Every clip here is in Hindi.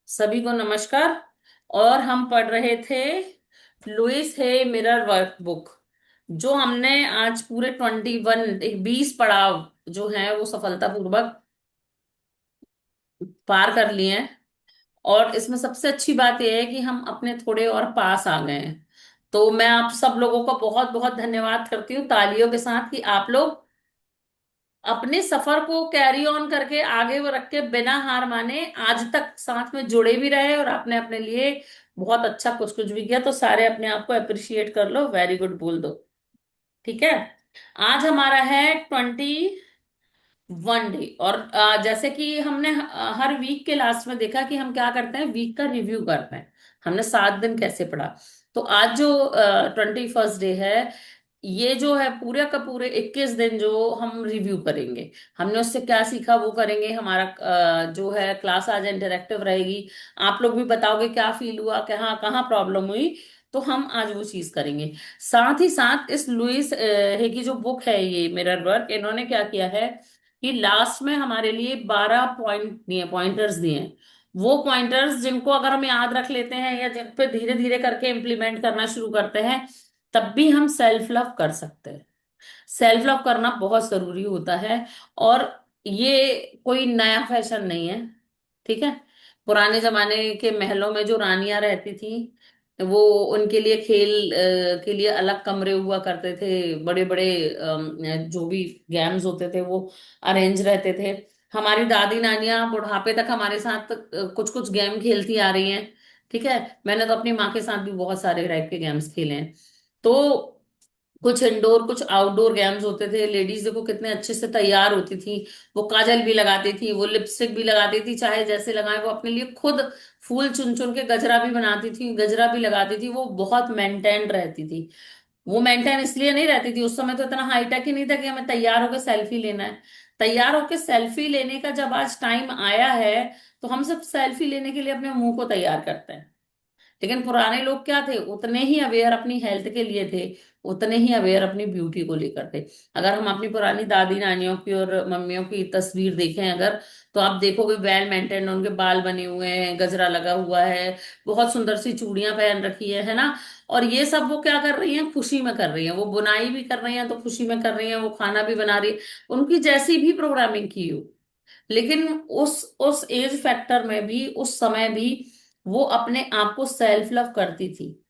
सभी को नमस्कार। और हम पढ़ रहे थे लुइस है मिरर वर्कबुक, जो हमने आज पूरे 21 एक 20 पड़ाव जो है वो सफलतापूर्वक पार कर लिए हैं। और इसमें सबसे अच्छी बात यह है कि हम अपने थोड़े और पास आ गए हैं। तो मैं आप सब लोगों का बहुत बहुत धन्यवाद करती हूँ तालियों के साथ कि आप लोग अपने सफर को कैरी ऑन करके आगे वो रख के बिना हार माने आज तक साथ में जुड़े भी रहे और आपने अपने लिए बहुत अच्छा कुछ कुछ भी किया। तो सारे अपने आप को अप्रिशिएट कर लो, वेरी गुड बोल दो। ठीक है। आज हमारा है 21 डे। और जैसे कि हमने हर वीक के लास्ट में देखा कि हम क्या करते हैं, वीक का रिव्यू करते हैं। हमने 7 दिन कैसे पढ़ा। तो आज जो 21 डे है, ये जो है पूरे का पूरे 21 दिन जो हम रिव्यू करेंगे, हमने उससे क्या सीखा वो करेंगे। हमारा जो है क्लास आज इंटरेक्टिव रहेगी। आप लोग भी बताओगे क्या फील हुआ, कहाँ कहाँ प्रॉब्लम हुई। तो हम आज वो चीज करेंगे। साथ ही साथ इस लुइस है की जो बुक है ये मिरर वर्क, इन्होंने क्या किया है कि लास्ट में हमारे लिए 12 पॉइंटर्स दिए हैं। वो पॉइंटर्स जिनको अगर हम याद रख लेते हैं या जिन पे धीरे धीरे करके इम्प्लीमेंट करना शुरू करते हैं, तब भी हम सेल्फ लव कर सकते हैं। सेल्फ लव करना बहुत जरूरी होता है। और ये कोई नया फैशन नहीं है। ठीक है। पुराने जमाने के महलों में जो रानियां रहती थी, वो उनके लिए खेल के लिए अलग कमरे हुआ करते थे। बड़े बड़े जो भी गेम्स होते थे वो अरेंज रहते थे। हमारी दादी नानियां बुढ़ापे तक हमारे साथ कुछ कुछ गेम खेलती आ रही हैं। ठीक है। मैंने तो अपनी माँ के साथ भी बहुत सारे टाइप के गेम्स खेले हैं। तो कुछ इंडोर कुछ आउटडोर गेम्स होते थे। लेडीज देखो कितने अच्छे से तैयार होती थी। वो काजल भी लगाती थी, वो लिपस्टिक भी लगाती थी, चाहे जैसे लगाए। वो अपने लिए खुद फूल चुन चुन के गजरा भी बनाती थी, गजरा भी लगाती थी। वो बहुत मेंटेन रहती थी। वो मेंटेन इसलिए नहीं रहती थी, उस समय तो इतना हाईटेक ही नहीं था कि हमें तैयार होकर सेल्फी लेना है। तैयार होकर सेल्फी लेने का जब आज टाइम आया है, तो हम सब सेल्फी लेने के लिए अपने मुंह को तैयार करते हैं। लेकिन पुराने लोग क्या थे, उतने ही अवेयर अपनी हेल्थ के लिए थे, उतने ही अवेयर अपनी ब्यूटी को लेकर थे। अगर हम अपनी पुरानी दादी नानियों की और मम्मियों की तस्वीर देखें अगर, तो आप देखोगे वेल मेंटेन, उनके बाल बने हुए हैं, गजरा लगा हुआ है, बहुत सुंदर सी चूड़ियां पहन रखी है ना। और ये सब वो क्या कर रही हैं, खुशी में कर रही हैं। वो बुनाई भी कर रही हैं तो खुशी में कर रही हैं, वो खाना भी बना रही है, उनकी जैसी भी प्रोग्रामिंग की हो। लेकिन उस एज फैक्टर में भी, उस समय भी वो अपने आप को सेल्फ लव करती थी।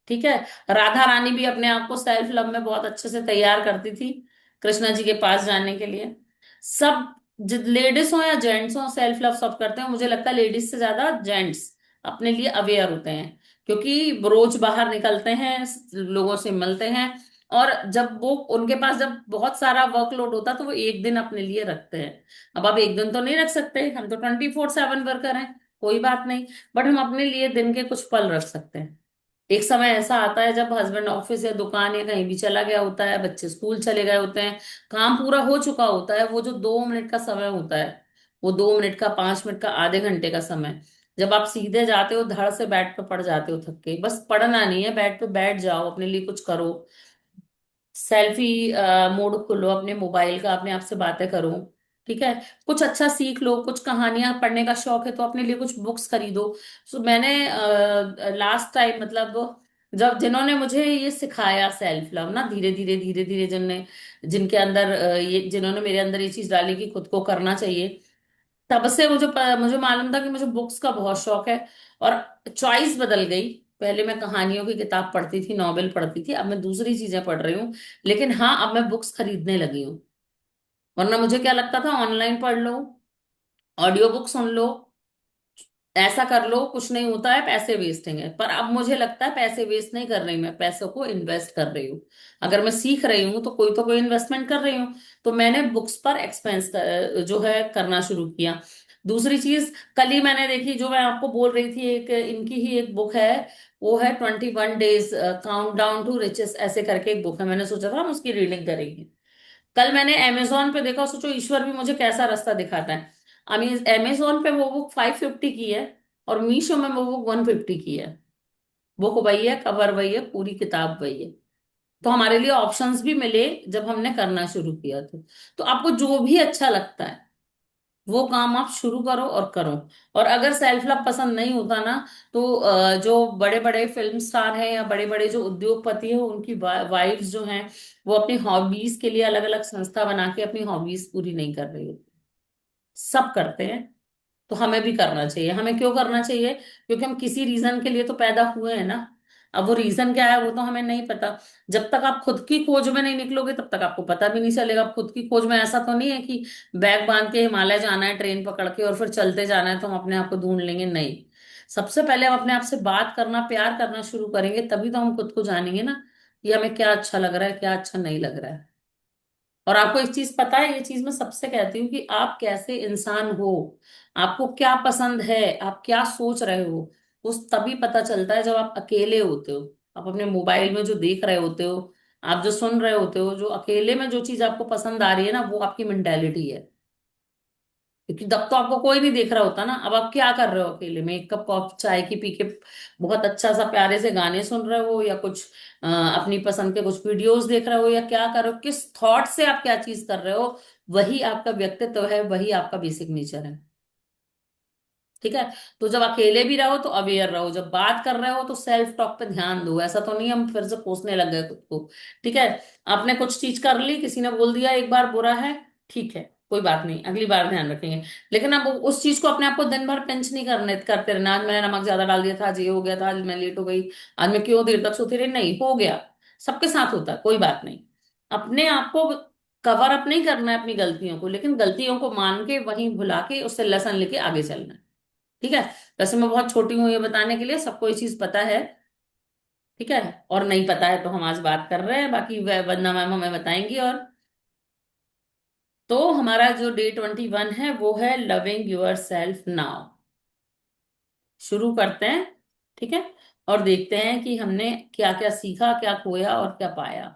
ठीक है। राधा रानी भी अपने आप को सेल्फ लव में बहुत अच्छे से तैयार करती थी कृष्णा जी के पास जाने के लिए। सब लेडीज हो या जेंट्स हो, सेल्फ लव सब करते हैं। मुझे लगता है लेडीज से ज्यादा जेंट्स अपने लिए अवेयर होते हैं, क्योंकि रोज बाहर निकलते हैं, लोगों से मिलते हैं। और जब वो उनके पास जब बहुत सारा वर्कलोड होता है, तो वो एक दिन अपने लिए रखते हैं। अब आप एक दिन तो नहीं रख सकते, हम तो 24/7 वर्कर हैं, कोई बात नहीं। बट हम अपने लिए दिन के कुछ पल रख सकते हैं। एक समय ऐसा आता है जब हस्बैंड ऑफिस या दुकान या कहीं भी चला गया होता है, बच्चे स्कूल चले गए होते हैं, काम पूरा हो चुका होता है। वो जो 2 मिनट का समय होता है, वो 2 मिनट का, 5 मिनट का, आधे घंटे का समय, जब आप सीधे जाते हो, धड़ से बेड पे पड़ जाते हो थक के, बस पढ़ना नहीं है, बेड पे बैठ जाओ, अपने लिए कुछ करो। सेल्फी मोड खोलो अपने मोबाइल का, अपने आप से बातें करो। ठीक है। कुछ अच्छा सीख लो, कुछ कहानियां पढ़ने का शौक है तो अपने लिए कुछ बुक्स खरीदो। सो मैंने लास्ट टाइम मतलब जब जिन्होंने मुझे ये सिखाया सेल्फ लव ना, धीरे धीरे जिनने जिनके अंदर ये जिन्होंने मेरे अंदर ये चीज डाली कि खुद को करना चाहिए, तब से मुझे मालूम था कि मुझे बुक्स का बहुत शौक है। और चॉइस बदल गई। पहले मैं कहानियों की किताब पढ़ती थी, नॉवेल पढ़ती थी, अब मैं दूसरी चीजें पढ़ रही हूँ। लेकिन हाँ, अब मैं बुक्स खरीदने लगी हूँ। वरना मुझे क्या लगता था, ऑनलाइन पढ़ लो, ऑडियो बुक सुन लो, ऐसा कर लो, कुछ नहीं होता है, पैसे वेस्टिंग है। पर अब मुझे लगता है पैसे वेस्ट नहीं कर रही, मैं पैसों को इन्वेस्ट कर रही हूँ। अगर मैं सीख रही हूँ तो कोई इन्वेस्टमेंट कर रही हूँ। तो मैंने बुक्स पर एक्सपेंस जो है करना शुरू किया। दूसरी चीज, कल ही मैंने देखी, जो मैं आपको बोल रही थी, एक इनकी ही एक बुक है। वो है 21 days count down to riches, ऐसे करके एक बुक है। मैंने सोचा था हम उसकी रीडिंग करेंगे। कल मैंने अमेजोन पे देखा, सोचो ईश्वर भी मुझे कैसा रास्ता दिखाता है। अमेजोन पे वो बुक 550 की है, और मीशो में वो बुक 150 की है। बुक वही है, कवर वही है, पूरी किताब वही है। तो हमारे लिए ऑप्शंस भी मिले जब हमने करना शुरू किया। तो आपको जो भी अच्छा लगता है, वो काम आप शुरू करो और करो। और अगर सेल्फ लव पसंद नहीं होता ना, तो जो बड़े बड़े फिल्म स्टार हैं या बड़े बड़े जो उद्योगपति हैं, उनकी वाइफ्स जो हैं, वो अपनी हॉबीज के लिए अलग अलग संस्था बना के अपनी हॉबीज पूरी नहीं कर रही होती। सब करते हैं। तो हमें भी करना चाहिए। हमें क्यों करना चाहिए? क्योंकि हम किसी रीजन के लिए तो पैदा हुए हैं ना। अब वो रीजन क्या है वो तो हमें नहीं पता। जब तक आप खुद की खोज में नहीं निकलोगे तब तक आपको पता भी नहीं चलेगा। खुद की खोज में ऐसा तो नहीं है कि बैग बांध के हिमालय जाना है ट्रेन पकड़ के और फिर चलते जाना है तो हम अपने आप को ढूंढ लेंगे, नहीं। सबसे पहले हम अपने आप से बात करना, प्यार करना शुरू करेंगे, तभी तो हम खुद को जानेंगे ना कि हमें क्या अच्छा लग रहा है, क्या अच्छा नहीं लग रहा है। और आपको एक चीज पता है, ये चीज मैं सबसे कहती हूँ कि आप कैसे इंसान हो, आपको क्या पसंद है, आप क्या सोच रहे हो, उस तभी पता चलता है जब आप अकेले होते हो। आप अपने मोबाइल में जो देख रहे होते हो, आप जो सुन रहे होते हो, जो अकेले में जो चीज आपको पसंद आ रही है ना, वो आपकी मेंटेलिटी है। क्योंकि तब तो आपको कोई नहीं देख रहा होता ना। अब आप क्या कर रहे हो अकेले में, एक कप कॉफी चाय की पी के बहुत अच्छा सा प्यारे से गाने सुन रहे हो, या कुछ अपनी पसंद के कुछ वीडियोस देख रहे हो, या क्या कर रहे हो, किस थॉट से आप क्या चीज कर रहे हो, वही आपका व्यक्तित्व है, वही आपका बेसिक नेचर है। ठीक है। तो जब अकेले भी रहो तो अवेयर रहो, जब बात कर रहे हो तो सेल्फ टॉक पे ध्यान दो। ऐसा तो नहीं हम फिर से कोसने लग गए खुद को। ठीक है। आपने कुछ चीज कर ली, किसी ने बोल दिया एक बार बुरा है, ठीक है, कोई बात नहीं, अगली बार ध्यान रखेंगे। लेकिन अब उस चीज को अपने आप को दिन भर पिंच नहीं करने करते रहना, आज मैंने नमक ज्यादा डाल दिया था, आज ये हो गया था, आज मैं लेट हो गई, आज मैं क्यों देर तक सोती रही, नहीं हो गया। सबके साथ होता है, कोई बात नहीं। अपने आप को कवर अप नहीं करना है अपनी गलतियों को, लेकिन गलतियों को मान के वहीं भुला के उससे लेसन लेके आगे चलना है। ठीक है। वैसे मैं बहुत छोटी हूँ ये बताने के लिए, सबको ये चीज पता है। ठीक है। और नहीं पता है तो हम आज बात कर रहे हैं, बाकी वंदना मैम हमें बताएंगी। और तो हमारा जो डे 21 है वो है लविंग योर सेल्फ नाउ। शुरू करते हैं। ठीक है। और देखते हैं कि हमने क्या क्या सीखा, क्या खोया और क्या पाया।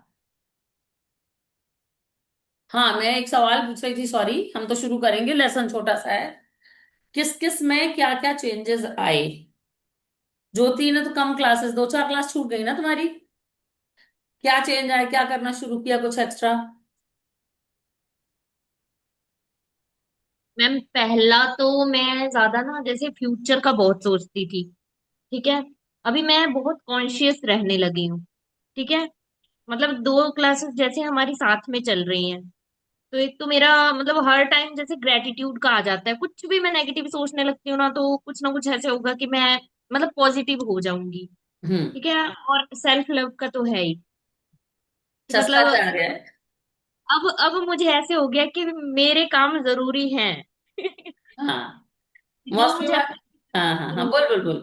हाँ, मैं एक सवाल पूछ रही थी, सॉरी, हम तो शुरू करेंगे, लेसन छोटा सा है। किस किस में क्या क्या चेंजेस आए? ज्योति ने तो कम क्लासेस, 2 4 क्लास छूट गई ना तुम्हारी। क्या चेंज आया, क्या करना शुरू किया कुछ एक्स्ट्रा? मैम पहला तो मैं ज्यादा ना जैसे फ्यूचर का बहुत सोचती थी। ठीक है। अभी मैं बहुत कॉन्शियस रहने लगी हूँ। ठीक है। मतलब दो क्लासेस जैसे हमारी साथ में चल रही हैं, तो एक तो मेरा मतलब हर टाइम जैसे ग्रेटिट्यूड का आ जाता है, कुछ भी मैं नेगेटिव सोचने लगती हूँ ना कुछ ऐसे होगा कि मैं मतलब पॉजिटिव हो जाऊंगी। हम्म। ठीक है। और सेल्फ लव का तो है ही कि चस्का मतलब चाह रहा है। अब मुझे ऐसे हो गया कि मेरे काम जरूरी हैं। हाँ। जो मौसमी मुझे में। अपने हाँ हाँ हाँ, बोल जरूरत बोल बोल।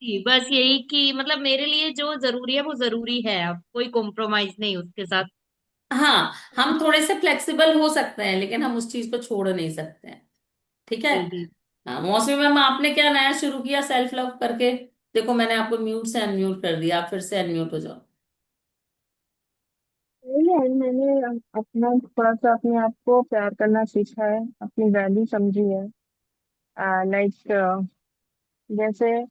थी, बस यही कि मतलब मेरे लिए जो जरूरी है वो जरूरी है, अब कोई कॉम्प्रोमाइज नहीं उसके साथ। हाँ, हम थोड़े से फ्लेक्सिबल हो सकते हैं लेकिन हम उस चीज को छोड़ नहीं सकते हैं। ठीक है। जी जी। हाँ, मौसमी मैम आपने क्या नया शुरू किया सेल्फ लव करके? देखो मैंने आपको म्यूट से अनम्यूट कर दिया, आप फिर से अनम्यूट हो जाओ। नहीं है, मैंने अपना थोड़ा सा अपने आप को प्यार करना सीखा है, अपनी वैल्यू समझी है। लाइक जैसे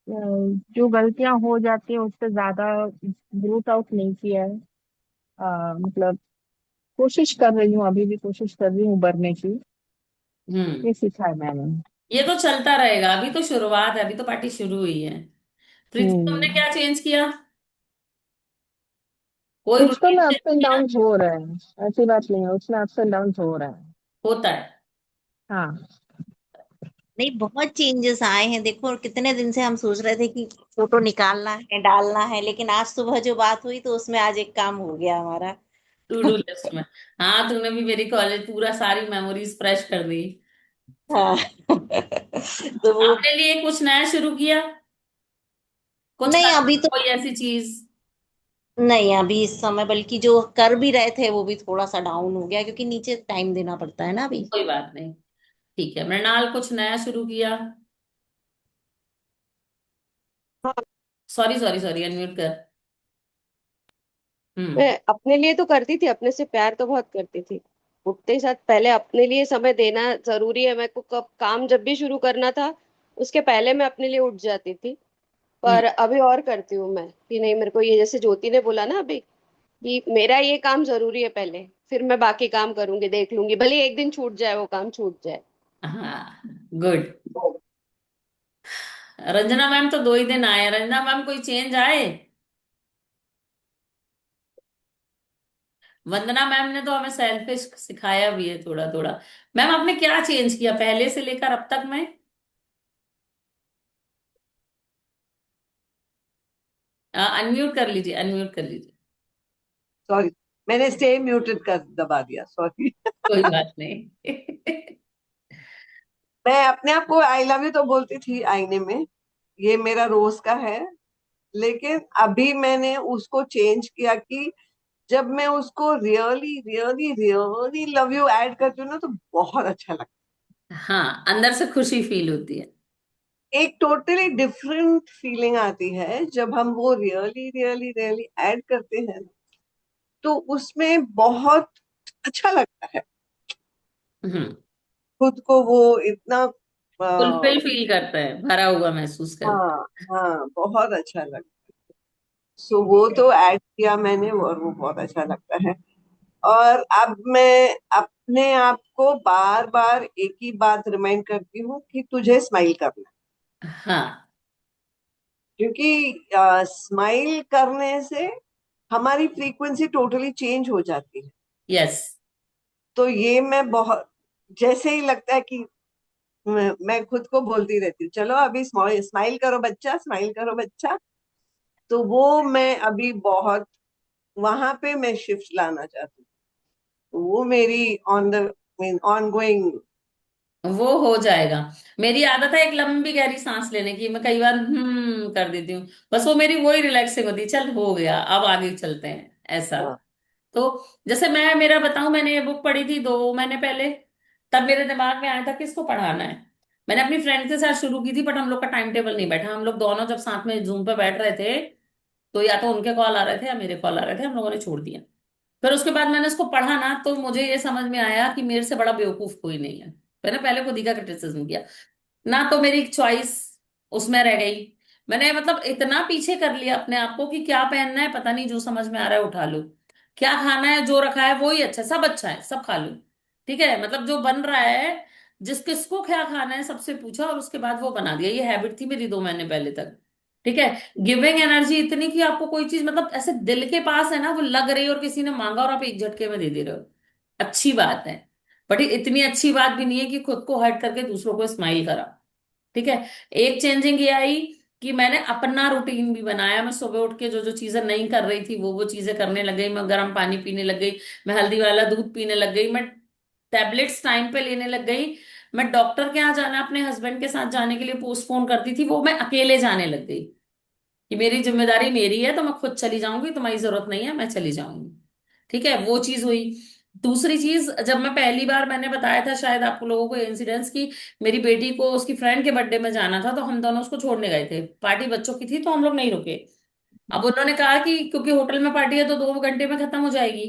जो गलतियां हो जाती हैं उससे ज्यादा ब्रूट आउट नहीं किया है। मतलब कोशिश कर रही हूँ, अभी भी कोशिश कर रही हूँ उभरने की। हम्म। ये सीखा है मैंने। ये तो चलता रहेगा, अभी तो शुरुआत है, अभी तो पार्टी शुरू हुई है। प्रीति तुमने हम्म। क्या चेंज किया? कोई कुछ तो रूटीन मैं चेंज अप्स एंड किया? डाउन हो रहा है, ऐसी बात नहीं है, उसमें अप्स एंड डाउन हो रहा है। होता है। हाँ। नहीं, बहुत चेंजेस आए हैं। देखो, और कितने दिन से हम सोच रहे थे कि फोटो निकालना है, डालना है, लेकिन आज सुबह जो बात हुई तो उसमें आज एक काम हो गया हमारा। टू डू लिस्ट में। हाँ, तुमने भी मेरी कॉलेज पूरा सारी मेमोरीज फ्रेश कर दी। हाँ। तो वो अपने लिए कुछ नया शुरू किया? कुछ नहीं, करना, अभी तो कोई ऐसी चीज? नहीं। अभी इस समय बल्कि जो कर भी रहे थे वो भी थोड़ा सा डाउन हो गया, क्योंकि नीचे टाइम देना पड़ता है ना अभी। कोई बात नहीं। ठीक है, मृणाल कुछ नया शुरू किया? सॉरी सॉरी सॉरी, अनम्यूट कर। हम्म। मैं अपने लिए तो करती थी, अपने से प्यार तो बहुत करती थी। उठते ही साथ पहले अपने लिए समय देना जरूरी है। मेरे को कब काम जब भी शुरू करना था उसके पहले मैं अपने लिए उठ जाती थी। हम्म। पर अभी और करती हूँ मैं कि नहीं, मेरे को ये जैसे ज्योति ने बोला ना अभी कि मेरा ये काम जरूरी है पहले, फिर मैं बाकी काम करूंगी, देख लूंगी, भले एक दिन छूट जाए, वो काम छूट जाए। हाँ, गुड। रंजना मैम तो 2 ही दिन आए। रंजना मैम, कोई चेंज आए? वंदना मैम ने तो हमें सेल्फिश सिखाया भी है थोड़ा थोड़ा। मैम, आपने क्या चेंज किया पहले से लेकर अब तक में? अनम्यूट कर लीजिए, अनम्यूट कर लीजिए। सॉरी, मैंने स्टे म्यूटेड कर दबा दिया, सॉरी। कोई बात नहीं। मैं अपने आप को आई लव यू तो बोलती थी आईने में, ये मेरा रोज का है। लेकिन अभी मैंने उसको चेंज किया कि जब मैं उसको really really really love you add करती हूँ ना, तो बहुत अच्छा लगता हाँ, अंदर से खुशी फील होती है। है। एक टोटली डिफरेंट फीलिंग आती है जब हम वो रियली रियली रियली ऐड करते हैं, तो उसमें बहुत अच्छा लगता है। हम्म। खुद को वो इतना फुलफिल फील करता है, भरा हुआ महसूस करता हाँ, हाँ, बहुत अच्छा लगता है। सो वो तो ऐड किया मैंने, और वो बहुत अच्छा लगता है। और अब मैं अपने आप को बार बार एक ही बात रिमाइंड करती हूँ कि तुझे स्माइल करना है। है। हाँ। क्योंकि स्माइल करने से हमारी फ्रीक्वेंसी टोटली चेंज हो जाती है। यस। तो ये मैं बहुत, जैसे ही लगता है कि मैं खुद को बोलती रहती हूँ, चलो अभी स्माइल करो बच्चा, स्माइल करो बच्चा। तो वो मैं अभी बहुत वहां पे मैं शिफ्ट लाना चाहती हूँ। तो वो मेरी on the mean on going. वो हो जाएगा। मेरी आदत है एक लंबी गहरी सांस लेने की, मैं कई बार कर देती हूँ। बस वो मेरी वही रिलैक्सिंग होती है, चल हो गया अब आगे चलते हैं, ऐसा। तो जैसे मैं मेरा बताऊं, मैंने ये बुक पढ़ी थी 2 महीने पहले। तब मेरे दिमाग में आया था कि इसको पढ़ाना है। मैंने अपनी फ्रेंड के साथ शुरू की थी, बट हम लोग का टाइम टेबल नहीं बैठा। हम लोग दोनों जब साथ में जूम पे बैठ रहे थे, तो या तो उनके कॉल आ रहे थे या मेरे कॉल आ रहे थे, हम लोगों ने छोड़ दिया। फिर उसके बाद मैंने उसको पढ़ा ना, तो मुझे ये समझ में आया कि मेरे से बड़ा बेवकूफ कोई नहीं है। मैंने पहले खुद ही का क्रिटिसिज्म किया ना, तो मेरी चॉइस उसमें रह गई। मैंने मतलब इतना पीछे कर लिया अपने आप को कि क्या पहनना है पता नहीं, जो समझ में आ रहा है उठा लो। क्या खाना है, जो रखा है वो ही अच्छा है, सब अच्छा है, सब खा लो। ठीक है, मतलब जो बन रहा है, जिस किसको क्या खाना है सबसे पूछा और उसके बाद वो बना दिया। ये हैबिट थी मेरी 2 महीने पहले तक। ठीक है। गिविंग एनर्जी इतनी कि आपको कोई चीज मतलब ऐसे दिल के पास है ना, वो लग रही है और किसी ने मांगा और आप एक झटके में दे दे रहे हो, अच्छी बात है। बट इतनी अच्छी बात भी नहीं है कि खुद को हर्ट करके दूसरों को स्माइल करा। ठीक है। एक चेंजिंग ये आई कि मैंने अपना रूटीन भी बनाया। मैं सुबह उठ के जो जो चीजें नहीं कर रही थी वो चीजें करने लग गई। मैं गर्म पानी पीने लग गई, मैं हल्दी वाला दूध पीने लग गई, मैं टैबलेट्स टाइम पे लेने लग गई। मैं डॉक्टर के यहाँ जाना अपने हस्बैंड के साथ जाने के लिए पोस्टपोन करती थी, वो मैं अकेले जाने लग गई कि मेरी जिम्मेदारी मेरी है, तो मैं खुद चली जाऊंगी, तुम्हारी जरूरत नहीं है, मैं चली जाऊंगी। ठीक है, वो चीज हुई। दूसरी चीज, जब मैं पहली बार, मैंने बताया था शायद आप लोगों को इंसिडेंस की, मेरी बेटी को उसकी फ्रेंड के बर्थडे में जाना था, तो हम दोनों उसको छोड़ने गए थे। पार्टी बच्चों की थी तो हम लोग नहीं रुके। अब उन्होंने कहा कि क्योंकि होटल में पार्टी है तो 2 घंटे में खत्म हो जाएगी,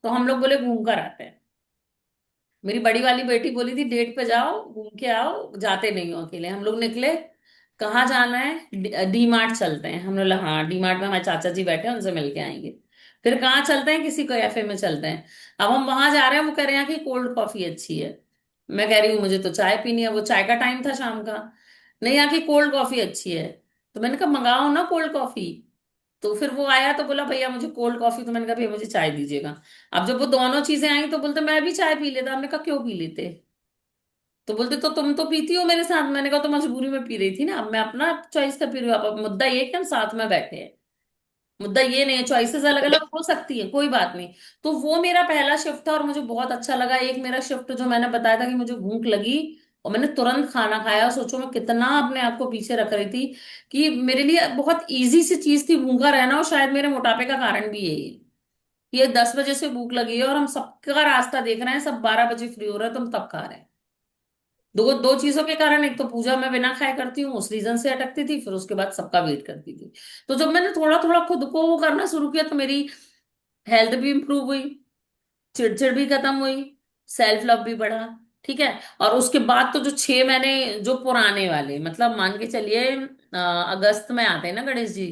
तो हम लोग बोले घूम कर आते हैं। मेरी बड़ी वाली बेटी बोली थी डेट पे जाओ घूम के आओ, जाते नहीं हो अकेले। हम लोग निकले। कहाँ जाना है? डी मार्ट चलते हैं। हम लोग हाँ, डी मार्ट में हमारे चाचा जी बैठे हैं, उनसे मिल के आएंगे। फिर कहाँ चलते हैं? किसी कैफे में चलते हैं। अब हम वहां जा रहे हैं, वो कह रहे हैं कि कोल्ड कॉफी अच्छी है। मैं कह रही हूँ मुझे तो चाय पीनी है, वो चाय का टाइम था शाम का। नहीं, यहाँ की कोल्ड कॉफी अच्छी है। तो मैंने कहा मंगाओ ना कोल्ड कॉफी। तो फिर वो आया तो बोला भैया मुझे कोल्ड कॉफी, तो मैंने कहा भैया मुझे चाय दीजिएगा। अब जब वो दोनों चीजें आई तो बोलते मैं भी चाय पी लेता। हमने कहा क्यों पी लेते? तो बोलते तो तुम तो पीती हो मेरे साथ। मैंने कहा तो मजबूरी में पी रही थी ना, अब मैं अपना चॉइस का पी रही हूँ। अब मुद्दा ये है कि हम साथ में बैठे हैं। मुद्दा ये नहीं है, चॉइसेस अलग अलग हो सकती है, कोई बात नहीं। तो वो मेरा पहला शिफ्ट था और मुझे बहुत अच्छा लगा। एक मेरा शिफ्ट जो मैंने बताया था कि मुझे भूख लगी और मैंने तुरंत खाना खाया। सोचो मैं कितना अपने आप को पीछे रख रही थी कि मेरे लिए बहुत इजी सी चीज थी भूखा रहना, और शायद मेरे मोटापे का कारण भी यही है। ये 10 बजे से भूख लगी है और हम सबका रास्ता देख रहे हैं, सब 12 बजे फ्री हो रहे हैं, तुम तब खा रहे हैं। दो दो चीजों के कारण, एक तो पूजा मैं बिना खाए करती हूँ, उस रीजन से अटकती थी, फिर उसके बाद सबका वेट करती थी। तो जब मैंने थोड़ा थोड़ा खुद को वो करना शुरू किया तो मेरी हेल्थ भी इंप्रूव हुई, चिड़चिड़ भी खत्म हुई, सेल्फ लव भी बढ़ा। ठीक है। और उसके बाद तो जो 6 महीने जो पुराने वाले, मतलब मान के चलिए अगस्त में आते हैं ना गणेश जी,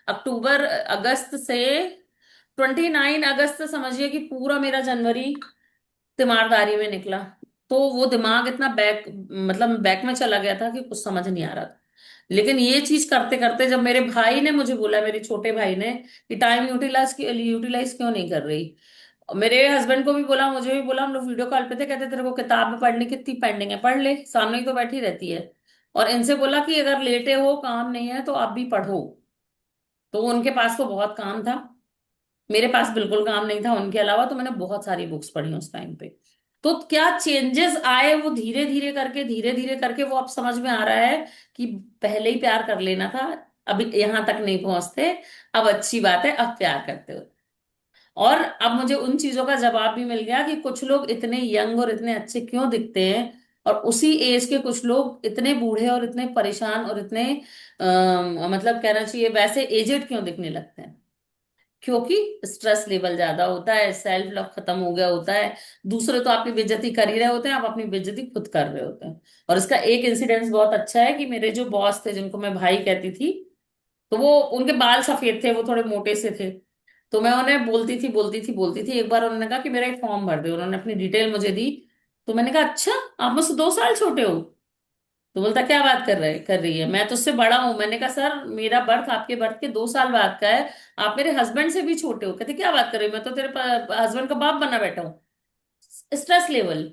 अक्टूबर अगस्त से 29 अगस्त से समझिए कि पूरा मेरा जनवरी तीमारदारी में निकला। तो वो दिमाग इतना बैक, मतलब बैक में चला गया था कि कुछ समझ नहीं आ रहा था। लेकिन ये चीज करते करते जब मेरे भाई ने मुझे बोला, मेरे छोटे भाई ने, कि टाइम यूटिलाइज यूटिलाइज क्यों नहीं कर रही, मेरे हस्बैंड को भी बोला, मुझे भी बोला, हम लोग वीडियो कॉल पे थे, कहते तेरे को किताब में पढ़ने की कितनी पेंडिंग है, पढ़ ले, सामने ही तो बैठी रहती है। और इनसे बोला कि अगर लेटे हो, काम नहीं है, तो आप भी पढ़ो। तो उनके पास तो बहुत काम था, मेरे पास बिल्कुल काम नहीं था उनके अलावा, तो मैंने बहुत सारी बुक्स पढ़ी उस टाइम पे। तो क्या चेंजेस आए, वो धीरे धीरे करके वो अब समझ में आ रहा है कि पहले ही प्यार कर लेना था, अभी यहां तक नहीं पहुंचते, अब अच्छी बात है, अब प्यार करते हो। और अब मुझे उन चीजों का जवाब भी मिल गया कि कुछ लोग इतने यंग और इतने अच्छे क्यों दिखते हैं, और उसी एज के कुछ लोग इतने बूढ़े और इतने परेशान और इतने मतलब कहना चाहिए वैसे एजेड क्यों दिखने लगते हैं। क्योंकि स्ट्रेस लेवल ज्यादा होता है, सेल्फ लव खत्म हो गया होता है, दूसरे तो आपकी बेइज्जती कर ही रहे होते हैं, आप अपनी बेइज्जती खुद कर रहे होते हैं। और इसका एक इंसिडेंस बहुत अच्छा है कि मेरे जो बॉस थे, जिनको मैं भाई कहती थी, तो वो, उनके बाल सफेद थे, वो थोड़े मोटे से थे। तो मैं उन्हें बोलती थी, एक बार उन्होंने कहा कि मेरा एक फॉर्म भर दे, उन्होंने अपनी डिटेल मुझे दी। तो मैंने कहा अच्छा, आप मुझसे 2 साल छोटे हो। तो बोलता क्या बात कर रही है, मैं तो उससे बड़ा हूं। मैंने कहा सर, मेरा बर्थ आपके बर्थ के 2 साल बाद का है, आप मेरे हस्बैंड से भी छोटे हो। कहते क्या बात कर रही हो, मैं तो तेरे हस्बैंड का बाप बना बैठा हूँ। स्ट्रेस लेवल,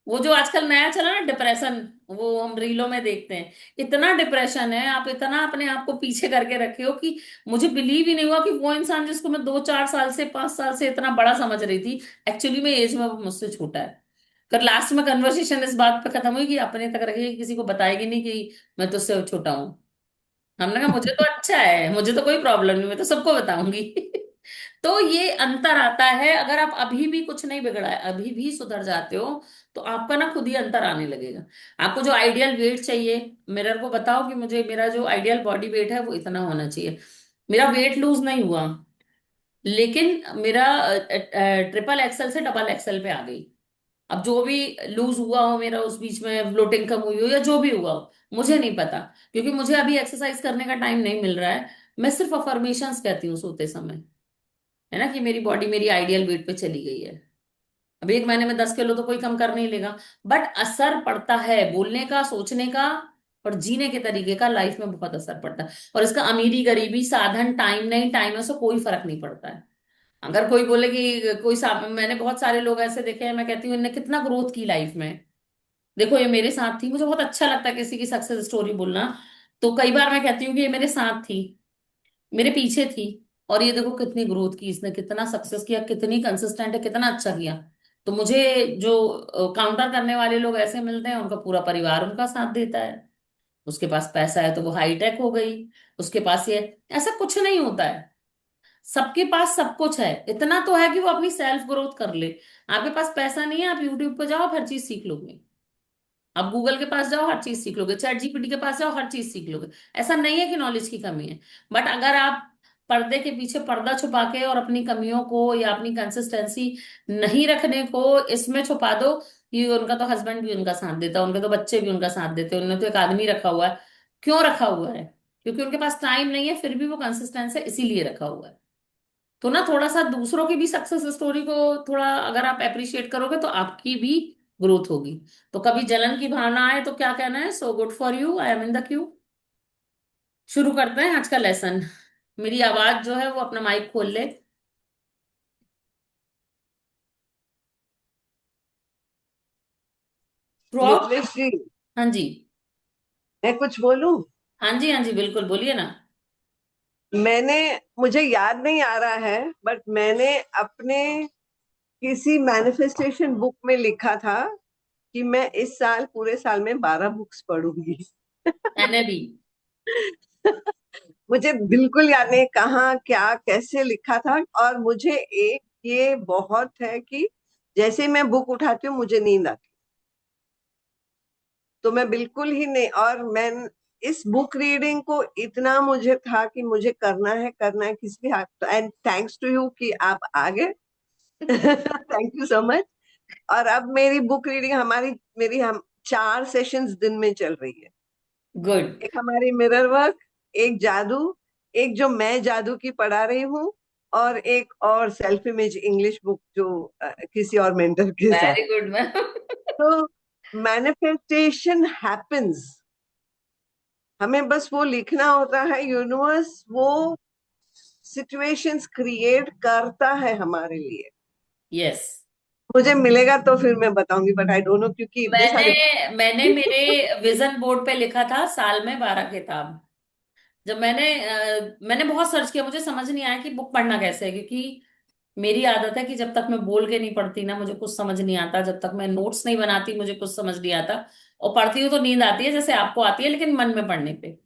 वो जो आजकल नया चला ना डिप्रेशन, वो हम रीलों में देखते हैं, इतना डिप्रेशन है, आप इतना अपने आप को पीछे करके रखे हो कि मुझे बिलीव ही नहीं हुआ कि वो इंसान जिसको मैं 2-4 साल से 5 साल से इतना बड़ा समझ रही थी, एक्चुअली में एज में वो मुझसे छोटा है। फिर लास्ट में कन्वर्सेशन इस बात पे खत्म हुई कि अपने तक रखिए, किसी को बताएगी नहीं कि मैं तुझसे छोटा हूँ। हमने कहा मुझे तो अच्छा है, मुझे तो कोई प्रॉब्लम नहीं, मैं तो सबको बताऊंगी। तो ये अंतर आता है, अगर आप अभी भी कुछ नहीं बिगड़ा है, अभी भी सुधर जाते हो, तो आपका ना खुद ही अंतर आने लगेगा। आपको जो आइडियल वेट चाहिए, मिरर को बताओ कि मुझे मेरा जो आइडियल बॉडी वेट है वो इतना होना चाहिए। मेरा वेट लूज नहीं हुआ, लेकिन मेरा ट्रिपल एक्सल से डबल एक्सल पे आ गई। अब जो भी लूज हुआ हो मेरा उस बीच में, ब्लोटिंग कम हुई हो या जो भी हुआ हो, मुझे नहीं पता, क्योंकि मुझे अभी एक्सरसाइज करने का टाइम नहीं मिल रहा है। मैं सिर्फ अफर्मेशंस कहती हूँ सोते समय, है ना, कि मेरी बॉडी मेरी आइडियल वेट पे चली गई है। अब 1 महीने में 10 किलो तो कोई कम कर नहीं लेगा, बट असर पड़ता है बोलने का, सोचने का, और जीने के तरीके का, लाइफ में बहुत असर पड़ता है। और इसका अमीरी गरीबी, साधन, टाइम नहीं टाइम, से कोई फर्क नहीं पड़ता है। अगर कोई बोले कि मैंने बहुत सारे लोग ऐसे देखे हैं, मैं कहती हूँ इनने कितना ग्रोथ की लाइफ में। देखो ये मेरे साथ थी, मुझे बहुत अच्छा लगता है किसी की सक्सेस स्टोरी बोलना। तो कई बार मैं कहती हूँ कि ये मेरे साथ थी, मेरे पीछे थी, और ये देखो कितनी ग्रोथ की इसने, कितना सक्सेस किया, कितनी कंसिस्टेंट है, कितना अच्छा किया। तो मुझे जो काउंटर करने वाले लोग ऐसे मिलते हैं, उनका पूरा परिवार उनका साथ देता है। उसके पास पैसा है तो वो हाईटेक हो गई, उसके पास ये, ऐसा कुछ नहीं होता है। सबके पास सब कुछ है, इतना तो है कि वो अपनी सेल्फ ग्रोथ कर ले। आपके पास पैसा नहीं है, आप यूट्यूब पे जाओ, आप हर चीज सीख लोगे। आप गूगल के पास जाओ, हर चीज सीख लोगे, चैट जीपीटी के पास जाओ, हर चीज सीख लोगे। ऐसा नहीं है कि नॉलेज की कमी है। बट अगर आप पर्दे के पीछे पर्दा छुपा के और अपनी कमियों को या अपनी कंसिस्टेंसी नहीं रखने को इसमें छुपा दो कि उनका तो हस्बैंड भी उनका साथ देता है, उनके तो बच्चे भी उनका साथ देते हैं, उन्होंने तो एक आदमी रखा हुआ है। क्यों रखा हुआ है? क्योंकि उनके पास टाइम नहीं है, फिर भी वो कंसिस्टेंस है, इसीलिए रखा हुआ है। तो ना थोड़ा सा दूसरों की भी सक्सेस स्टोरी को थोड़ा अगर आप अप्रिशिएट करोगे, तो आपकी भी ग्रोथ होगी। तो कभी जलन की भावना आए तो क्या कहना है, so good for you, I am in the Q. शुरू करते हैं आज का लेसन। मेरी आवाज जो है वो अपना माइक खोल ले। ड्रॉप। मितलेश जी, हाँ जी। मैं कुछ बोलूं? हाँ जी, हाँ जी, बिल्कुल बोलिए ना। मैंने, मुझे याद नहीं आ रहा है, बट मैंने अपने किसी मैनिफेस्टेशन बुक में लिखा था कि मैं इस साल, पूरे साल में 12 बुक्स पढ़ूंगी। मैंने भी। मुझे बिल्कुल याद नहीं कहाँ, क्या, कैसे लिखा था। और मुझे एक ये बहुत है कि जैसे मैं बुक उठाती हूँ मुझे नींद आती, तो मैं बिल्कुल ही नहीं। और मैं इस बुक रीडिंग को इतना मुझे था कि मुझे करना है किस भी हाथ। एंड थैंक्स टू यू कि आप आ गए। Thank you so much. और अब मेरी बुक रीडिंग, मेरी हम 4 सेशंस दिन में चल रही है। गुड। एक हमारी मिरर वर्क, एक जादू, एक जो मैं जादू की पढ़ा रही हूँ, और एक और सेल्फ इमेज इंग्लिश बुक जो किसी और मेंटर के साथ। Very good ma'am. तो मैनिफेस्टेशन हैपेंस, हमें बस वो लिखना होता है, यूनिवर्स वो सिचुएशंस क्रिएट करता है हमारे लिए। यस। मुझे मिलेगा तो फिर मैं बताऊंगी, बट आई डोंट नो, क्योंकि इतने मैंने सारे। मैंने मेरे विजन बोर्ड पे लिखा था साल में 12 किताब। जब मैंने बहुत सर्च किया, मुझे समझ नहीं आया कि बुक पढ़ना कैसे है, क्योंकि मेरी आदत है कि जब तक मैं बोल के नहीं पढ़ती ना, मुझे कुछ समझ नहीं आता। जब तक मैं नोट्स नहीं बनाती, मुझे कुछ समझ नहीं आता। और पढ़ती हूँ तो नींद आती है, जैसे आपको आती है, लेकिन मन में पढ़ने पे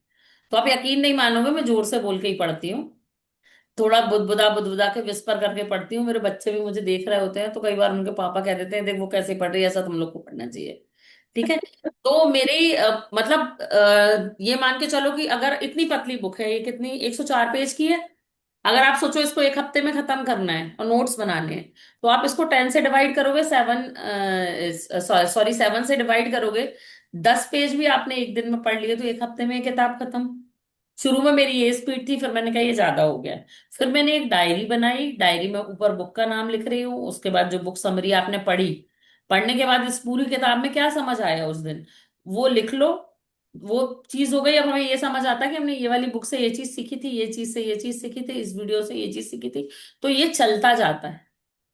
तो आप यकीन नहीं मानोगे, मैं जोर से बोल के ही पढ़ती हूँ। थोड़ा बुदबुदा बुदबुदा के विस्पर करके पढ़ती हूँ। मेरे बच्चे भी मुझे देख रहे होते हैं, तो कई बार उनके पापा कह देते हैं, देख वो कैसे पढ़ रही है, ऐसा तुम लोग को पढ़ना चाहिए। ठीक है। तो मेरी मतलब ये मान के चलो कि अगर इतनी पतली बुक है, ये कितनी, 104 पेज की है। अगर आप सोचो इसको एक हफ्ते में खत्म करना है और नोट्स बनाने हैं, तो आप इसको 10 से डिवाइड करोगे, 7 से डिवाइड करोगे, 10 पेज भी आपने एक दिन में पढ़ लिए, तो एक हफ्ते में ये किताब खत्म। शुरू में मेरी ये स्पीड थी, फिर मैंने कहा ये ज्यादा हो गया। फिर मैंने एक डायरी बनाई, डायरी में ऊपर बुक का नाम लिख रही हूँ, उसके बाद जो बुक समरी आपने पढ़ी, पढ़ने के बाद इस पूरी किताब में क्या समझ आया उस दिन, वो लिख लो। वो चीज हो गई। अब हमें ये समझ आता है कि हमने ये वाली बुक से ये चीज सीखी थी, ये चीज से ये चीज सीखी थी, इस वीडियो से ये चीज सीखी थी। तो ये चलता जाता है।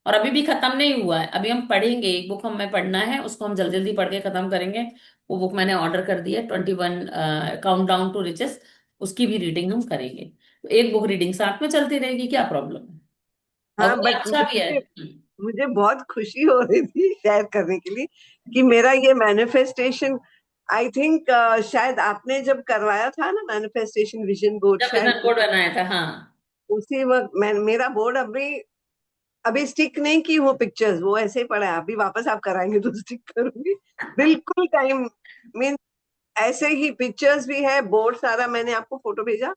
और अभी भी खत्म नहीं हुआ है, अभी हम पढ़ेंगे। एक बुक हमें पढ़ना है, उसको हम जल्दी जल्दी पढ़ के खत्म करेंगे। वो बुक मैंने ऑर्डर कर दी है, 21 काउंट डाउन टू रिचेस। उसकी भी रीडिंग हम करेंगे, तो एक बुक रीडिंग साथ में चलती रहेगी, क्या प्रॉब्लम है। और हाँ, वो बट अच्छा भी है। मुझे बहुत खुशी हो रही थी शेयर करने के लिए कि मेरा ये मैनिफेस्टेशन, आई थिंक शायद आपने जब करवाया था ना मैनिफेस्टेशन विजन बोर्ड, जब शायद विजन बोर्ड बनाया था, हाँ। उसी वक्त मैं, मेरा बोर्ड अभी अभी स्टिक नहीं की वो पिक्चर्स, वो ऐसे ही पड़ा है। अभी वापस आप कराएंगे तो स्टिक करूंगी। बिल्कुल टाइम, मीन ऐसे ही पिक्चर्स भी है, बोर्ड सारा मैंने आपको फोटो भेजा,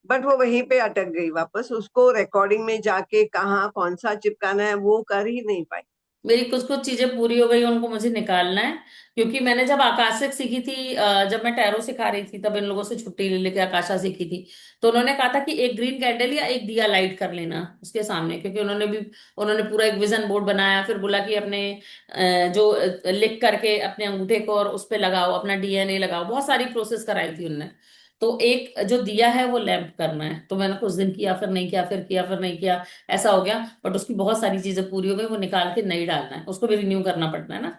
बट वो वहीं पे अटक गई। वापस उसको रिकॉर्डिंग में जाके कहाँ कौन सा चिपकाना है वो कर ही नहीं पाई। मेरी कुछ कुछ चीजें पूरी हो गई, उनको मुझे निकालना है। क्योंकि मैंने जब आकाशिक सीखी थी, जब मैं टैरो सिखा रही थी, तब इन लोगों से छुट्टी ले लेके आकाशा सीखी थी। तो उन्होंने कहा था कि एक ग्रीन कैंडल या एक दिया लाइट कर लेना उसके सामने, क्योंकि उन्होंने पूरा एक विजन बोर्ड बनाया। फिर बोला कि अपने जो लिख करके अपने अंगूठे को और उस पे लगाओ, अपना डीएनए लगाओ, बहुत सारी प्रोसेस कराई थी उनने। तो एक जो दिया है वो लैंप करना है। तो मैंने कुछ दिन किया, फिर नहीं किया, फिर किया, फिर नहीं किया, ऐसा हो गया। बट उसकी बहुत सारी चीजें पूरी हो गई, वो निकाल के नहीं डालना है, उसको भी रिन्यू करना पड़ता है ना।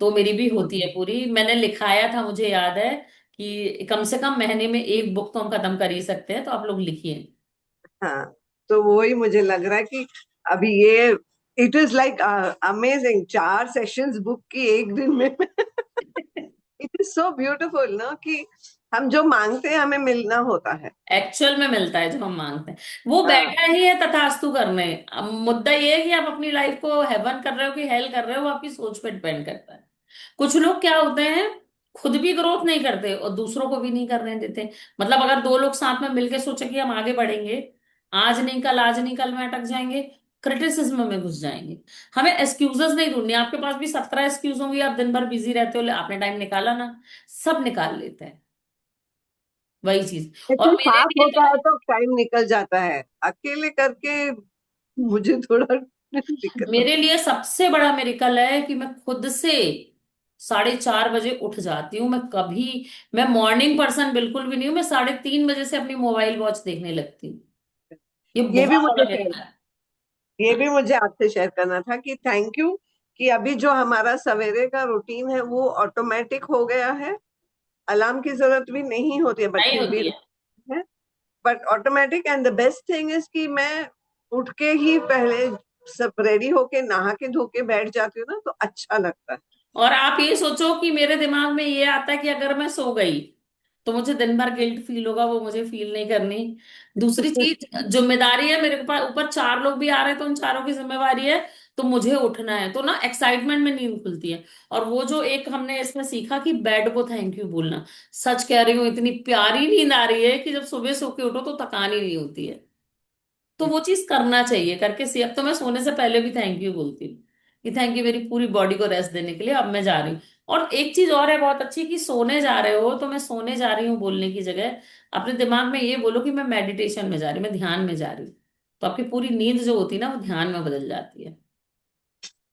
तो मेरी भी होती है पूरी। मैंने लिखाया था, मुझे याद है कि कम से कम महीने में एक बुक तो हम खत्म कर ही सकते हैं, तो आप लोग लिखिए। हाँ, तो वो ही मुझे लग रहा है कि अभी ये it is like amazing, 4 sessions book की एक दिन में। इट इज सो ब्यूटीफुल ना कि हम जो मांगते हैं हमें मिलना होता है। एक्चुअल में मिलता है जो हम मांगते हैं। वो हाँ, बैठा ही है तथास्तु करने। अब मुद्दा ये है कि आप अपनी लाइफ को हेवन कर रहे हो कि हेल कर रहे हो, वो आपकी सोच पे डिपेंड करता है। कुछ लोग क्या होते हैं, खुद भी ग्रोथ नहीं करते और दूसरों को भी नहीं करने देते। मतलब अगर दो लोग साथ में मिलके सोचे कि हम आगे बढ़ेंगे, आज नहीं कल, आज नहीं कल में अटक जाएंगे, क्रिटिसिज्म में घुस जाएंगे। हमें एक्सक्यूजेस नहीं ढूंढनी। आपके पास भी 17 एक्सक्यूज होंगे, आप दिन भर बिजी रहते हो, आपने टाइम निकाला ना, सब निकाल लेते हैं। वही चीज। और लेकिन मेरे साथ लिए होता है तो तो टाइम निकल जाता है, अकेले करके मुझे थोड़ा दिक्कत मेरे होती लिए सबसे बड़ा मेरिकल है कि मैं खुद से 4:30 बजे उठ जाती हूँ। मैं मॉर्निंग पर्सन बिल्कुल भी नहीं हूँ। मैं 3:30 बजे से अपनी मोबाइल वॉच देखने लगती हूँ। ये है। ये भी बहुत मुझे बड़ा शेयर मेरिकल है। ये भी मुझे आपसे शेयर करना था कि थैंक यू कि अभी जो हमारा सवेरे का रूटीन है वो ऑटोमेटिक हो गया है। अलार्म की जरूरत भी नहीं होती है, बट नहीं फिर भी होती है। है, but automatic. And the best thing is कि मैं उठ के ही पहले सब रेडी होके नहा के धो के बैठ जाती हूँ ना, तो अच्छा लगता है। और आप ये सोचो कि मेरे दिमाग में ये आता है कि अगर मैं सो गई तो मुझे दिन भर गिल्ट फील होगा, वो मुझे फील नहीं करनी। दूसरी चीज, जिम्मेदारी है मेरे पास ऊपर, 4 लोग भी आ रहे हैं तो उन चारों की जिम्मेवारी है। तो मुझे उठना है, तो ना एक्साइटमेंट में नींद खुलती है। और वो जो एक हमने इसमें सीखा कि बेड को थैंक यू बोलना, सच कह रही हूँ, इतनी प्यारी नींद आ रही है कि जब सुबह सो के उठो तो थकान ही नहीं होती है। तो वो चीज करना चाहिए, करके सी। अब तो मैं सोने से पहले भी थैंक यू बोलती हूँ कि थैंक यू मेरी पूरी बॉडी को रेस्ट देने के लिए, अब मैं जा रही हूँ। और एक चीज और है बहुत अच्छी, कि सोने जा रहे हो तो मैं सोने जा रही हूँ बोलने की जगह अपने दिमाग में ये बोलो कि मैं मेडिटेशन में जा रही हूँ, मैं ध्यान में जा रही हूँ। तो आपकी पूरी नींद जो होती है ना वो ध्यान में बदल जाती है।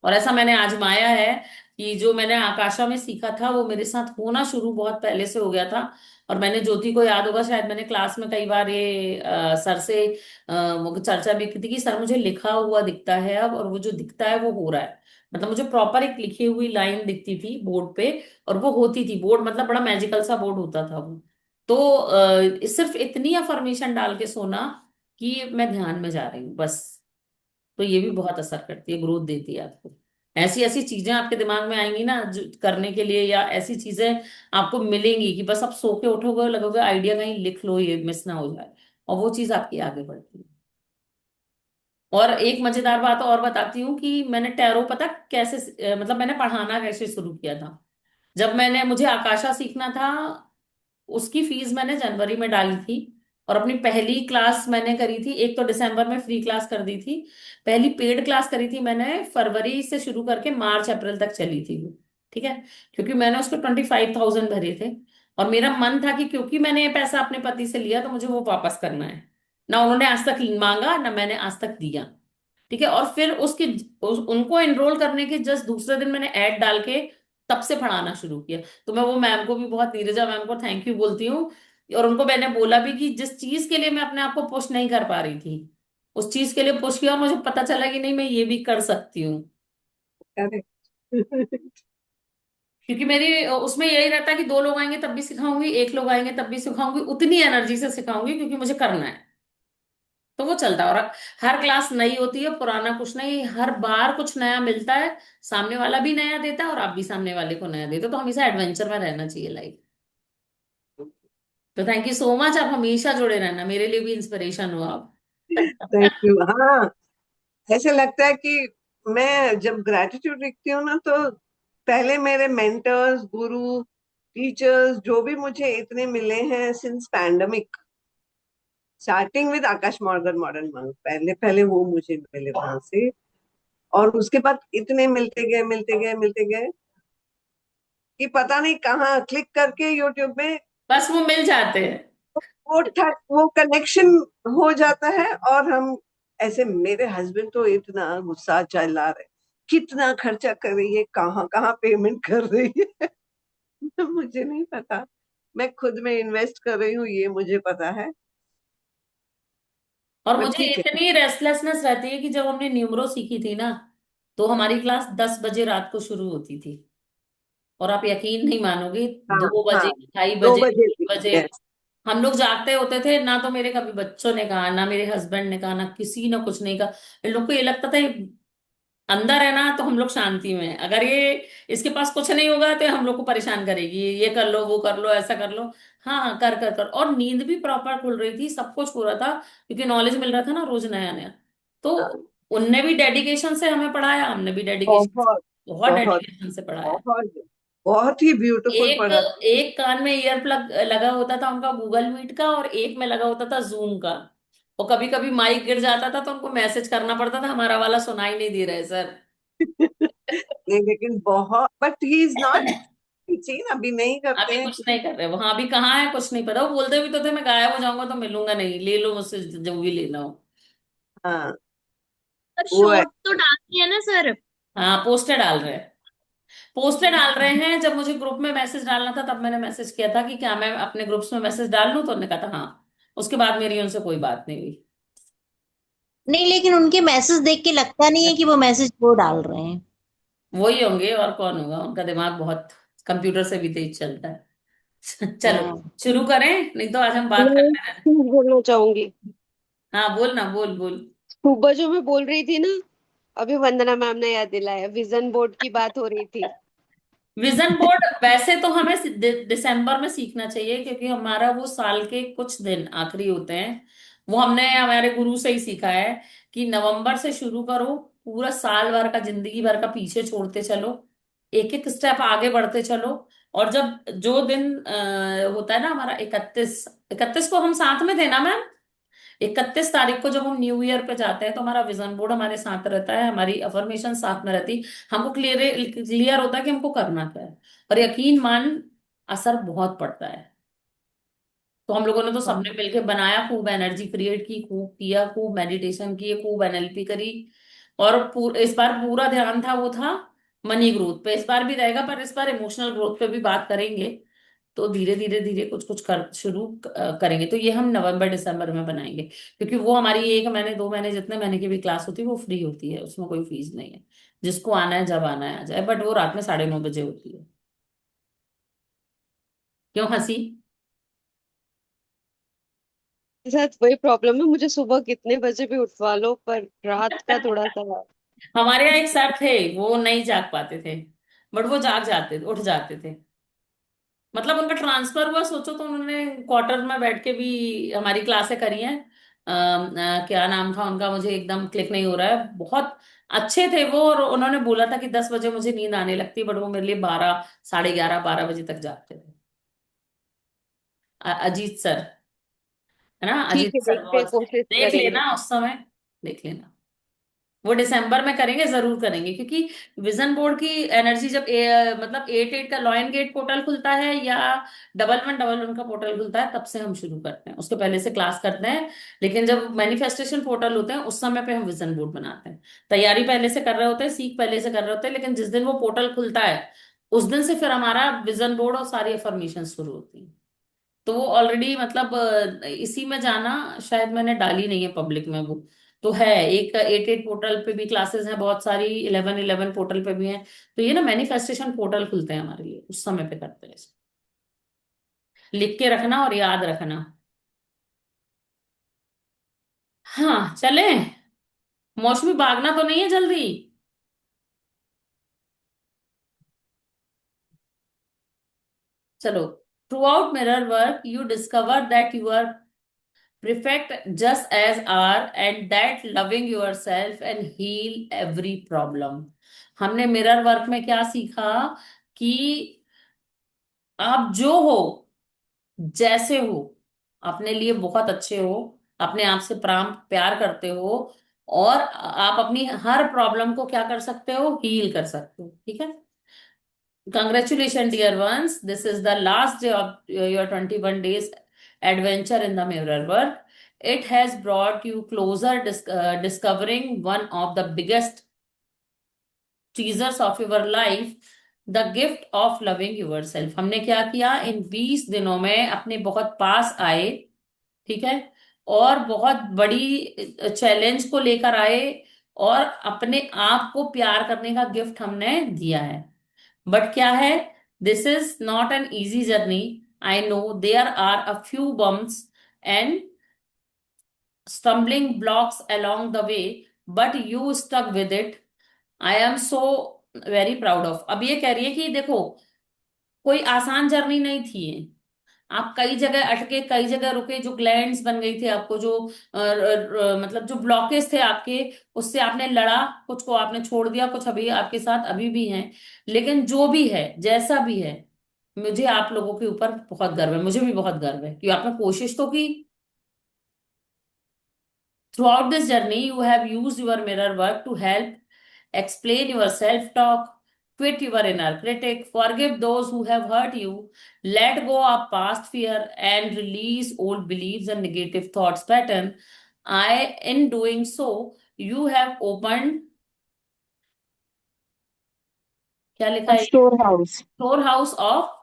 और ऐसा मैंने आजमाया है कि जो मैंने आकाशा में सीखा था वो मेरे साथ होना शुरू बहुत पहले से हो गया था। और मैंने ज्योति को याद होगा, शायद मैंने क्लास में कई बार ये सर से वो चर्चा भी की थी कि सर मुझे लिखा हुआ दिखता है अब, और वो जो दिखता है वो हो रहा है। मतलब मुझे प्रॉपर एक लिखी हुई लाइन दिखती थी बोर्ड पे, और वो होती थी। बोर्ड मतलब बड़ा मैजिकल सा बोर्ड होता था वो। तो सिर्फ इतनी अफर्मेशन डाल के सोना कि मैं ध्यान में जा रही हूँ बस। तो ये भी बहुत असर करती है, ग्रोथ देती है आपको। ऐसी ऐसी चीजें आपके दिमाग में आएंगी ना जो करने के लिए, या ऐसी चीजें आपको मिलेंगी कि बस आप सो के उठोगे, लगोगे आइडिया कहीं लिख लो ये मिस ना हो जाए, और वो चीज आपकी आगे बढ़ती है। और एक मजेदार बात और बताती हूँ कि मैंने टैरो पता कैसे मतलब मैंने पढ़ाना कैसे शुरू किया था। जब मैंने मुझे आकाशा सीखना था, उसकी फीस मैंने जनवरी में डाली थी। और अपनी पहली क्लास मैंने करी थी, एक तो दिसंबर में फ्री क्लास कर दी थी। पहली पेड क्लास करी थी मैंने फरवरी से शुरू करके मार्च अप्रैल तक चली थी वो। ठीक है, क्योंकि मैंने उसको 25,000 भरे थे। और मेरा मन था कि क्योंकि मैंने ये पैसा अपने पति से लिया तो मुझे वो वापस करना है। ना उन्होंने आज तक मांगा ना मैंने आज तक दिया। ठीक है, और फिर उनको एनरोल करने के जस्ट दूसरे दिन मैंने ऐड डाल के तब से पढ़ाना शुरू किया। तो मैं वो मैम को भी बहुत, नीरजा मैम को थैंक यू बोलती हूँ। और उनको मैंने बोला भी कि जिस चीज के लिए मैं अपने आप को पुश नहीं कर पा रही थी, उस चीज के लिए पुश किया, और मुझे पता चला कि नहीं मैं ये भी कर सकती हूँ। करेक्ट। क्योंकि मेरी उसमें यही रहता है कि दो लोग आएंगे तब भी सिखाऊंगी, एक लोग आएंगे तब भी सिखाऊंगी, उतनी एनर्जी से सिखाऊंगी क्योंकि मुझे करना है। तो वो चलता है। और हर क्लास नई होती है, पुराना कुछ नहीं, हर बार कुछ नया मिलता है। सामने वाला भी नया देता है और आप भी सामने वाले को नया देते हो, तो हमेशा एडवेंचर में रहना चाहिए लाइफ। तो थैंक यू सो मच, आप हमेशा जुड़े रहना, मेरे लिए भी इंस्पिरेशन हो आप। Thank you. हाँ, ऐसे लगता है कि मैं जब ग्रेटिट्यूड लिखती हूँ ना, तो पहले मेरे मेंटर्स, गुरु, टीचर्स जो भी मुझे इतने मिले हैं since pandemic, starting with Akash modern modern monk, पहले पहले वो मुझे मिले वहां से। और उसके बाद इतने मिलते गए मिलते गए मिलते गए कि पता नहीं कहाँ क्लिक करके यूट्यूब में बस वो मिल जाते हैं। वो कनेक्शन हो जाता है। और हम ऐसे, मेरे हस्बैंड तो इतना गुस्सा चला रहे, कितना खर्चा कर रही है, कहाँ कहाँ पेमेंट कर रही है। तो मुझे नहीं पता, मैं खुद में इन्वेस्ट कर रही हूँ ये मुझे पता है। और पर मुझे ठीक है। इतनी रेस्टलेसनेस रहती है कि जब हमने न्यूमरो सीखी थी ना, तो हमारी क्लास 10 बजे रात को शुरू होती थी। और आप यकीन नहीं मानोगे, हाँ, 2 बजे, हाँ, 2:30 बजे, 2 बजे 3 बजे yes। हम लोग जागते होते थे। ना तो मेरे कभी बच्चों ने कहा, ना मेरे हस्बैंड ने कहा, ना किसी ने कुछ नहीं कहा। इन लोग को ये लगता था ये अंदर है ना तो हम लोग शांति में हैं। अगर ये इसके पास कुछ नहीं होगा तो ये हम लोग को परेशान करेगी, ये कर लो वो कर लो ऐसा कर लो। हाँ हाँ, कर कर कर। और नींद भी प्रॉपर खुल रही थी, सब कुछ पूरा था, क्योंकि नॉलेज मिल रहा था ना रोज नया नया। तो हाँ, उनने भी डेडिकेशन से हमें पढ़ाया, हमने भी डेडिकेशन, बहुत बहुत बहुत डेडिकेशन से पढ़ाया। बहुत बहुत ही ब्यूटीफुल एक पढ़ा। एक कान में ईयर प्लग लगा होता था उनका गूगल मीट का, और एक में लगा होता था जूम का। और कभी कभी माइक गिर जाता था तो उनको मैसेज करना पड़ता था, हमारा वाला सुनाई नहीं दे रहा है सर। नहीं, लेकिन बहुत, but he is not teaching, अभी नहीं करते अभी हैं कुछ नहीं कर रहे, वहां अभी कहाँ है कुछ नहीं पता। वो बोलते भी तो थे मैं गायब हो जाऊंगा तो मिलूंगा नहीं, ले लो मुझसे जो भी लेना हो। हाँ, पर वो है। शॉर्ट तो डालती है ना सर। हाँ, पोस्टर डाल रहे हैं। पोस्टर डाल रहे हैं। जब मुझे ग्रुप में मैसेज डालना था तब मैंने मैसेज किया था कि क्या मैं अपने ग्रुप्स में मैसेज डाल लूं, तो उन्होंने कहा था हाँ। उसके बाद मेरी उनसे कोई बात नहीं हुई। नहीं, लेकिन उनके मैसेज देख के लगता नहीं है कि वो मैसेज वो डाल रहे हैं। वही होंगे और कौन होगा, उनका दिमाग बहुत कंप्यूटर से भी तेज चलता है। चलो हाँ। शुरू करें, नहीं तो आज हम बात मैं करते एक रहे। चीज बोलना चाहूंगी। हाँ बोल ना, बोल बोल। सुबह जो मैं बोल रही थी ना, अभी वंदना मैम ने याद दिलाया, विजन बोर्ड की बात हो रही थी। विजन बोर्ड वैसे तो हमें दिसंबर में सीखना चाहिए, क्योंकि हमारा वो साल के कुछ दिन आखिरी होते हैं। वो हमने हमारे गुरु से ही सीखा है कि नवंबर से शुरू करो, पूरा साल भर का, जिंदगी भर का पीछे छोड़ते चलो, एक एक स्टेप आगे बढ़ते चलो। और जब जो दिन होता है ना हमारा 31, 31 को हम साथ में थे ना मैम, 31 तारीख को जब हम न्यू ईयर पे जाते हैं तो हमारा विजन बोर्ड हमारे साथ रहता है, हमारी अफर्मेशन साथ में रहती। हमको क्लियर क्लियर होता है कि हमको करना क्या है। और यकीन मान, असर बहुत पड़ता है। तो हम लोगों ने तो हाँ। सबने मिलके बनाया, खूब एनर्जी क्रिएट की, खूब किया, खूब मेडिटेशन किए, खूब एनएलपी करी। और इस बार पूरा ध्यान था, वो था मनी ग्रोथ पे। इस बार भी रहेगा, पर इस बार इमोशनल ग्रोथ पे भी बात करेंगे। तो धीरे धीरे धीरे कुछ कुछ कर शुरू करेंगे। तो ये हम नवंबर दिसंबर में बनाएंगे, क्योंकि वो हमारी 1 महीने 2 महीने जितने महीने की भी क्लास होती है वो फ्री होती है, उसमें कोई फीस नहीं है। जिसको आना है जब आना है आ जाए, बट वो रात में 9:30 बजे होती है। क्यों हंसी? मेरे साथ वही प्रॉब्लम है, मुझे सुबह कितने बजे भी उठवा लो, पर रात का थोड़ा सा। हमारे यहाँ एक सर थे, वो नहीं जाग पाते थे, बट वो जाग जाते उठ जाते थे। मतलब उनका ट्रांसफर हुआ, सोचो तो उन्होंने क्वार्टर में बैठ के भी हमारी क्लासें करी हैं। क्या नाम था उनका, मुझे एकदम क्लिक नहीं हो रहा है। बहुत अच्छे थे वो, और उन्होंने बोला था कि 10 बजे मुझे नींद आने लगती, बट वो मेरे लिए 12, 11:30, 12 बजे तक जागते थे। अजीत सर, है ना, ठीक अजीत है, सर देखते हैं, बहुत। कोशिश देख करेंगे। लेना उस समय, देख लेना। वो दिसंबर में करेंगे, जरूर करेंगे, क्योंकि विजन बोर्ड की एनर्जी जब मतलब 8-8 का लॉयन गेट पोर्टल खुलता है, या 1111 का पोर्टल खुलता है, तब से हम शुरू करते हैं। उसके पहले से क्लास करते हैं, लेकिन जब मैनिफेस्टेशन पोर्टल होते हैं उस समय पे हम विजन बोर्ड बनाते हैं। तैयारी पहले से कर रहे होते हैं, सीख पहले से कर रहे होते हैं, लेकिन जिस दिन वो पोर्टल खुलता है उस दिन से फिर हमारा विजन बोर्ड और सारी अफर्मेशन शुरू होती है। तो वो ऑलरेडी मतलब इसी में जाना, शायद मैंने डाली नहीं है पब्लिक में वो। तो है, एक 8-8 पोर्टल पे भी क्लासेस हैं बहुत सारी, 11-11 पोर्टल पे भी हैं। तो ये ना मैनिफेस्टेशन पोर्टल खुलते हैं हमारे लिए, उस समय पे करते हैं इसको। लिख के रखना और याद रखना। हाँ चले, मौसमी भागना तो नहीं है जल्दी? चलो। Throughout mirror work you discover that you are perfect just as are, and that loving yourself and heal every problem। हमने मिरर वर्क में क्या सीखा? कि आप जो हो, जैसे हो, अपने लिए बहुत अच्छे हो, अपने आप से प्राण प्यार करते हो, और आप अपनी हर प्रॉब्लम को क्या कर सकते हो, हील कर सकते हो। ठीक है। Congratulations, dear ones. This is the last day of your 21 days adventure in the mirror work. It has brought you closer discovering one of the biggest teasers of your life, the gift of loving yourself। हमने क्या किया इन 20 दिनों में? अपने बहुत पास आए, ठीक है, और बहुत बड़ी चैलेंज को लेकर आए, और अपने आप को प्यार करने का गिफ्ट हमने दिया है। बट क्या है, this is not an easy journey. I know there are a few bumps and stumbling blocks along the way, but you stuck with it। I am so very proud of। अब ये कह रही है कि देखो, कोई आसान जर्नी नहीं थी ये। आप कई जगह अटके, कई जगह रुके, जो ग्लैंड्स बन गई थी आपको, जो मतलब जो ब्लॉकेज थे आपके, उससे आपने लड़ा, कुछ को आपने छोड़ दिया, कुछ अभी आपके साथ अभी भी हैं। लेकिन जो भी है, जैसा भी है, मुझे आप लोगों के ऊपर बहुत गर्व है, मुझे भी बहुत गर्व है कि आपने कोशिश तो की। Throughout this journey, you have used your mirror work to help explain your self talk, quit your inner critic, forgive those who have hurt you, let go of past fear, and release old beliefs and negative thoughts pattern। In doing so, you have opened, क्या लिखा है, store house. Store house of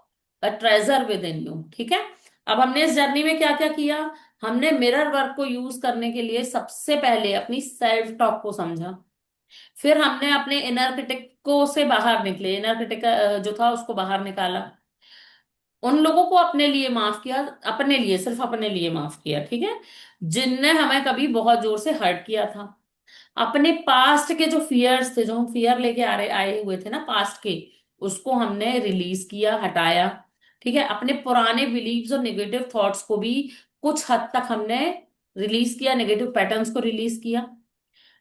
a treasure with in you. ठीक है। अब हमने इस जर्नी में क्या क्या किया? हमने मिरर वर्क को यूज करने के लिए सबसे पहले अपनी सेल्फ टॉक को समझा। फिर हमने अपने इनर क्रिटिक को से बाहर निकले, इनर क्रिटिक जो था उसको बाहर निकाला। उन लोगों को अपने लिए माफ किया, अपने लिए, सिर्फ अपने लिए माफ किया, ठीक है, जिनने हमें कभी बहुत जोर से हर्ट किया था। अपने पास्ट के जो फियर्स थे, जो हम फियर लेके आ रहे आए हुए थे ना पास्ट के, उसको हमने रिलीज किया, हटाया। ठीक है। अपने पुराने बिलीव्स और नेगेटिव थॉट्स को भी कुछ हद तक हमने रिलीज किया, नेगेटिव पैटर्न्स को रिलीज किया।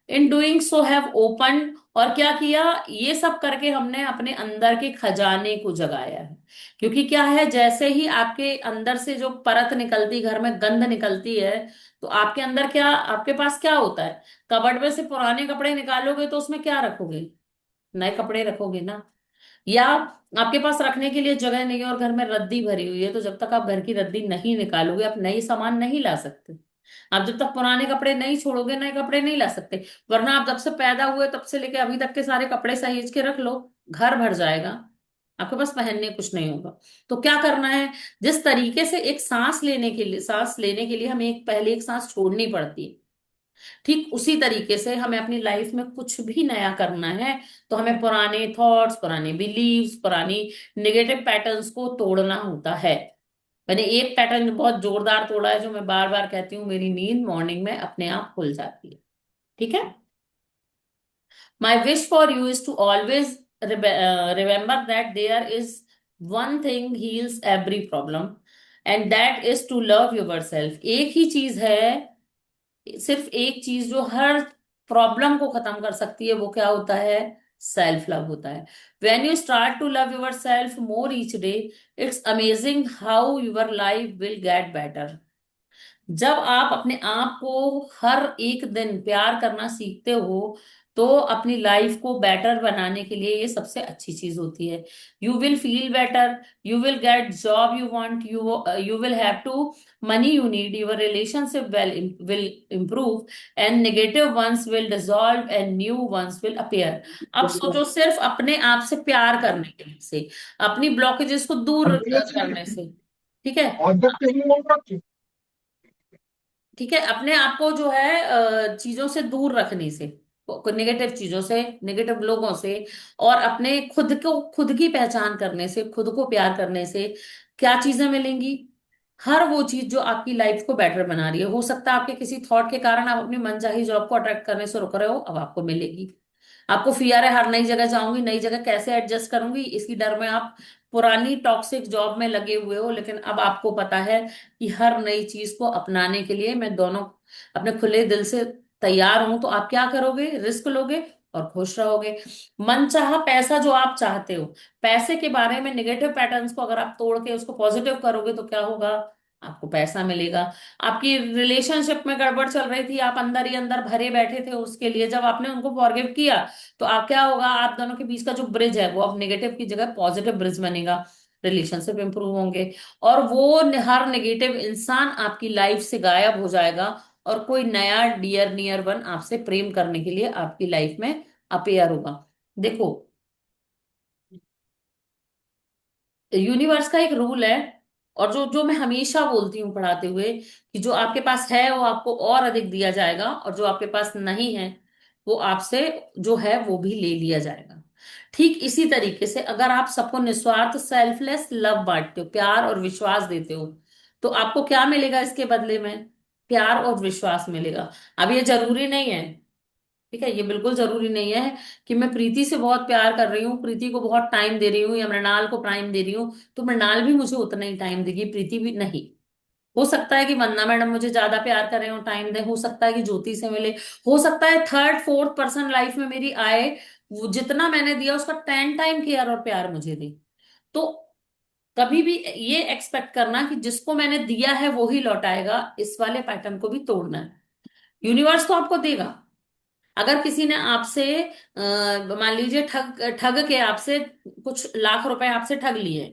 In doing so have open, और क्या किया, ये सब करके हमने अपने अंदर के खजाने को जगाया है। क्योंकि क्या है, जैसे ही आपके अंदर से जो परत निकलती, घर में गंध निकलती है, तो आपके अंदर क्या, आपके पास क्या होता है? कबर्ड में से पुराने कपड़े निकालोगे तो उसमें क्या रखोगे? नए कपड़े रखोगे ना। या आपके पास रखने के लिए जगह नहीं है और घर में रद्दी भरी हुई है, तो जब तक आप घर की रद्दी नहीं निकालोगे आप नई सामान नहीं ला सकते। आप जब तक पुराने कपड़े नहीं छोड़ोगे नए कपड़े नहीं ला सकते। वरना आप जब से पैदा हुए तब से लेके अभी तक के सारे कपड़े सहेज के रख लो, घर भर जाएगा, आपके पास पहनने कुछ नहीं होगा। तो क्या करना है, जिस तरीके से एक सांस लेने के लिए हमें पहले एक सांस छोड़नी पड़ती है, ठीक उसी तरीके से हमें अपनी लाइफ में कुछ भी नया करना है तो हमें पुराने थॉट्स, पुराने बिलीव्स, पुरानी नेगेटिव पैटर्न्स को तोड़ना होता है। मैंने एक पैटर्न बहुत जोरदार तोड़ा है, जो मैं बार बार कहती हूँ, मेरी नींद मॉर्निंग में अपने आप खुल जाती है। ठीक है। My wish for you is to always remember that there is one thing heals every problem, and that is to love yourself. एक ही चीज है, सिर्फ एक चीज जो हर प्रॉब्लम को खत्म कर सकती है, वो क्या होता है, सेल्फ लव होता है। When you start to love yourself more each day, it's amazing how your life will get better. जब आप अपने आप को हर एक दिन प्यार करना सीखते हो, तो अपनी लाइफ को बेटर बनाने के लिए ये सबसे अच्छी चीज होती है। You will feel better, you will get job you want, you will have to money you need, your relationship will improve, and negative ones will dissolve and new ones will appear. अब सोचो, सिर्फ अपने आप से प्यार करने के से, अपनी ब्लॉकेजेस को दूर करने से, ठीक है, ठीक है, अपने आप को जो है चीजों से दूर रखने से, नेगेटिव चीजों से, नेगेटिव लोगों से, और अपने खुद की पहचान करने से, खुद को प्यार करने से क्या चीजें मिलेंगी, हर वो चीज जो आपकी लाइफ को बेटर बना रही है। हो सकता है आपके किसी थॉट के कारण आप अपनी मनचाही जॉब को अट्रैक्ट करने से रुक रहे हो, अब आपको मिलेगी। आपको फियर है हर नई जगह जाऊंगी, नई जगह कैसे एडजस्ट करूंगी, इसकी डर में आप पुरानी टॉक्सिक जॉब में लगे हुए हो। लेकिन अब आपको पता है कि हर नई चीज को अपनाने के लिए मैं दोनों अपने खुले दिल से तैयार हूं, तो आप क्या करोगे, रिस्क लोगे और खुश रहोगे। मनचाहा पैसा जो आप चाहते हो, पैसे के बारे में नेगेटिव पैटर्न्स को अगर आप तोड़ के उसको पॉजिटिव करोगे तो क्या होगा, आपको पैसा मिलेगा। आपकी रिलेशनशिप में गड़बड़ चल रही थी, आप अंदर ही अंदर भरे बैठे थे उसके लिए, जब आपने उनको फॉरगिव किया तो आप क्या होगा, आप दोनों के बीच का जो ब्रिज है वो अब नेगेटिव की जगह पॉजिटिव ब्रिज बनेगा, रिलेशनशिप इंप्रूव होंगे, और वो हर नेगेटिव इंसान आपकी लाइफ से गायब हो जाएगा, और कोई नया डियर नियर वन आपसे प्रेम करने के लिए आपकी लाइफ में अपेयर होगा। देखो, यूनिवर्स का एक रूल है, और जो जो मैं हमेशा बोलती हूँ पढ़ाते हुए, कि जो आपके पास है वो आपको और अधिक दिया जाएगा, और जो आपके पास नहीं है वो आपसे जो है वो भी ले लिया जाएगा। ठीक इसी तरीके से अगर आप सबको निस्वार्थ सेल्फलेस लव बांटते हो, प्यार और विश्वास देते हो, तो आपको क्या मिलेगा इसके बदले में, प्यार और विश्वास मिलेगा। अब ये जरूरी नहीं है, ठीक है, ये बिल्कुल जरूरी नहीं है कि मैं प्रीति से बहुत प्यार कर रही हूँ, प्रीति को बहुत टाइम दे रही हूँ, या मृणाल को टाइम दे रही हूँ तो मृणाल भी मुझे उतना ही टाइम देगी, प्रीति भी नहीं। हो सकता है कि वंदना मैडम मुझे ज्यादा प्यार कर रहे हो, टाइम दे, हो सकता है कि ज्योति से मिले, हो सकता है थर्ड फोर्थ पर्सन लाइफ में मेरी आए, वो जितना मैंने दिया उसका 10 टाइम केयर और प्यार मुझे दे। तो कभी भी ये एक्सपेक्ट करना कि जिसको मैंने दिया है वो ही लौटाएगा, इस वाले पैटर्न को भी तोड़ना है। यूनिवर्स तो आपको देगा। अगर किसी ने आपसे मान लीजिए ठग ठग के आपसे कुछ लाख रुपए आपसे ठग लिए,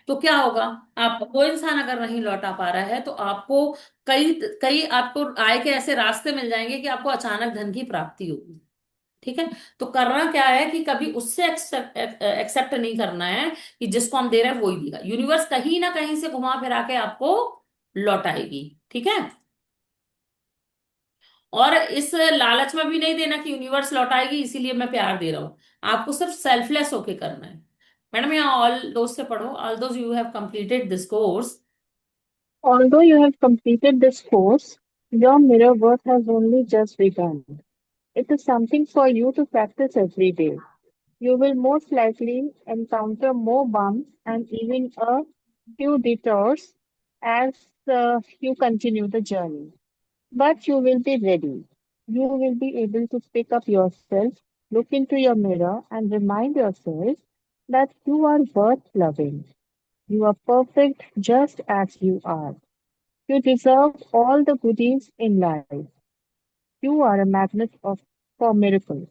तो क्या होगा, आप वो इंसान अगर नहीं लौटा पा रहा है तो आपको कई कई आपको आय के ऐसे रास्ते मिल जाएंगे कि आपको अचानक धन की प्राप्ति होगी। ठीक है। तो करना क्या है कि कभी उससे एक्सेप्ट नहीं करना है कि जिसको हम दे रहे हैं वो ही देगा, यूनिवर्स कहीं ना कहीं से घुमा फिरा के आपको लौटाएगी। ठीक है। और इस लालच में भी नहीं देना कि यूनिवर्स लौटाएगी इसीलिए मैं प्यार दे रहा हूं, आपको सिर्फ सेल्फलेस होके करना है। मैडम यहाँ ऑल दोस्त से पढ़ो, all those you have completed this course. Although you have completed this course, your mirror work has only just begun. It is something for you to practice every day. You will most likely encounter more bumps and even a few detours as you continue the journey. But you will be ready. You will be able to pick up yourself, look into your mirror, and remind yourself that you are worth loving. You are perfect just as you are. You deserve all the goodies in life. You are a magnet for miracles.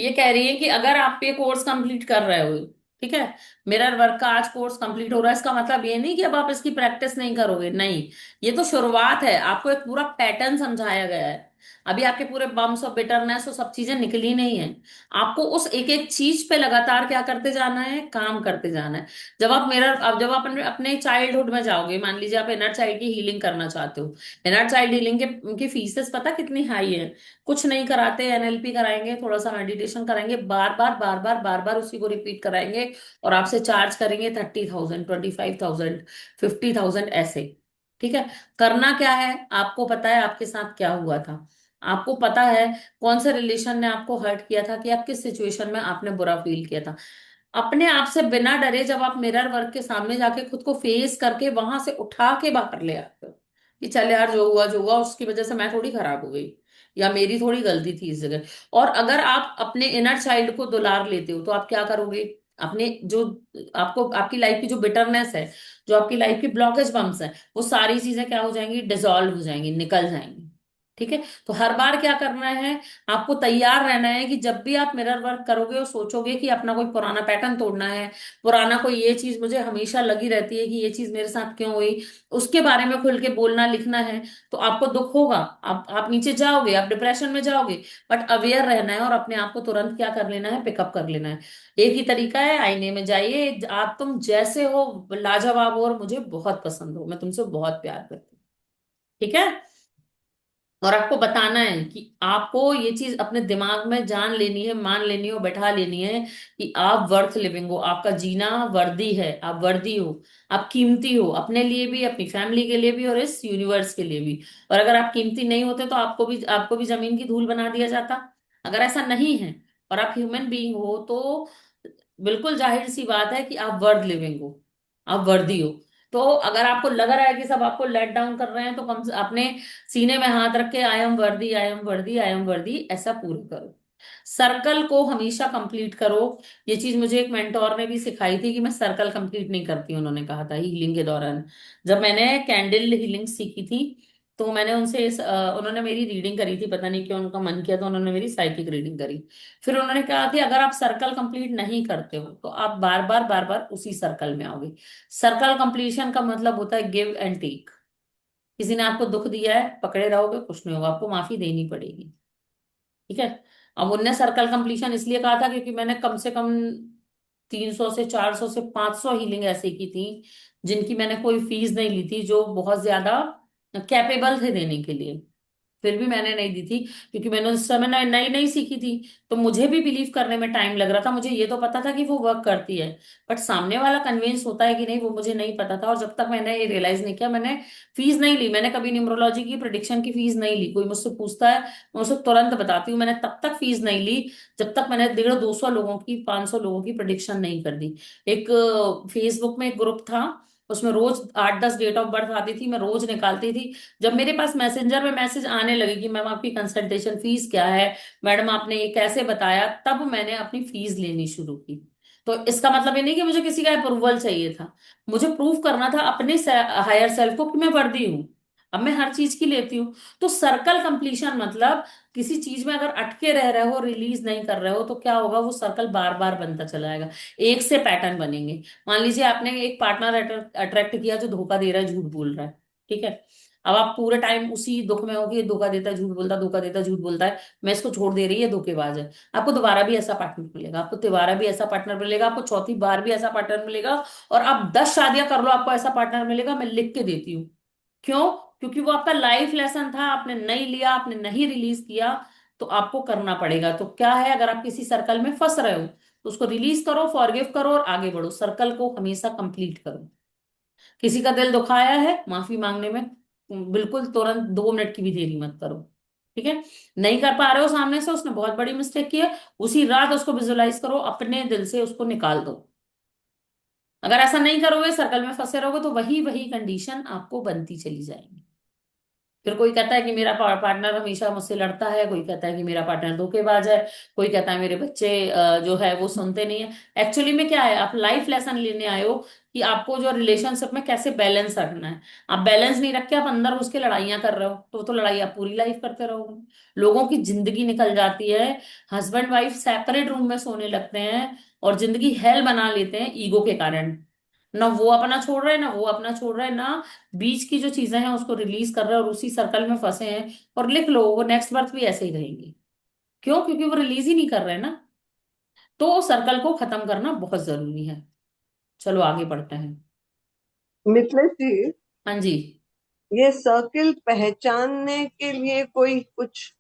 ये कह रही है कि अगर आप ये कोर्स कंप्लीट कर रहे हो, ठीक है, मिरर वर्क का आज कोर्स कंप्लीट हो रहा है, इसका मतलब ये नहीं कि अब आप इसकी प्रैक्टिस नहीं करोगे, नहीं। ये तो शुरुआत है, आपको एक पूरा पैटर्न समझाया गया है। अभी आपके पूरे बम्स और बिटरनेस और सब चीजें निकली नहीं है। आपको उस एक एक चीज पे लगातार क्या करते जाना है, काम करते जाना है। जब आप अपने चाइल्डहुड में जाओगे, मान लीजिए आप इनर चाइल्ड की हीलिंग करना चाहते हो। इनर चाइल्ड हीलिंग के उनकी फीसेस पता कितनी हाई है? कुछ नहीं कराते, एनएलपी कराएंगे, थोड़ा सा मेडिटेशन कराएंगे, बार बार बार बार बार बार उसी को रिपीट कराएंगे, और आपसे चार्ज करेंगे 30,000, 25,000, 50,000 ऐसे। ठीक है। करना क्या है, आपको पता है आपके साथ क्या हुआ था, आपको पता है कौन से रिलेशन ने आपको हर्ट किया था, कि आप किस सिचुएशन में आपने बुरा फील किया था। अपने आप से बिना डरे जब आप मिरर वर्क के सामने जाके खुद को फेस करके वहां से उठा के बाहर ले आते हो, कि चल यार जो हुआ उसकी वजह से मैं थोड़ी खराब हो गई, या मेरी थोड़ी गलती थी इस जगह। और अगर आप अपने इनर चाइल्ड को दुलार लेते हो तो आप क्या करोगे, अपने जो आपको आपकी लाइफ की जो बिटरनेस है, जो आपकी लाइफ की ब्लॉकेज बम्स है, वो सारी चीजें क्या हो जाएंगी, डिसॉल्व हो जाएंगी, निकल जाएंगी। ठीक है। तो हर बार क्या करना है, आपको तैयार रहना है कि जब भी आप मिरर वर्क करोगे और सोचोगे कि अपना कोई पुराना पैटर्न तोड़ना है, पुराना कोई ये चीज मुझे हमेशा लगी रहती है कि ये चीज मेरे साथ क्यों हुई, उसके बारे में खुल के बोलना लिखना है, तो आपको दुख होगा, आप नीचे जाओगे, आप डिप्रेशन में जाओगे। बट अवेयर रहना है और अपने आप को तुरंत क्या कर लेना है, पिकअप कर लेना है। एक ही तरीका है, आईने में जाइए, आप तुम जैसे हो लाजवाब हो और मुझे बहुत पसंद हो, मैं तुमसे बहुत प्यार करती हूँ। ठीक है। और आपको बताना है कि आपको ये चीज अपने दिमाग में जान लेनी है, मान लेनी है और बैठा लेनी है कि आप वर्थ लिविंग हो, आपका जीना वर्दी है, आप वर्दी हो, आप कीमती हो, अपने लिए भी, अपनी फैमिली के लिए भी, और इस यूनिवर्स के लिए भी। और अगर आप कीमती नहीं होते तो आपको भी जमीन की धूल बना दिया जाता। अगर ऐसा नहीं है और आप ह्यूमन बीइंग हो, तो बिल्कुल जाहिर सी बात है कि आप वर्थ लिविंग हो, आप वर्दी हो। तो अगर आपको लग रहा है कि सब आपको लेट डाउन कर रहे हैं, तो कम से अपने सीने में हाथ रख के आई एम वर्दी, आई एम वर्दी, आई एम वर्दी ऐसा पूरा करो। सर्कल को हमेशा कंप्लीट करो। ये चीज मुझे एक मेंटोर ने भी सिखाई थी कि मैं सर्कल कंप्लीट नहीं करती, उन्होंने कहा था हीलिंग के दौरान। जब मैंने कैंडल हीलिंग सीखी थी, तो मैंने उन्होंने मेरी रीडिंग करी थी, पता नहीं क्यों उनका मन किया तो उन्होंने मेरी साइकिक रीडिंग करी। फिर उन्होंने कहा कि अगर आप सर्कल कंप्लीट नहीं करते हो तो आप बार बार उसी सर्कल में आओगे। सर्कल कंप्लीशन का मतलब होता है गिव एंड टेक। किसी ने आपको दुख दिया है, पकड़े रहोगे कुछ नहीं होगा, आपको माफी देनी पड़ेगी। ठीक है। अब उनने सर्कल कंप्लीशन इसलिए कहा था क्योंकि मैंने कम से कम 300 से 400 से 500 हीलिंग ऐसी की थी, जिनकी मैंने कोई फीस नहीं ली थी, जो बहुत ज्यादा कैपेबल थे देने के लिए। फिर भी मैंने नहीं दी थी, क्योंकि मैंने उस समय नई नई नई सीखी थी। तो मुझे भी बिलीव करने में टाइम लग रहा था, मुझे ये तो पता था कि वो वर्क करती है, बट सामने वाला कन्विंस होता है कि नहीं, वो मुझे नहीं पता था। और जब तक मैंने ये रियलाइज नहीं किया, मैंने फीस नहीं ली। मैंने कभी न्यूमरोलॉजी की प्रिडिक्शन की फीस नहीं ली। कोई मुझसे पूछता है, मैं उसे तुरंत बताती हूँ, मैंने तब तक फीस नहीं ली जब तक मैंने 150 लोगों की, 500 लोगों की प्रिडिक्शन नहीं कर दी। एक फेसबुक में एक ग्रुप था, उसमें रोज 8-10 डेट ऑफ बर्थ आती थी, मैं रोज निकालती थी। जब मेरे पास मैसेंजर में मैसेज आने लगे कि मैम आपकी कंसल्टेशन फीस क्या है, मैडम आपने ये कैसे बताया, तब मैंने अपनी फीस लेनी शुरू की। तो इसका मतलब ये नहीं कि मुझे किसी का अप्रूवल चाहिए था, मुझे प्रूव करना था अपने हायर सेल्फ को कि मैं वर्दी हूँ। अब मैं हर चीज की लेती हूँ। तो सर्कल कंप्लीशन मतलब, किसी चीज में अगर अटके रह रहे हो, रिलीज नहीं कर रहे हो, तो क्या होगा, वो सर्कल बार बार बनता चला जाएगा। एक से पैटर्न बनेंगे। मान लीजिए आपने एक पार्टनर अट्रैक्ट किया जो धोखा दे रहा है, झूठ बोल रहा है। ठीक है। अब आप पूरे टाइम उसी दुख में हो कि ये धोखा देता है, झूठ बोलता है, धोखा देता है, झूठ बोलता है, मैं इसको छोड़ दे रही है, धोखेबाज है। आपको दोबारा भी ऐसा पार्टनर मिलेगा, आपको दोबारा भी ऐसा पार्टनर मिलेगा, आपको चौथी बार भी ऐसा पार्टनर मिलेगा। और आप 10 शादियां कर लो, आपको ऐसा पार्टनर मिलेगा, मैं लिख के देती हूँ। क्यों? क्योंकि वो आपका लाइफ लेसन था, आपने नहीं लिया, आपने नहीं रिलीज किया, तो आपको करना पड़ेगा। तो क्या है, अगर आप किसी सर्कल में फंस रहे हो, तो उसको रिलीज करो, फॉरगिव करो और आगे बढ़ो। सर्कल को हमेशा कंप्लीट करो। किसी का दिल दुखाया है, माफी मांगने में बिल्कुल तुरंत 2 मिनट की भी देरी मत करो। ठीक है। नहीं कर पा रहे हो सामने से, उसने बहुत बड़ी मिस्टेक की है, उसी रात उसको विजुलाइज करो, अपने दिल से उसको निकाल दो। अगर ऐसा नहीं करोगे, सर्कल में फंसे रहोगे, तो वही वही कंडीशन आपको बनती चली जाएगी। फिर कोई कहता है कि मेरा पार्टनर हमेशा मुझसे लड़ता है, कोई कहता है कि मेरा पार्टनर धोखेबाज है, कोई कहता है मेरे बच्चे जो है वो सुनते नहीं है। एक्चुअली में क्या है, आप लाइफ लेसन लेने आए हो कि आपको जो रिलेशनशिप में कैसे बैलेंस रखना है। आप बैलेंस नहीं रख के आप अंदर घुस के लड़ाइयां कर रहे हो, तो लड़ाई आप पूरी लाइफ करते रहोगे। लोगों की जिंदगी निकल जाती है, हस्बैंड वाइफ सेपरेट रूम में सोने लगते हैं और जिंदगी हेल बना लेते हैं ईगो के कारण। ना वो अपना छोड़ रहे, ना वो अपना छोड़ रहे, ना बीच की जो चीजें हैं उसको रिलीज कर रहे हैं, और उसी सर्कल में फंसे हैं। और लिख लो, वो नेक्स्ट बर्थ भी ऐसे ही रहेंगे। क्यों? क्योंकि वो रिलीज ही नहीं कर रहे ना। तो सर्कल को खत्म करना बहुत जरूरी है। चलो आगे बढ़ते हैं। मिथिलेश जी, हाँ जी। ये सर्किल पहचानने के लिए कोई कुछ,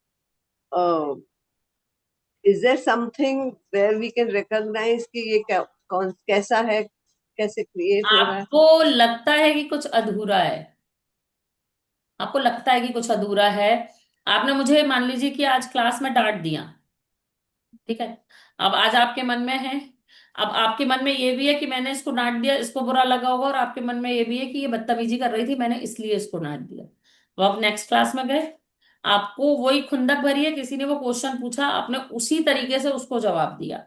is there something where we can recognise कि ये क्या, कौन कैसा है, कैसे क्रिएट हो रहा है? आपको लगता है कि कुछ अधूरा है, आपको लगता है कि कुछ अधूरा है। आपने मुझे मान लीजिए कि आज क्लास में डांट दिया, ठीक है। अब आज आपके मन में है, अब आपके मन में ये भी है कि मैंने इसको डांट दिया, इसको बुरा लगा होगा, और आपके मन में ये भी है कि ये बदतमीजी कर रही थी, मैंने इसलिए इसको डांट दिया। तो आप नेक्स्ट क्लास में गए, आपको वही खुंदक भरी है, किसी ने वो क्वेश्चन पूछा, आपने उसी तरीके से उसको जवाब दिया।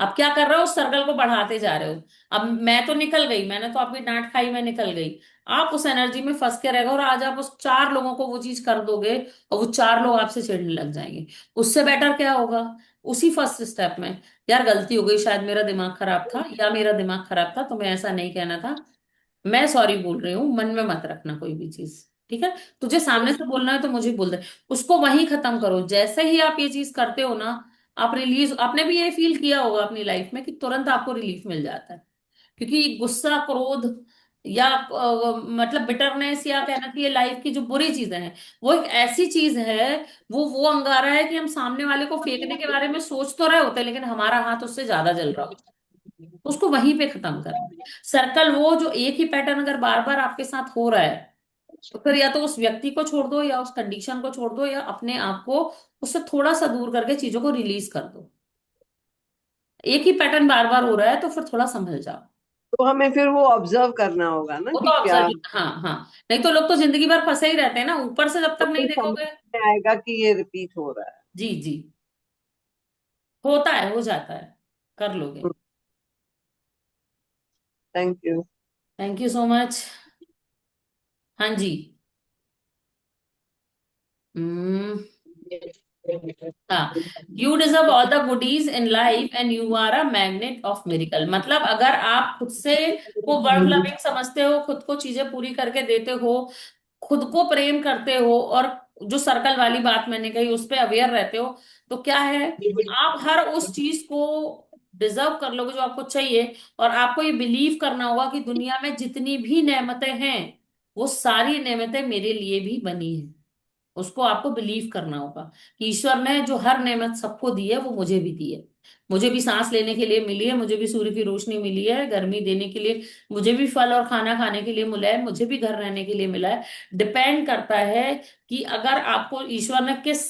अब क्या कर रहे हो, उस सर्कल को बढ़ाते जा रहे हो। अब मैं तो निकल गई, मैंने तो आपकी डांट खाई, मैं निकल गई। आप उस एनर्जी में फंस के रह गए, और आज आप उस 4 लोगों को वो चीज कर दोगे, और वो 4 लोग आपसे चिढ़ने लग जाएंगे। उससे बेटर क्या होगा, उसी फर्स्ट स्टेप में, यार गलती हो गई, शायद मेरा दिमाग खराब था, या मेरा दिमाग खराब था, तुम्हें ऐसा नहीं कहना था, मैं सॉरी बोल रही हूँ। मन में मत रखना कोई भी चीज, ठीक है। तुझे सामने से बोलना है तो मुझे बोल दे, उसको वहीं खत्म करो। जैसे ही आप ये चीज करते हो ना, आप रिलीज, आपने भी ये फील किया होगा अपनी लाइफ में कि तुरंत आपको रिलीफ मिल जाता है। क्योंकि गुस्सा, क्रोध, या मतलब बिटरनेस, या कहना चाहिए लाइफ की जो बुरी चीजें हैं, वो एक ऐसी चीज है, वो अंगारा है कि हम सामने वाले को फेंकने के बारे में सोच तो रहे होते हैं, लेकिन हमारा हाथ उससे ज्यादा जल रहा होता है। उसको वहीं पे खत्म करना है। सर्कल वो जो एक ही पैटर्न अगर बार बार आपके साथ हो रहा है, तो फिर या तो उस व्यक्ति को छोड़ दो, या उस कंडीशन को छोड़ दो, या अपने आप को उससे थोड़ा सा दूर करके चीजों को रिलीज कर दो। एक ही पैटर्न बार बार हो रहा है तो फिर थोड़ा संभल जाओ। तो हमें फिर वो ऑब्जर्व करना होगा ना वो कि तो क्या। ऑब्जर्व, हाँ हाँ। नहीं तो लोग तो जिंदगी भर फंसे ही रहते हैं ना, ऊपर से जब तो तक नहीं फिर समझ देखोगे। में आएगा कि ये रिपीट हो रहा जी जी, होता है, हो जाता है, कर लोगे। है। Thank you. Thank you so much. हाँ जी। हम्म। हाँ, you deserve all the goodies in life and you are a magnet of miracle. मतलब अगर आप खुद से को वर्थ लविंग समझते हो, खुद को चीजें पूरी करके देते हो, खुद को प्रेम करते हो, और जो सर्कल वाली बात मैंने कही उस पे अवेयर रहते हो, तो क्या है, आप हर उस चीज को डिजर्व कर लोगे जो आपको चाहिए। और आपको ये बिलीव करना होगा कि दुनिया में जितनी भी नेमतें हैं, वो सारी नेमतें मेरे लिए भी बनी है। उसको आपको बिलीव करना होगा कि ईश्वर ने जो हर नेमत सबको दी है वो मुझे भी दी है। मुझे भी सांस लेने के लिए मिली है, मुझे भी सूर्य की रोशनी मिली है गर्मी देने के लिए, मुझे भी फल और खाना खाने के लिए मिला है, मुझे भी घर रहने के लिए मिला है। डिपेंड करता है कि अगर आपको ईश्वर ने किस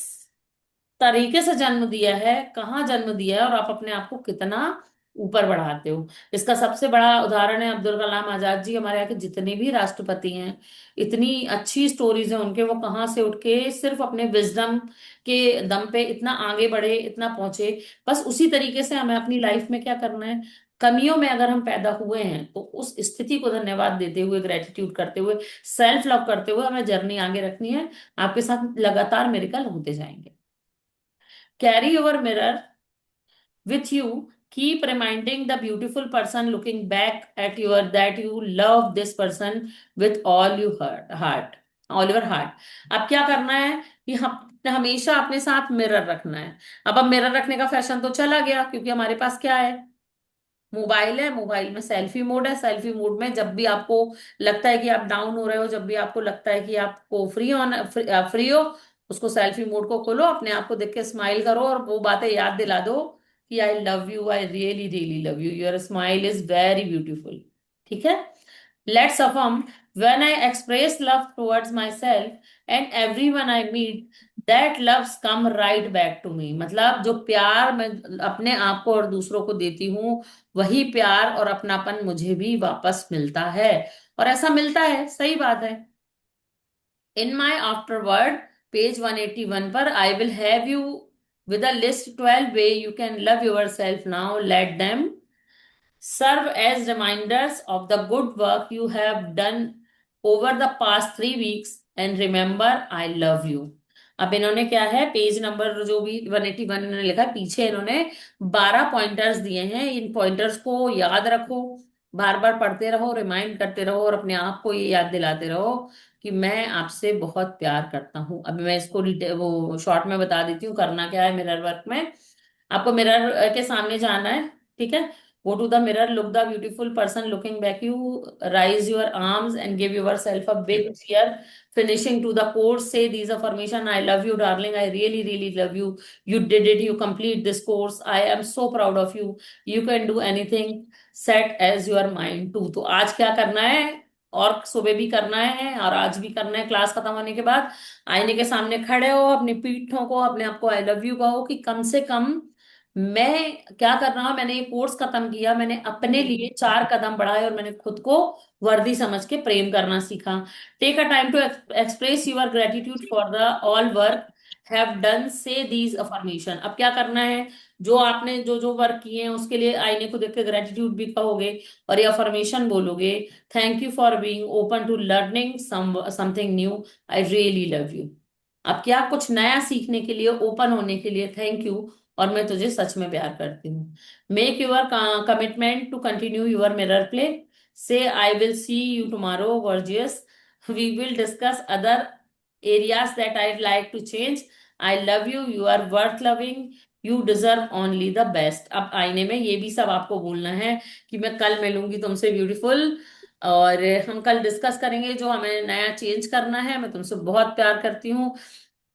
तरीके से जन्म दिया है, कहाँ जन्म दिया है, और आप अपने आप को कितना ऊपर बढ़ाते हो। इसका सबसे बड़ा उदाहरण है अब्दुल कलाम आजाद जी। हमारे यहाँ के जितने भी राष्ट्रपति हैं, इतनी अच्छी स्टोरीज हैं उनके, वो कहाँ से उठ के सिर्फ अपने विजडम के दम पे इतना आगे बढ़े, इतना पहुंचे। बस उसी तरीके से हमें अपनी लाइफ में क्या करना है, कमियों में अगर हम पैदा हुए हैं तो उस स्थिति को धन्यवाद देते हुए, ग्रेटिट्यूड करते हुए, सेल्फ लव करते हुए हमें जर्नी आगे रखनी है। आपके साथ लगातार मेरिकल होते जाएंगे। Carry your mirror with you. Keep reminding the beautiful person looking back at you that you love this person with all your heart, all your heart. अब क्या करना है कि हम हमेशा अपने साथ मिरर रखना है। अब मिरर रखने का फैशन तो चला गया, क्योंकि हमारे पास क्या है, मोबाइल है। मोबाइल में सेल्फी मोड है, सेल्फी मोड में जब भी आपको लगता है कि आप डाउन हो रहे हो, जब भी आपको लगता है कि आपको फ्री हो, उसको सेल्फी मोड को खोलो, अपने आप को देख के स्माइल करो, और वो बातें याद दिला दो कि आई love you, I really really love you, your smile is very beautiful. ठीक है। Let's affirm, when I express love towards myself and everyone I meet, that loves come right back to me। मतलब जो प्यार मैं अपने आप को और दूसरों को देती हूँ, वही प्यार और अपनापन मुझे भी वापस मिलता है। और ऐसा मिलता है, सही बात है। इन माई आफ्टरवर्ड पेज 181 पर I will have you with a list 12 way you can love yourself now. Let them serve as reminders of the good work you have done over the past 3 weeks and remember I love you. अब इन्होंने क्या है, पेज नंबर जो भी 181 इन्होंने लिखा है, पीछे इन्होंने 12 पॉइंटर्स दिए हैं। इन पॉइंटर्स को याद रखो, बार बार पढ़ते रहो, रिमाइंड करते रहो और अपने आप को ये याद दिलाते रहो कि मैं आपसे बहुत प्यार करता हूँ। अभी मैं इसको वो शॉर्ट में बता देती हूँ करना क्या है। मिरर वर्क में आपको मिरर के सामने जाना है, ठीक है। Go to the mirror, look the beautiful person looking back you, raise your arms and give yourself a big cheer. Finishing to the course, say these affirmation: I love you, darling. I really, really love you. You did it. You complete this course. I am so proud of you. You can do anything. Set as your mind too. तो आज क्या करना है, और सुबह भी करना है और आज भी करना है। क्लास खत्म होने के बाद आईने के सामने खड़े हो, अपनी पीठों को, अपने आप को आई लव यू कहो कि कम से कम मैं क्या कर रहा हूं, मैंने ये कोर्स खत्म किया, मैंने अपने लिए 4 कदम बढ़ाए और मैंने खुद को वर्दी समझ के प्रेम करना सीखा। Take a time to express your gratitude for the all work have done, say these affirmation. अब क्या करना है, जो आपने जो जो वर्क किए हैं उसके लिए आईने को देख के ग्रेटिट्यूड भी कहोगे और ये अफर्मेशन बोलोगे। Thank you for being open to learning something new, I really love you. अब क्या, कुछ नया सीखने के लिए, ओपन होने के लिए थैंक यू, और मैं तुझे सच में प्यार करती हूँ। Make your commitment to continue your mirror play, say I will see you tomorrow gorgeous, we will discuss other areas that I like to change, I love you, you are worth loving, you deserve only the best. अब आईने में ये भी सब आपको बोलना है कि मैं कल मिलूंगी तुमसे ब्यूटीफुल, और हम कल डिस्कस करेंगे जो हमें नया चेंज करना है। मैं तुमसे बहुत प्यार करती हूँ।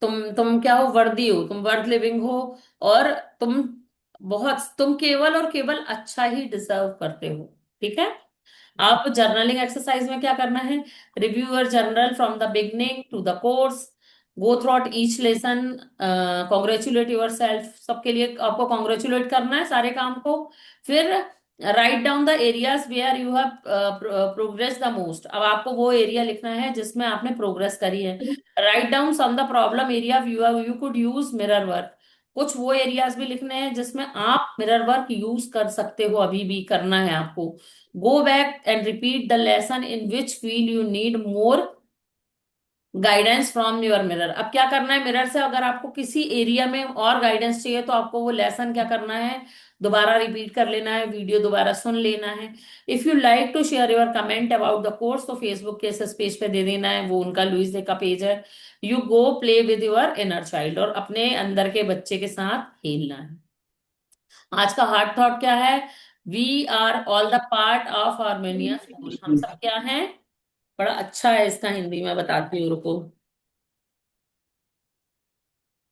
तुम क्या हो, वर्दी हो, तुम वर्थ लिविंग हो, और तुम केवल और केवल अच्छा ही डिजर्व करते हो, ठीक है। आप जर्नलिंग एक्सरसाइज में क्या करना है, review your journal from the beginning to the course, go throughout each lesson, congratulate yourself, सबके लिए आपको कॉन्ग्रेचुलेट करना है सारे काम को। फिर write down the areas where you have progress the most. अब आपको वो एरिया लिखना है जिसमें आपने प्रोग्रेस करी है। Write down some the problem area you could use mirror work. कुछ वो एरियाज भी लिखने हैं जिसमें आप मिरर वर्क यूज कर सकते हो, अभी भी करना है आपको। Go back and repeat the lesson in which feel you need more guidance from your mirror. अब क्या करना है, मिरर से अगर आपको किसी एरिया में और गाइडेंस चाहिए तो आपको वो लेसन क्या करना है, दोबारा रिपीट कर लेना है, वीडियो दोबारा सुन लेना है। If you like to share your comment about the course तो फेसबुक के इस पेज पे दे देना है, वो उनका लुइस डे का पेज है। You go play with your inner child, और अपने अंदर के बच्चे के साथ खेलना है। आज का हार्ट थॉट क्या है, we are all the part of harmonious school. हम सब क्या हैं, बड़ा अच्छा है इसका हिंदी में बताती हूँ, रुको।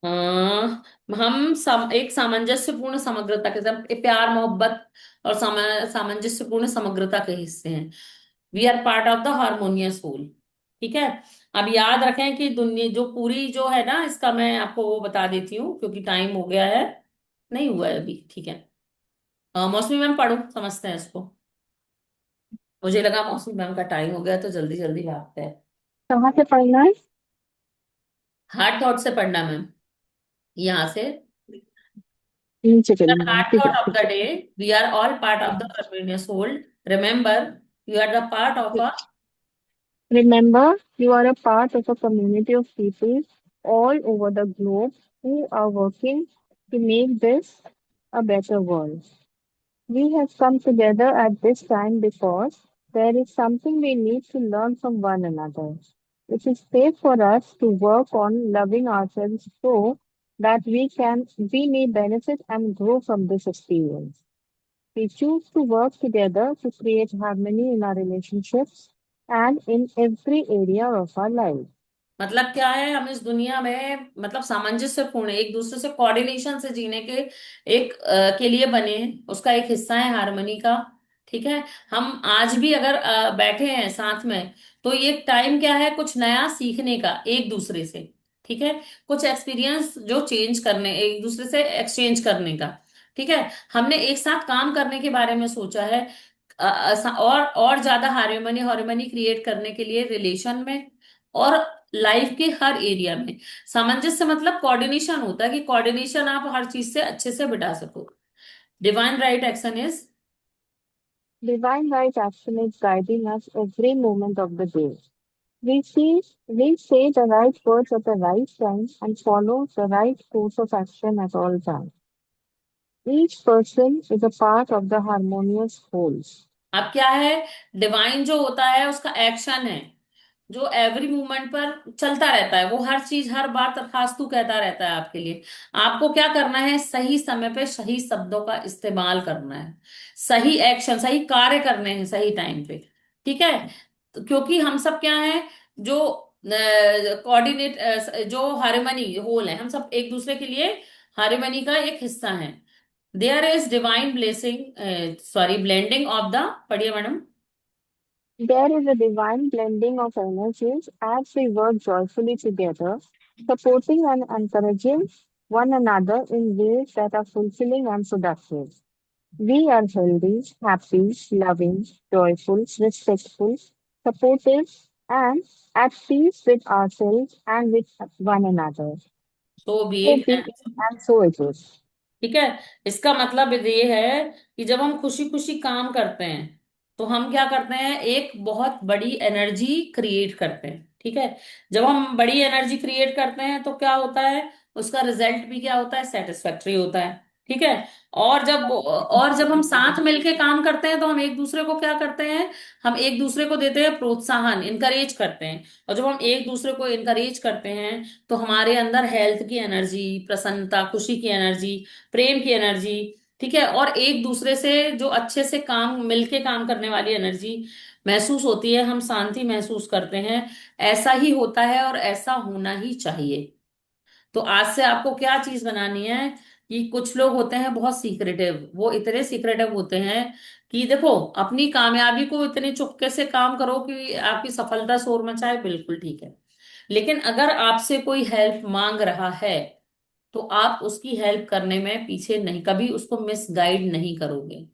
हाँ, एक सामंजस्यपूर्ण समग्रता के साथ, प्यार मोहब्बत और सामंजस्यपूर्ण समग्रता के हिस्से हैं। We are part of the harmonious whole, ठीक है। अब याद रखें कि दुनिया जो पूरी जो है ना, इसका मैं आपको वो बता देती हूँ क्योंकि टाइम हो गया है, नहीं हुआ है अभी, ठीक है। मौसमी मैम पढ़ो, समझते हैं इसको। मुझे लगा मौसमी मैम का टाइम हो गया तो जल्दी जल्दी भागते हैं। कहाँ से पढ़ना है? हार्ट थॉट से पढ़ना मैम, यहाँ से। नीचे The चलेंगे, heart ठीक है thought of ठीक the day: we are all part of the harmonious whole. Remember, you are the part of है। a. Remember, you are a part of a community of people all over the globe who are working to make this a better world. We have come together at this time because there is something we need to learn from one another. It is safe for us to work on loving ourselves so that we may benefit and grow from this experience. We choose to work together to create harmony in our relationships and in every area of our life. मतलब क्या है, हम इस दुनिया में मतलब सामंजस्यपूर्ण एक दूसरे से कोऑर्डिनेशन से जीने के के लिए बने हैं, उसका एक हिस्सा है हारमोनी का, ठीक है। हम आज भी अगर बैठे हैं साथ में तो ये टाइम क्या है, कुछ नया सीखने का एक दूसरे से, ठीक है। कुछ एक्सपीरियंस जो चेंज करने, एक दूसरे से एक्सचेंज करने का, ठीक है। हमने एक साथ काम करने के बारे में सोचा है, और ज्यादा हारमोनी हारमोनी क्रिएट करने के लिए रिलेशन में, और लाइफ के हर एरिया में। सामंजस्य मतलब कोऑर्डिनेशन होता है, कि कोऑर्डिनेशन आप हर चीज से अच्छे से बिठा सको। Divine right action is, Divine right action is guiding us every moment of the day. We say the right words at the right time and follow the right course of action at all times. Each person is a part of the harmonious whole. अब क्या है, डिवाइन जो होता है उसका एक्शन है, जो एवरी मूवमेंट पर चलता रहता है, वो हर चीज हर बार तथास्तु कहता रहता है आपके लिए। आपको क्या करना है, सही समय पे सही शब्दों का इस्तेमाल करना है, सही एक्शन सही कार्य करने हैं सही टाइम पे। ठीक है, तो क्योंकि हम सब क्या है, जो कोऑर्डिनेट, जो हारमनी होल है, हम सब एक दूसरे के लिए हारमनी का एक हिस्सा है। There is divine blessing, sorry blending of the, पढ़िए madam. There is a divine blending of energies as we work joyfully together, supporting and encouraging one another in ways that are fulfilling and productive. We are healthy, happy, loving, joyful, respectful, supportive, and at peace with ourselves and with one another. So be So it. be it, and so it is. ठीक है, इसका मतलब ये है कि जब हम खुशी खुशी काम करते हैं तो हम क्या करते हैं, एक बहुत बड़ी एनर्जी क्रिएट करते हैं। ठीक है, जब हम बड़ी एनर्जी क्रिएट करते हैं तो क्या होता है, उसका रिजल्ट भी क्या होता है, सेटिस्फैक्टरी होता है। ठीक है, और जब हम साथ मिलके काम करते हैं तो हम एक दूसरे को क्या करते हैं, हम एक दूसरे को देते हैं प्रोत्साहन, इनकरेज करते हैं। और जब हम एक दूसरे को इनकरेज करते हैं तो हमारे अंदर हेल्थ की एनर्जी, प्रसन्नता, खुशी की एनर्जी, प्रेम की एनर्जी, ठीक है, और एक दूसरे से जो अच्छे से काम मिलके काम करने वाली एनर्जी महसूस होती है, हम शांति महसूस करते हैं। ऐसा ही होता है और ऐसा होना ही चाहिए। तो आज से आपको क्या चीज बनानी है, कि कुछ लोग होते हैं बहुत सीक्रेटिव, वो इतने सीक्रेटिव होते हैं कि देखो, अपनी कामयाबी को इतने चुपके से काम करो कि आपकी सफलता शोर मचाए, बिल्कुल ठीक है। लेकिन अगर आपसे कोई हेल्प मांग रहा है तो आप उसकी हेल्प करने में पीछे नहीं, कभी उसको मिसगाइड नहीं करोगे।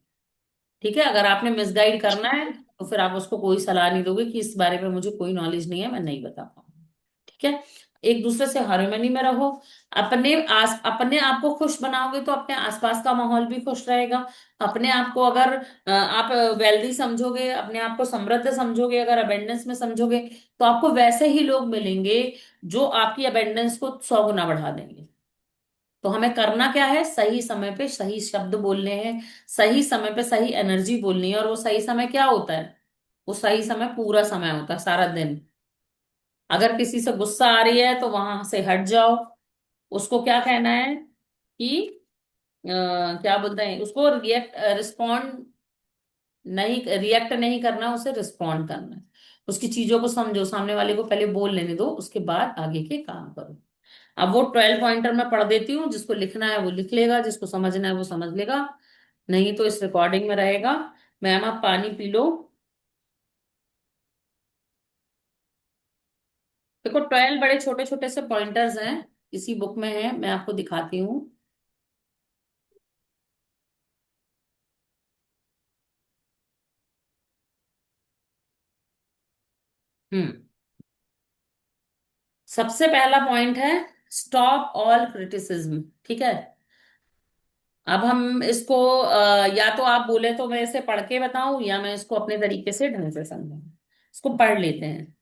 ठीक है, अगर आपने मिसगाइड करना है तो फिर आप उसको कोई सलाह नहीं दोगे कि इस बारे में मुझे कोई नॉलेज नहीं है, मैं नहीं बता पाऊंगा। ठीक है, एक दूसरे से हार्मनी में रहो। अपने आप को खुश बनाओगे तो अपने आसपास का माहौल भी खुश रहेगा। अपने आप को अगर आप वेल्दी समझोगे, अपने आप को समृद्ध समझोगे, अगर अबेंडेंस में समझोगे, तो आपको वैसे ही लोग मिलेंगे जो आपकी अबेंडेंस को 100 गुना बढ़ा देंगे। तो हमें करना क्या है, सही समय पे सही शब्द बोलने हैं, सही समय पे सही एनर्जी बोलनी है। और वो सही समय क्या होता है, वो सही समय पूरा समय होता है, सारा दिन। अगर किसी से गुस्सा आ रही है तो वहां से हट जाओ, उसको क्या कहना है कि क्या बोलते हैं उसको, रिएक्ट नहीं करना, उसे रिस्पॉन्ड करना है। उसकी चीजों को समझो, सामने वाले को पहले बोल लेने दो, उसके बाद आगे के काम करो। अब वो 12 पॉइंटर मैं पढ़ देती हूँ, जिसको लिखना है वो लिख लेगा, जिसको समझना है वो समझ लेगा, नहीं तो इस रिकॉर्डिंग में रहेगा। मैम आप पानी पी लो। देखो 12 बड़े छोटे छोटे से पॉइंटर्स हैं, इसी बुक में है, मैं आपको दिखाती हूँ। हम्म, सबसे पहला पॉइंट है स्टॉप ऑल क्रिटिसिज्म। ठीक है, अब हम इसको या तो आप बोले तो मैं इसे पढ़ के बताऊं, या मैं इसको अपने तरीके से ढंग से समझाऊं। इसको पढ़ लेते हैं।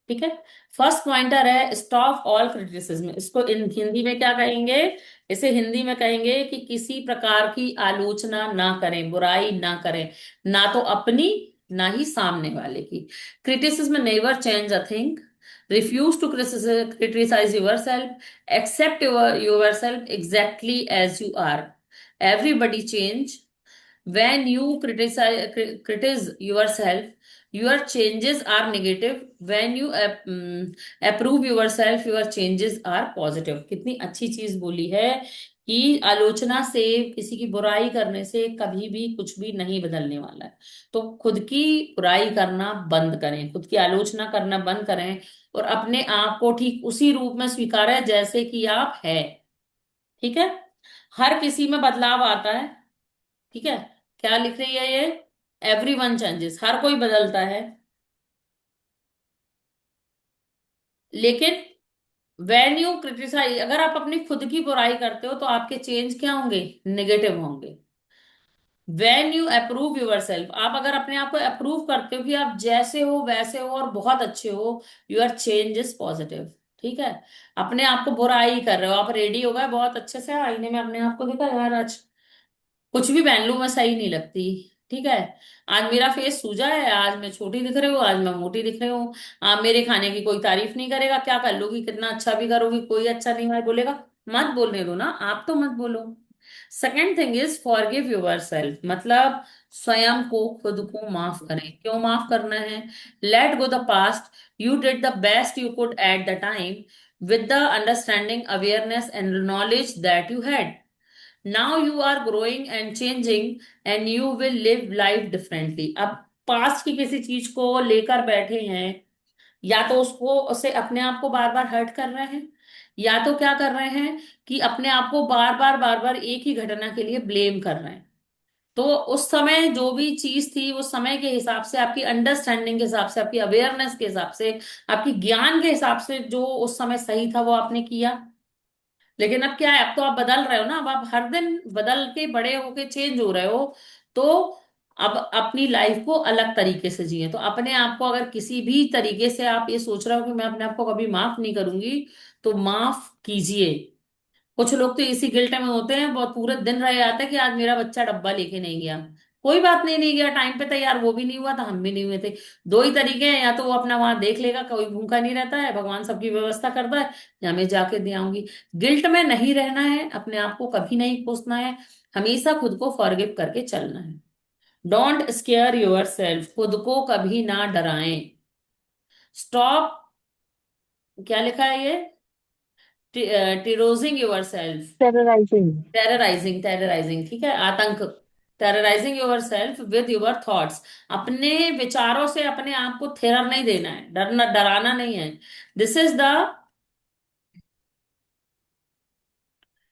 ठीक है, फर्स्ट पॉइंटर है स्टॉप ऑल क्रिटिसिज्म। इसको हिंदी में क्या कहेंगे, इसे हिंदी में कहेंगे कि किसी प्रकार की आलोचना ना करें, बुराई ना करें, ना तो अपनी ना ही सामने वाले की। Criticism never change a thing, refuse to criticise yourself, accept yourself exactly as you are. Everybody change. When you criticize yourself, your changes are negative. When you approve yourself, your changes are positive। कितनी अच्छी चीज बोली है कि आलोचना से, किसी की बुराई करने से कभी भी कुछ भी नहीं बदलने वाला है। तो खुद की बुराई करना बंद करें, खुद की आलोचना करना बंद करें, और अपने आप को ठीक उसी रूप में स्वीकारें जैसे कि आप है। ठीक है, हर किसी में बदलाव आता है। ठीक है, क्या लिख रही है ये, एवरी वन चेंजेस, हर कोई बदलता है। लेकिन वेन यू क्रिटिसाइज, अगर आप अपनी खुद की बुराई करते हो तो आपके चेंज क्या होंगे, नेगेटिव होंगे। When you approve your self, आप अगर अपने आप को अप्रूव करते हो कि आप जैसे हो वैसे हो और बहुत अच्छे हो, योर चेंज इज पॉजिटिव। ठीक है, अपने आप को बुराई कर रहे हो, आप रेडी हो गए बहुत अच्छे से, आईने में अपने आप को देखा यार आज कुछ भी पहन लूं मैं सही नहीं लगती, ठीक है, आज मेरा फेस सूजा है, आज मैं छोटी दिख रही हूँ, आज मैं मोटी दिख रही हूँ, आप मेरे खाने की कोई तारीफ नहीं करेगा, क्या कर लोगी, कितना अच्छा भी करोगी कोई अच्छा नहीं है बोलेगा, मत बोलने दो ना, आप तो मत बोलो। Second thing is forgive your self, मतलब स्वयं को खुद को माफ करें। क्यों माफ करना है? Let go the past, you did the best you could at the time with the understanding awareness and knowledge that you had. Now you are growing and changing and you will live life differently. अब पास्ट की किसी चीज को लेकर बैठे हैं, या तो उसको उसे अपने आप को बार बार हर्ट कर रहे हैं, या तो क्या कर रहे हैं कि अपने आप को बार बार एक ही घटना के लिए ब्लेम कर रहे हैं। तो उस समय जो भी चीज थी, उस समय के हिसाब से, आपकी अंडरस्टैंडिंग के हिसाब से, आपकी अवेयरनेस के हिसाब से, आपकी ज्ञान के हिसाब से जो उस समय सही था वो आपने किया। लेकिन अब क्या है, अब तो आप बदल रहे हो ना, अब आप हर दिन बदल के बड़े होके चेंज हो रहे हो। तो अब अपनी लाइफ को अलग तरीके से जिए। तो अपने आप को अगर किसी भी तरीके से आप ये सोच रहे हो कि मैं अपने आप को कभी माफ नहीं करूंगी, तो माफ कीजिए। कुछ लोग तो इसी गिल्ट में होते हैं, बहुत पूरे दिन रह जाते हैं कि आज मेरा बच्चा डब्बा लेके नहीं गया। कोई बात नहीं, नहीं गया टाइम पे तैयार, वो भी नहीं हुआ था, हम भी नहीं हुए थे। दो ही तरीके हैं, या तो वो अपना वहां देख लेगा, कोई भूखा नहीं रहता है, भगवान सबकी व्यवस्था करता है, या मैं जाके दे आऊंगी। गिल्ट में नहीं रहना है, अपने आप को कभी नहीं कोसना है, हमेशा खुद को फॉरगिव करके चलना है। डोंट स्केयर योर सेल्फ, खुद को कभी ना डराएं। स्टॉप, क्या लिखा है ये, terrorising your self, terrorising. Terrorising, terrorising, ठीक है, आतंक। Terrorising your self with your thoughts, अपने विचारों से अपने आप को थेरर नहीं देना है, डरना डराना नहीं है। This is the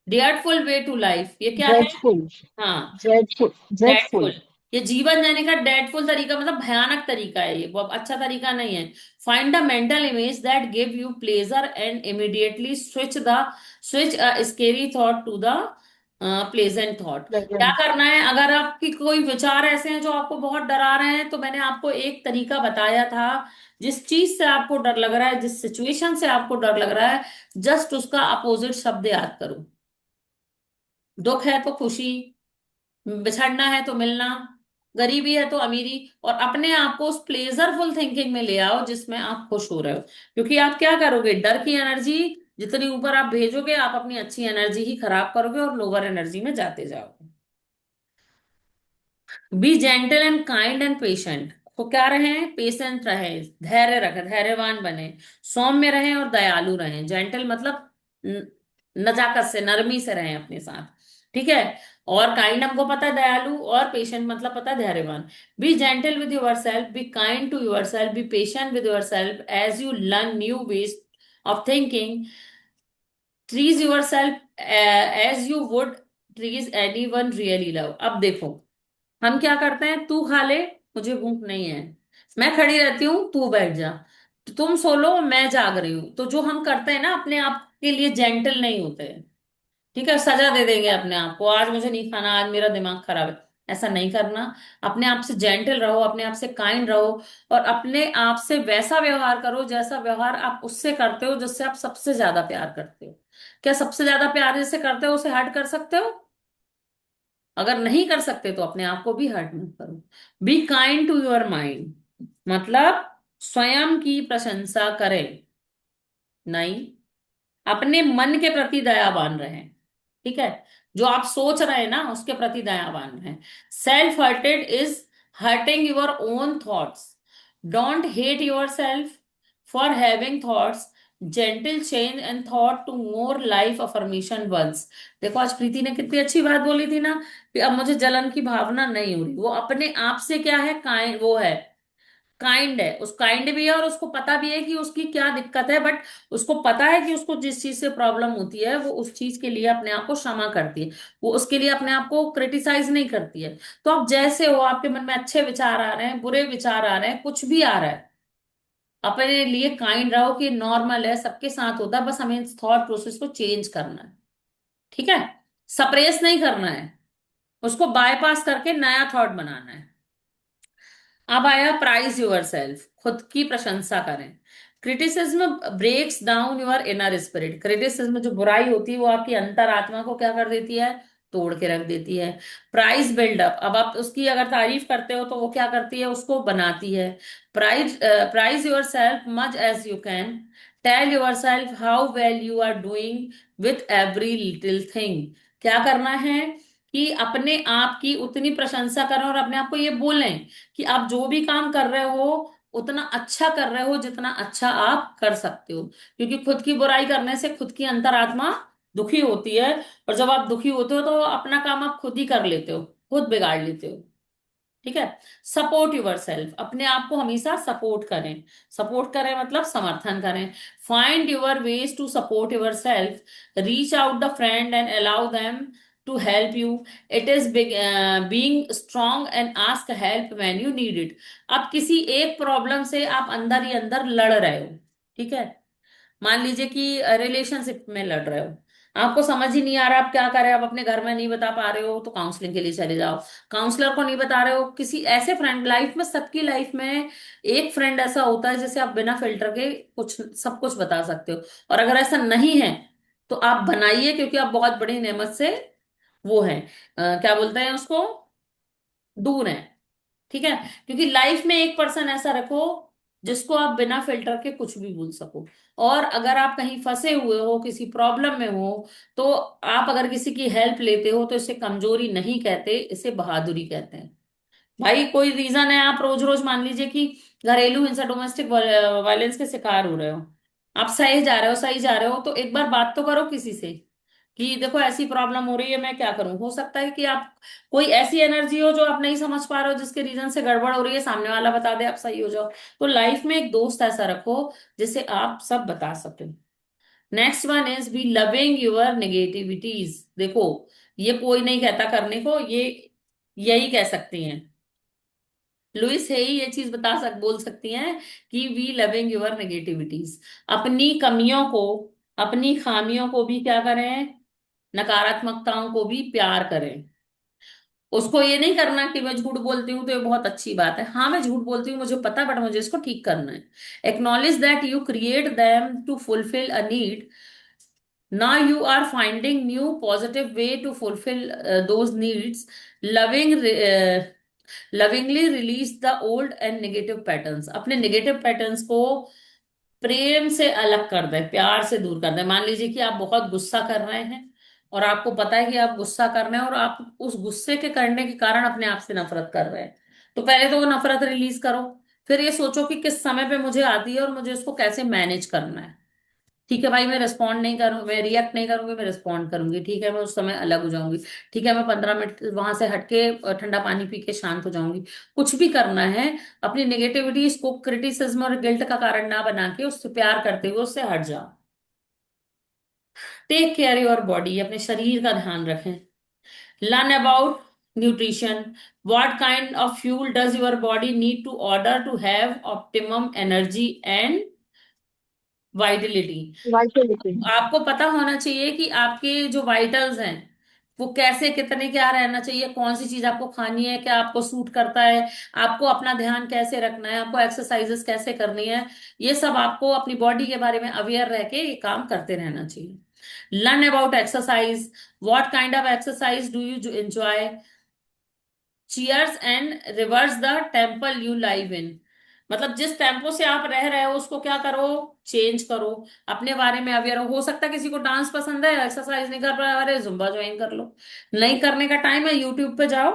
dareful way to life, ये क्या है? ड्रेडफुल। हाँ, ड्रेडफुल। ड्रेडफुल। डेडफुल। ये जीवन जाने का डेडफुल तरीका, मतलब भयानक तरीका है, ये बहुत अच्छा तरीका नहीं है। Find a mental image that give you pleasure and immediately switch a scary thought to the pleasant thought. क्या प्रेजेंट। करना है, अगर आपकी कोई विचार ऐसे हैं जो आपको बहुत डरा रहे हैं, तो मैंने आपको एक तरीका बताया था। जिस चीज से आपको डर लग रहा है, जिस सिचुएशन से आपको डर लग रहा है, जस्ट उसका अपोजिट शब्द याद करो। दुख है तो खुशी, बिछड़ना है तो मिलना, गरीबी है तो अमीरी, और अपने आप को उस प्लेजरफुल थिंकिंग में ले आओ जिसमें आप खुश हो रहे हो। क्योंकि आप क्या करोगे, डर की एनर्जी जितनी ऊपर आप भेजोगे, आप अपनी अच्छी एनर्जी ही खराब करोगे और लोअर एनर्जी में जाते जाओगे। B gentle and kind and patient, तो क्या रहें, पेशेंट रहे, धैर्य रखें, धैर्यवान बने, सौम्य रहें और दयालु रहें। जेंटल मतलब न- नजाकत से, नरमी से रहें अपने साथ, ठीक है। और काइंड हमको पता है दयालु, और पेशेंट मतलब पता है धैर्यवान। Be gentle with yourself, be kind to yourself, be patient with yourself as you learn new ways of thinking. Treat yourself as you would treat anyone really love. अब देखो, हम क्या करते हैं, तू खा ले, मुझे भूख नहीं है, मैं खड़ी रहती हूँ, तू बैठ जा, तो तुम सो लो, मैं जाग रही हूँ। तो जो हम करते हैं ना, अपने आप के लिए जेंटल नहीं होते हैं, ठीक है, सजा दे देंगे अपने आप को, आज मुझे नहीं खाना, आज मेरा दिमाग खराब है। ऐसा नहीं करना। अपने आप से जेंटल रहो, अपने आप से काइंड रहो, और अपने आप से वैसा व्यवहार करो जैसा व्यवहार आप उससे करते हो जिससे आप सबसे ज्यादा प्यार करते हो। क्या सबसे ज्यादा प्यार जिससे करते हो उसे हर्ट कर सकते हो? अगर नहीं कर सकते तो अपने आप को भी हर्ट मत करो। Be kind to your mind, मतलब स्वयं की प्रशंसा करें, नहीं, अपने मन के प्रति दयावान रहें, ठीक है, जो आप सोच रहे हैं ना उसके प्रति दयावान रहें। Self hurted is hurting your own thoughts. Don't hate yourself for having thoughts, gentle change and thought to more life affirmation ones. देखो आज प्रीति ने कितनी अच्छी बात बोली थी ना, कि अब मुझे जलन की भावना नहीं हो रही। वो अपने आप से क्या है, काइंड, वो है काइंड है, उस काइंड भी है, और उसको पता भी है कि उसकी क्या दिक्कत है, बट उसको पता है कि उसको जिस चीज से प्रॉब्लम होती है वो उस चीज के लिए अपने आप को क्षमा करती है, वो उसके लिए अपने आप को क्रिटिसाइज नहीं करती है। तो आप जैसे हो, आपके मन में अच्छे विचार आ रहे हैं, बुरे विचार आ रहे हैं, कुछ भी आ रहा है, अपने लिए काइंड रहो कि नॉर्मल है, सबके साथ होता है, बस हमें इस थॉट प्रोसेस को चेंज करना है। ठीक है, सप्रेस नहीं करना है, उसको बायपास करके नया थॉट बनाना है। अब आया प्राइज योर सेल्फ, खुद की प्रशंसा करें। Criticism breaks down your inner spirit. Criticism जो बुराई होती है वो आपकी अंतरात्मा को क्या कर देती है, तोड़ के रख देती है। प्राइज बिल्डअप, अब आप उसकी अगर तारीफ करते हो तो वो क्या करती है, उसको बनाती है। Praise yourself much as you can. Tell yourself how well you are doing with every little thing. क्या करना है कि अपने आप की उतनी प्रशंसा करें और अपने आप को ये बोलें कि आप जो भी काम कर रहे हो उतना अच्छा कर रहे हो जितना अच्छा आप कर सकते हो। क्योंकि खुद की बुराई करने से खुद की अंतरात्मा दुखी होती है, और जब आप दुखी होते हो तो अपना काम आप खुद ही कर लेते हो, खुद बिगाड़ लेते हो। ठीक है। सपोर्ट यूर सेल्फ, अपने आप को हमेशा सपोर्ट करें। सपोर्ट करें मतलब समर्थन करें। Find your ways to support yourself. Reach out the friend and allow them to help you. It is being strong and ask help when you need it. अब किसी एक प्रॉब्लम से आप अंदर ही अंदर लड़ रहे हो, ठीक है, मान लीजिए कि रिलेशनशिप में लड़ रहे हो, आपको समझ ही नहीं आ रहा आप क्या करें, आप अपने घर में नहीं बता पा रहे हो तो काउंसलिंग के लिए चले जाओ। काउंसलर को नहीं बता रहे हो, किसी ऐसे फ्रेंड, लाइफ में सबकी लाइफ में एक फ्रेंड ऐसा होता है जिसे आप बिना फिल्टर के कुछ सब कुछ बता सकते हो। और अगर ऐसा नहीं है तो आप बनाइए, क्योंकि आप बहुत बड़ी नेमत से वो है, क्या बोलते हैं उसको, दूर है। ठीक है, क्योंकि लाइफ में एक पर्सन ऐसा रखो जिसको आप बिना फिल्टर के कुछ भी बोल सको। और अगर आप कहीं फंसे हुए हो, किसी प्रॉब्लम में हो, तो आप अगर किसी की हेल्प लेते हो तो इसे कमजोरी नहीं कहते, इसे बहादुरी कहते हैं। भाई कोई रीजन है, आप रोज रोज मान लीजिए कि घरेलू हिंसा, डोमेस्टिक वायलेंस के शिकार हो रहे हो, आप सही जा रहे हो, सही जा रहे हो, तो एक बार बात तो करो किसी से कि देखो ऐसी प्रॉब्लम हो रही है, मैं क्या करूं। हो सकता है कि आप कोई ऐसी एनर्जी हो जो आप नहीं समझ पा रहे हो, जिसके रीजन से गड़बड़ हो रही है, सामने वाला बता दे, आप सही हो जाओ। तो लाइफ में एक दोस्त ऐसा रखो जिसे आप सब बता सके। Next one is be loving your negativities. देखो, ये कोई नहीं कहता करने को, ये यही कह सकती हैं, लुइस है ही ये चीज बोल सकती हैं कि वी लविंग योर नेगेटिविटीज। अपनी कमियों को, अपनी खामियों को भी क्या करें, नकारात्मकताओं को भी प्यार करें। उसको ये नहीं करना कि मैं झूठ बोलती हूँ तो ये बहुत अच्छी बात है, हाँ मैं झूठ बोलती हूँ मुझे पता है, बट मुझे इसको ठीक करना है। Acknowledge that you create them to fulfil a need, now you are finding new positive way to fulfill those needs. loving lovingly release the old and negative patterns. अपने नेगेटिव पैटर्न्स को प्रेम से अलग कर दें, प्यार से दूर कर दें। मान लीजिए कि आप बहुत गुस्सा कर रहे हैं और आपको पता है कि आप गुस्सा कर रहे हैं और आप उस गुस्से के करने के कारण अपने आप से नफरत कर रहे हैं, तो पहले तो वो नफरत रिलीज करो। फिर ये सोचो कि किस समय पे मुझे आती है और मुझे उसको कैसे मैनेज करना है। ठीक है भाई, मैं रिस्पॉन्ड नहीं करूँ, मैं रिएक्ट नहीं करूंगी, मैं रिस्पॉन्ड करूंगी। ठीक है, मैं उस समय अलग हो जाऊंगी। ठीक है, मैं 15 मिनट वहां से हटके ठंडा पानी पी के शांत हो जाऊंगी। कुछ भी करना है, अपनी नेगेटिविटीज को क्रिटिसिज्म और गिल्ट का कारण ना बना के उससे प्यार करते हुए उससे हट जाओ। टेक केयर योर बॉडी, अपने शरीर का ध्यान रखें। Learn about nutrition. What kind of fuel does your body need to order to have optimum energy and vitality. Vitality. आपको पता होना चाहिए कि आपके जो वाइटल्स हैं वो कैसे, कितने, क्या रहना चाहिए, कौन सी चीज आपको खानी है, क्या आपको सूट करता है, आपको अपना ध्यान कैसे रखना है, आपको एक्सरसाइजेस कैसे करनी है। ये सब आपको अपनी बॉडी के बारे में अवेयर रह के ये काम करते रहना चाहिए। Learn about exercise. What kind of exercise do you enjoy. Cheers and reverse the temple you live in. मतलब जिस टेम्पो से आप रह रहे हो उसको क्या करो, चेंज करो, अपने बारे में अवेयर हो सकता है किसी को डांस पसंद है, एक्सरसाइज नहीं कर रहा है, अरे जुम्बा ज्वाइन कर लो। नहीं करने का टाइम है, यूट्यूब पे जाओ,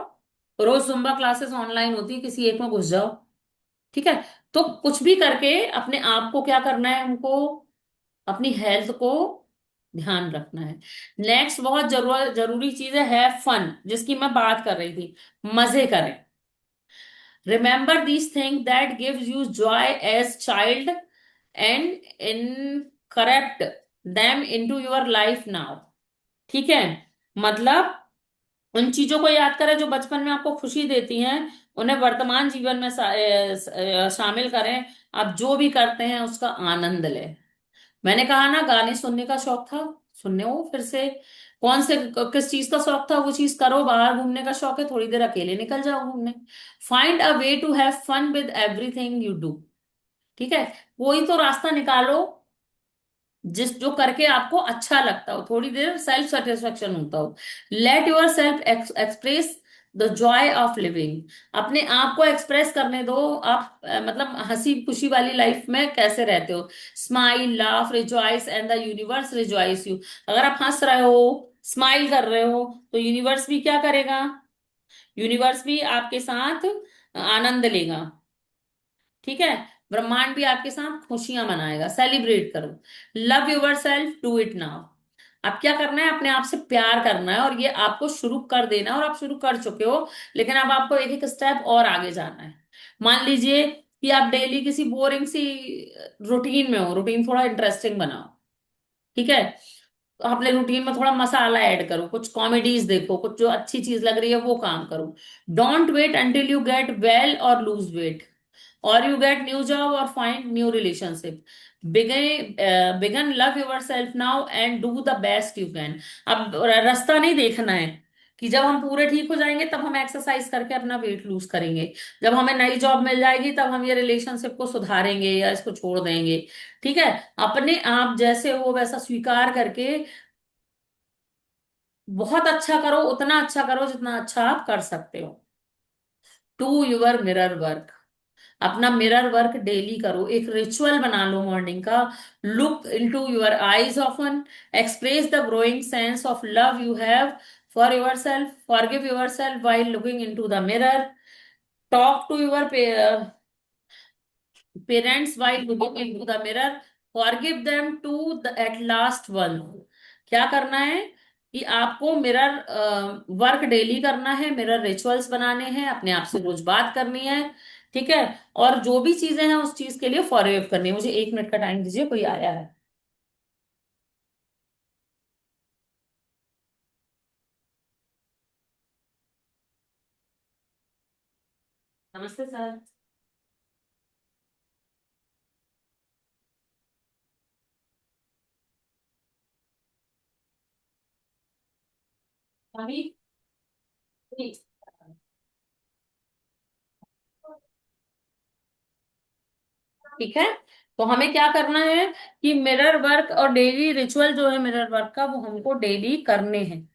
रोज जुम्बा क्लासेस ऑनलाइन होती है, किसी एक में घुस जाओ। ठीक है, तो कुछ भी करके अपने आप को क्या करना है, हमको अपनी हेल्थ को ध्यान रखना है। नेक्स्ट बहुत जरूरी चीज है फन, जिसकी मैं बात कर रही थी। मजे करें। Remember these things that gives you joy as child and incorrect them into your life now। ठीक है, मतलब उन चीजों को याद करें जो बचपन में आपको खुशी देती हैं, उन्हें वर्तमान जीवन में शामिल करें। आप जो भी करते हैं उसका आनंद लें। मैंने कहा ना, गाने सुनने का शौक था, सुनने हो फिर से। कौन से किस चीज का शौक था वो चीज करो। बाहर घूमने का शौक है, थोड़ी देर अकेले निकल जाओ घूमने। Find a way to have fun with everything you do. ठीक है, कोई तो रास्ता निकालो जिस जो करके आपको अच्छा लगता हो, थोड़ी देर सेल्फ सेटिस्फेक्शन होता हो। Let your self express the Joy of living. अपने आप को एक्सप्रेस करने दो। आप मतलब हंसी खुशी वाली लाइफ में कैसे रहते हो। Smile, laugh, rejoice and the universe rejoice you. अगर आप हंस रहे हो, स्माइल कर रहे हो, तो यूनिवर्स भी क्या करेगा? यूनिवर्स भी आपके साथ आनंद लेगा। ठीक है, ब्रह्मांड भी आपके साथ खुशियां मनाएगा। सेलिब्रेट करो। Love your self, do it now. अब क्या करना है? अपने आप से प्यार करना है, और ये आपको शुरू कर देना है, और आप शुरू कर चुके हो। लेकिन अब आपको एक एक स्टेप और आगे जाना है। मान लीजिए कि आप डेली किसी बोरिंग सी रूटीन में हो, रूटीन थोड़ा इंटरेस्टिंग बनाओ। ठीक है, तो अपने रूटीन में थोड़ा मसाला ऐड करो, कुछ कॉमेडीज देखो, कुछ जो अच्छी चीज लग रही है वो काम करो। Don't wait until you get well और lose weight, or you get new job or find new relationship. Begin love yourself now and do the best you can. अब रास्ता नहीं देखना है कि जब हम पूरे ठीक हो जाएंगे तब हम एक्सरसाइज करके अपना वेट लूज करेंगे, जब हमें नई जॉब मिल जाएगी तब हम ये रिलेशनशिप को सुधारेंगे या इसको छोड़ देंगे। ठीक है, अपने आप जैसे हो वैसा स्वीकार करके बहुत अच्छा करो, उतना अच्छा करो जितना अच्छा आप कर सकते हो। To your mirror work. अपना मिरर वर्क डेली करो, एक रिचुअल बना लो मॉर्निंग का। Look into your eyes often. Express the growing sense of love you have for yourself. Forgive yourself while looking into the mirror. Talk to your parents while looking into the mirror. Forgive them to the at last one. क्या करना है कि आपको मिरर वर्क डेली करना है, मिरर रिचुअल्स बनाने हैं, अपने आप से रोज बात करनी है। ठीक है, और जो भी चीजें हैं उस चीज के लिए फॉरगिव करनी है। मुझे 1 मिनट का टाइम दीजिए, कोई आया है। नमस्ते सर। अभी ठीक है, तो हमें क्या करना है कि मिरर वर्क और डेली रिचुअल जो है मिरर वर्क का, वो हमको डेली करने हैं।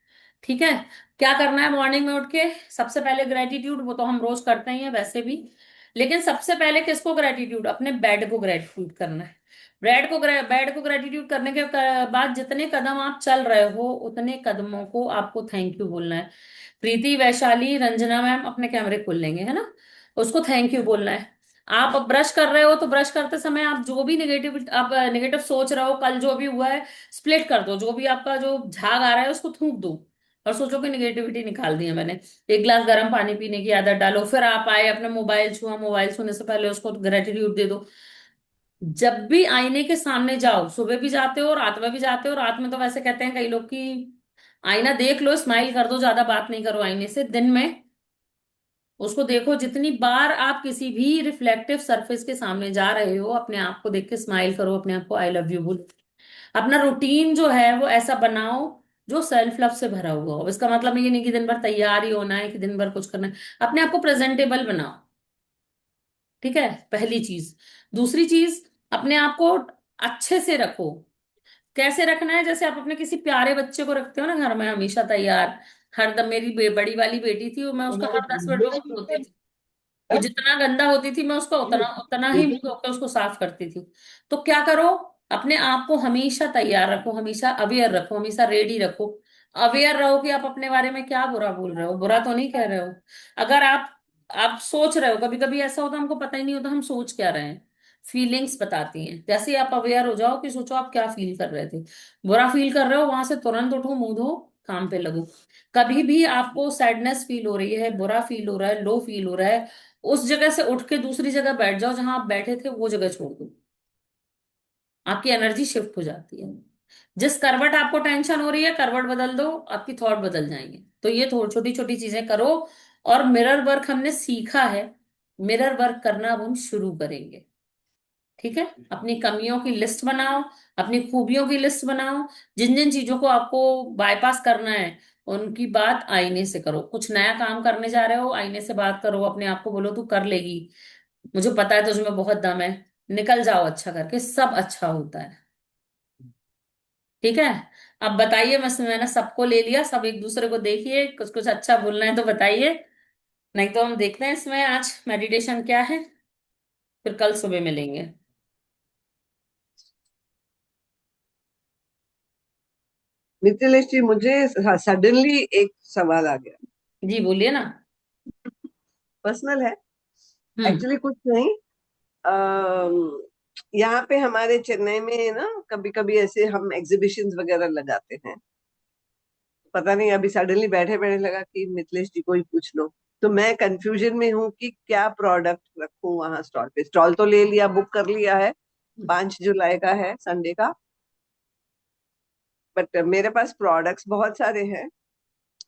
ठीक है, क्या करना है? मॉर्निंग में उठ के सबसे पहले ग्रेटिट्यूड, वो तो हम रोज करते ही हैं वैसे भी। लेकिन सबसे पहले किसको ग्रेटिट्यूड? अपने बेड को ग्रेटिट्यूड करना है। बेड को ग्रेटिट्यूड करने के बाद जितने कदम आप चल रहे हो उतने कदमों को आपको थैंक यू बोलना है। प्रीति, वैशाली, रंजना मैम अपने कैमरे खोल लेंगे, है ना? उसको थैंक यू बोलना है। आप ब्रश कर रहे हो तो ब्रश करते समय आप जो भी नेगेटिव सोच रहे हो, कल जो भी हुआ है, स्प्लिट कर दो। जो भी आपका जो झाग आ रहा है उसको थूक दो, और सोचो कि निगेटिविटी निकाल दी है मैंने। एक गिलास गर्म पानी पीने की आदत डालो। फिर आप आए, अपना मोबाइल छुआ, मोबाइल छूने से पहले उसको ग्रेटिट्यूड दे दो। जब भी आईने के सामने जाओ, सुबह भी जाते हो रात में भी जाते हो, रात में तो वैसे कहते हैं कई लोग कि आईना देख लो, स्माइल कर दो, ज्यादा बात नहीं करो आईने से। दिन में उसको देखो, जितनी बार आप किसी भी रिफ्लेक्टिव सरफेस के सामने जा रहे हो, अपने आप को देख के स्माइल करो, अपने आप को आई लव यू बोलो। अपना रूटीन जो है वो ऐसा बनाओ जो सेल्फ लव से भरा हुआ हो। इसका मतलब ये नहीं कि दिन भर तैयार ही होना है, कि दिन भर कुछ करना है। अपने आप को प्रेजेंटेबल बनाओ। ठीक है, पहली चीज। दूसरी चीज, अपने आप को अच्छे से रखो। कैसे रखना है? जैसे आप अपने किसी प्यारे बच्चे को रखते हो ना घर में, हमेशा तैयार। हरदम, मेरी बड़ी वाली बेटी थी, मैं उसका हर 10 मिनट में धोती थी। वो जितना गंदा होती थी मैं उसका उतना उतना ही मुंह धो के उसको साफ करती थी। तो क्या करो, अपने आप को हमेशा तैयार रखो, हमेशा अवेयर रखो, हमेशा रेडी रखो। अवेयर रहो कि आप अपने बारे में क्या बुरा बोल रहे हो, बुरा तो नहीं कह रहे हो। अगर आप सोच रहे हो, कभी कभी ऐसा होता है हमको पता ही नहीं होता हम सोच क्या रहे हैं। फीलिंग्स बताती हैं। जैसे ही आप अवेयर हो जाओ कि सोचो आप क्या फील कर रहे थे, बुरा फील कर रहे हो, वहां से तुरंत उठो, मुंह धो, काम पे लगो। कभी भी आपको सैडनेस फील हो रही है, बुरा फील हो रहा है, लो फील हो रहा है, उस जगह से उठ के दूसरी जगह बैठ जाओ, जहां आप बैठे थे वो जगह छोड़ दो। आपकी एनर्जी शिफ्ट हो जाती है। जिस करवट आपको टेंशन हो रही है, करवट बदल दो, आपकी थॉट बदल जाएंगे। तो ये थोड़ी छोटी छोटी चीजें करो, और मिरर वर्क हमने सीखा है, मिरर वर्क करना अब हम शुरू करेंगे। ठीक है, अपनी कमियों की लिस्ट बनाओ, अपनी खूबियों की लिस्ट बनाओ, जिन जिन चीजों को आपको बाईपास करना है उनकी बात आईने से करो। कुछ नया काम करने जा रहे हो, आईने से बात करो, अपने आप को बोलो तू कर लेगी, मुझे पता है तुझमें बहुत दम है, निकल जाओ अच्छा करके, सब अच्छा होता है। ठीक है। अब बताइए, मैंने सबको ले लिया, सब एक दूसरे को देखिए, कुछ कुछ अच्छा बोलना है तो बताइए, नहीं तो हम देखते हैं इसमें आज मेडिटेशन क्या है, फिर कल सुबह मिलेंगे। मिथिलेश जी, मुझे सडनली एक सवाल आ गया। जी बोलिए ना। पर्सनल है, हम्म। एक्चुअली कुछ नहीं। अम, यहाँ पे हमारे चेन्नई में ना कभी कभी ऐसे हम एग्जीबिशंस वगैरह लगाते हैं। पता नहीं, अभी सडनली बैठे बैठे लगा कि मिथिलेश जी को ही पूछ लो। तो मैं कंफ्यूजन में हूँ कि क्या प्रोडक्ट रखूं वहां स्टॉल पे। स्टॉल तो ले लिया, बुक कर लिया है, 5 जुलाई का है, संडे का। बट मेरे पास प्रोडक्ट्स बहुत सारे हैं,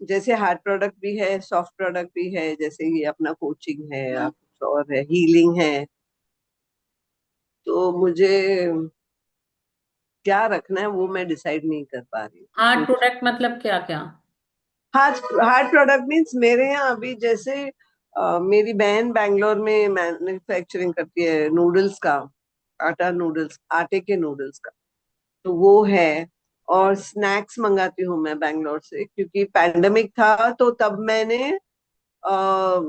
जैसे हार्ड प्रोडक्ट भी है, सॉफ्ट प्रोडक्ट भी है, जैसे ये अपना कोचिंग है, और है हीलिंग है। तो मुझे क्या रखना है वो मैं डिसाइड नहीं कर पा रही हार्ड हूँ। प्रोडक्ट मतलब क्या क्या? हार्ड हार्ड प्रोडक्ट मीन्स मेरे यहाँ अभी जैसे मेरी बहन बैंगलोर में मैन्युफैक्चरिंग करती है नूडल्स का, आटा नूडल्स, आटे के नूडल्स का। तो वो है। और स्नैक्स मंगाती हूँ मैं बैंगलोर से, क्योंकि पैंडेमिक था तो तब मैंने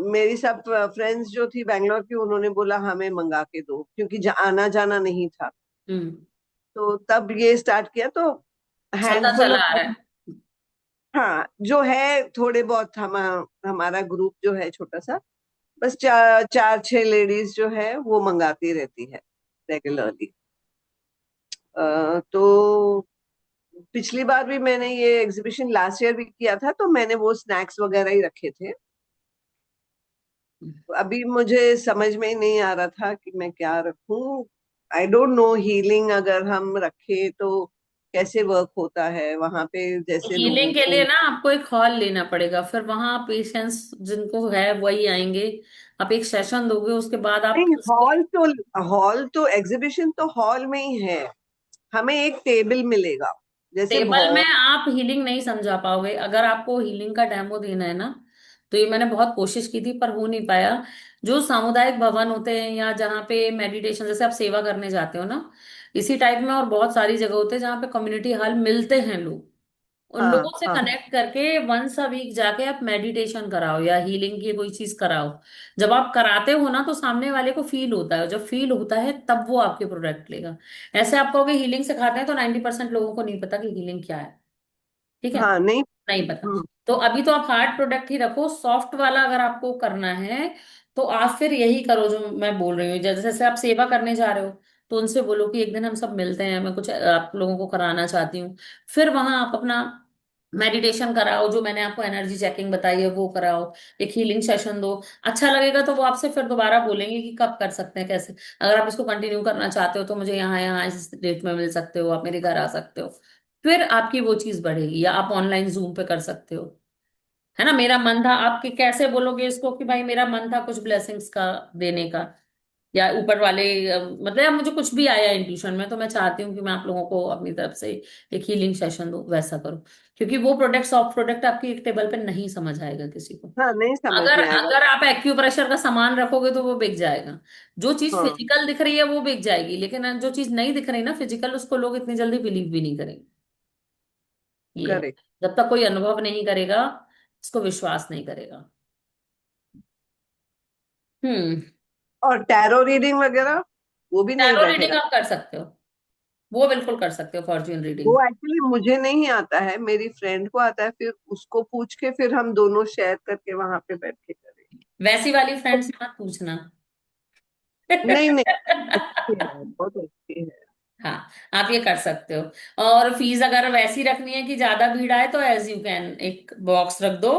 मेरी सब फ्रेंड्स जो थी बैंगलोर की, उन्होंने बोला हमें मंगा के दो, क्योंकि आना जाना नहीं था। हम्म। तो तब ये स्टार्ट किया, तो चलता हैंडफुल चला आ ऑफ। रहा है। हाँ, जो है थोड़े बहुत, हमारा ग्रुप जो है छोटा सा, बस 4 4 6 लेडीज जो है वो मंगाती रहती है रेगुलरली। तो पिछली बार भी मैंने ये एग्जीबिशन लास्ट ईयर भी किया था, तो मैंने वो स्नैक्स वगैरह ही रखे थे। अभी मुझे समझ में ही नहीं आ रहा था कि मैं क्या रखूं। आई डोंट नो, हीलिंग अगर हम रखे तो कैसे वर्क होता है वहां पे, जैसे लोगों हीलिंग के को। लिए ना आपको एक हॉल लेना पड़ेगा, फिर वहां पेशेंट्स जिनको है वही आएंगे। आप एक सेशन दोगे, उसके बाद आप नहीं, हॉल तो एग्जीबिशन तो हॉल में ही है। हमें एक टेबल मिलेगा, जैसे टेबल में बहुत। आप हीलिंग नहीं समझा पाओगे। अगर आपको हीलिंग का डेमो देना है ना, तो ये मैंने बहुत कोशिश की थी पर हो नहीं पाया। जो सामुदायिक भवन होते हैं या जहाँ पे मेडिटेशन, जैसे आप सेवा करने जाते हो ना, इसी टाइप में और बहुत सारी जगह होते हैं जहाँ पे कम्युनिटी हॉल मिलते हैं लोग, उन हाँ लोगों से हाँ कनेक्ट करके वंस अ वीक जाके आप मेडिटेशन कराओ या हीलिंग की कोई चीज कराओ। जब आप कराते हो ना तो सामने वाले को फील होता है, जब फील होता है तब वो आपके प्रोडक्ट लेगा। ऐसे आप कहोगे हीलिंग सिखाते हैं, तो 90% लोगों को नहीं पता कि हीलिंग क्या है। ठीक है, हाँ। नहीं। नहीं पता। हम्म, तो अभी तो आप हार्ड प्रोडक्ट ही रखो। सॉफ्ट वाला अगर आपको करना है तो आप फिर यही करो जो मैं बोल रही हूँ। जैसे जैसे आप सेवा करने जा रहे हो, तो उनसे बोलो कि एक दिन हम सब मिलते हैं, मैं कुछ आप लोगों को कराना चाहती हूँ। फिर वहां आप अपना मेडिटेशन कराओ, जो मैंने आपको एनर्जी चेकिंग बताई है वो कराओ, एक हीलिंग सेशन दो। अच्छा लगेगा तो वो आपसे फिर दोबारा बोलेंगे कि कब कर सकते हैं, कैसे। अगर आप इसको कंटिन्यू करना चाहते हो तो मुझे यहाँ यहाँ इस डेट में मिल सकते हो, आप मेरे घर आ सकते हो। फिर आपकी वो चीज बढ़ेगी, या आप ऑनलाइन जूम पे कर सकते हो। है ना, मेरा मन था, आपके कैसे बोलोगे इसको कि भाई मेरा मन था कुछ ब्लेसिंग्स का देने का, या ऊपर वाले मतलब या मुझे कुछ भी आया इंट्यूशन में, तो मैं चाहती हूँ कि मैं आप लोगों को अपनी तरफ से एक हीलिंग सेशन दूं, वैसा करूं। क्योंकि वो प्रोडक्ट, सॉफ्ट प्रोडक्ट आपकी एक टेबल पे नहीं समझ आएगा किसी को। हाँ, नहीं समझ अगर में आएगा। अगर आप एक्यूप्रेशर का सामान रखोगे तो वो बिक जाएगा। जो चीज हाँ, फिजिकल दिख रही है वो बिक जाएगी, लेकिन जो चीज नहीं दिख रही ना फिजिकल, उसको लोग इतनी जल्दी बिलीव भी नहीं करेंगे। ये है, करेक्ट। जब तक कोई अनुभव नहीं करेगा इसको विश्वास नहीं करेगा। हम्म। और टैरो रीडिंग वगैरह, वो भी नहीं टैरो रीडिंग बैठेगा? आप कर सकते हो, वो बिल्कुल कर सकते हो, फॉर्च्यून वो रीडिंग। एक्चुअली मुझे नहीं आता है, मेरी फ्रेंड को आता है, फिर उसको पूछ के फिर हम दोनों शेयर करके वहां पे बैठ के करें। वैसी वाली फ्रेंड से मत पूछना। नहीं नहीं, अच्छी है, बहुत अच्छी है। हाँ, आप ये कर सकते हो। और फीस अगर वैसी रखनी है कि ज्यादा भीड़ आए, तो एज यू कैन एक बॉक्स रख दो,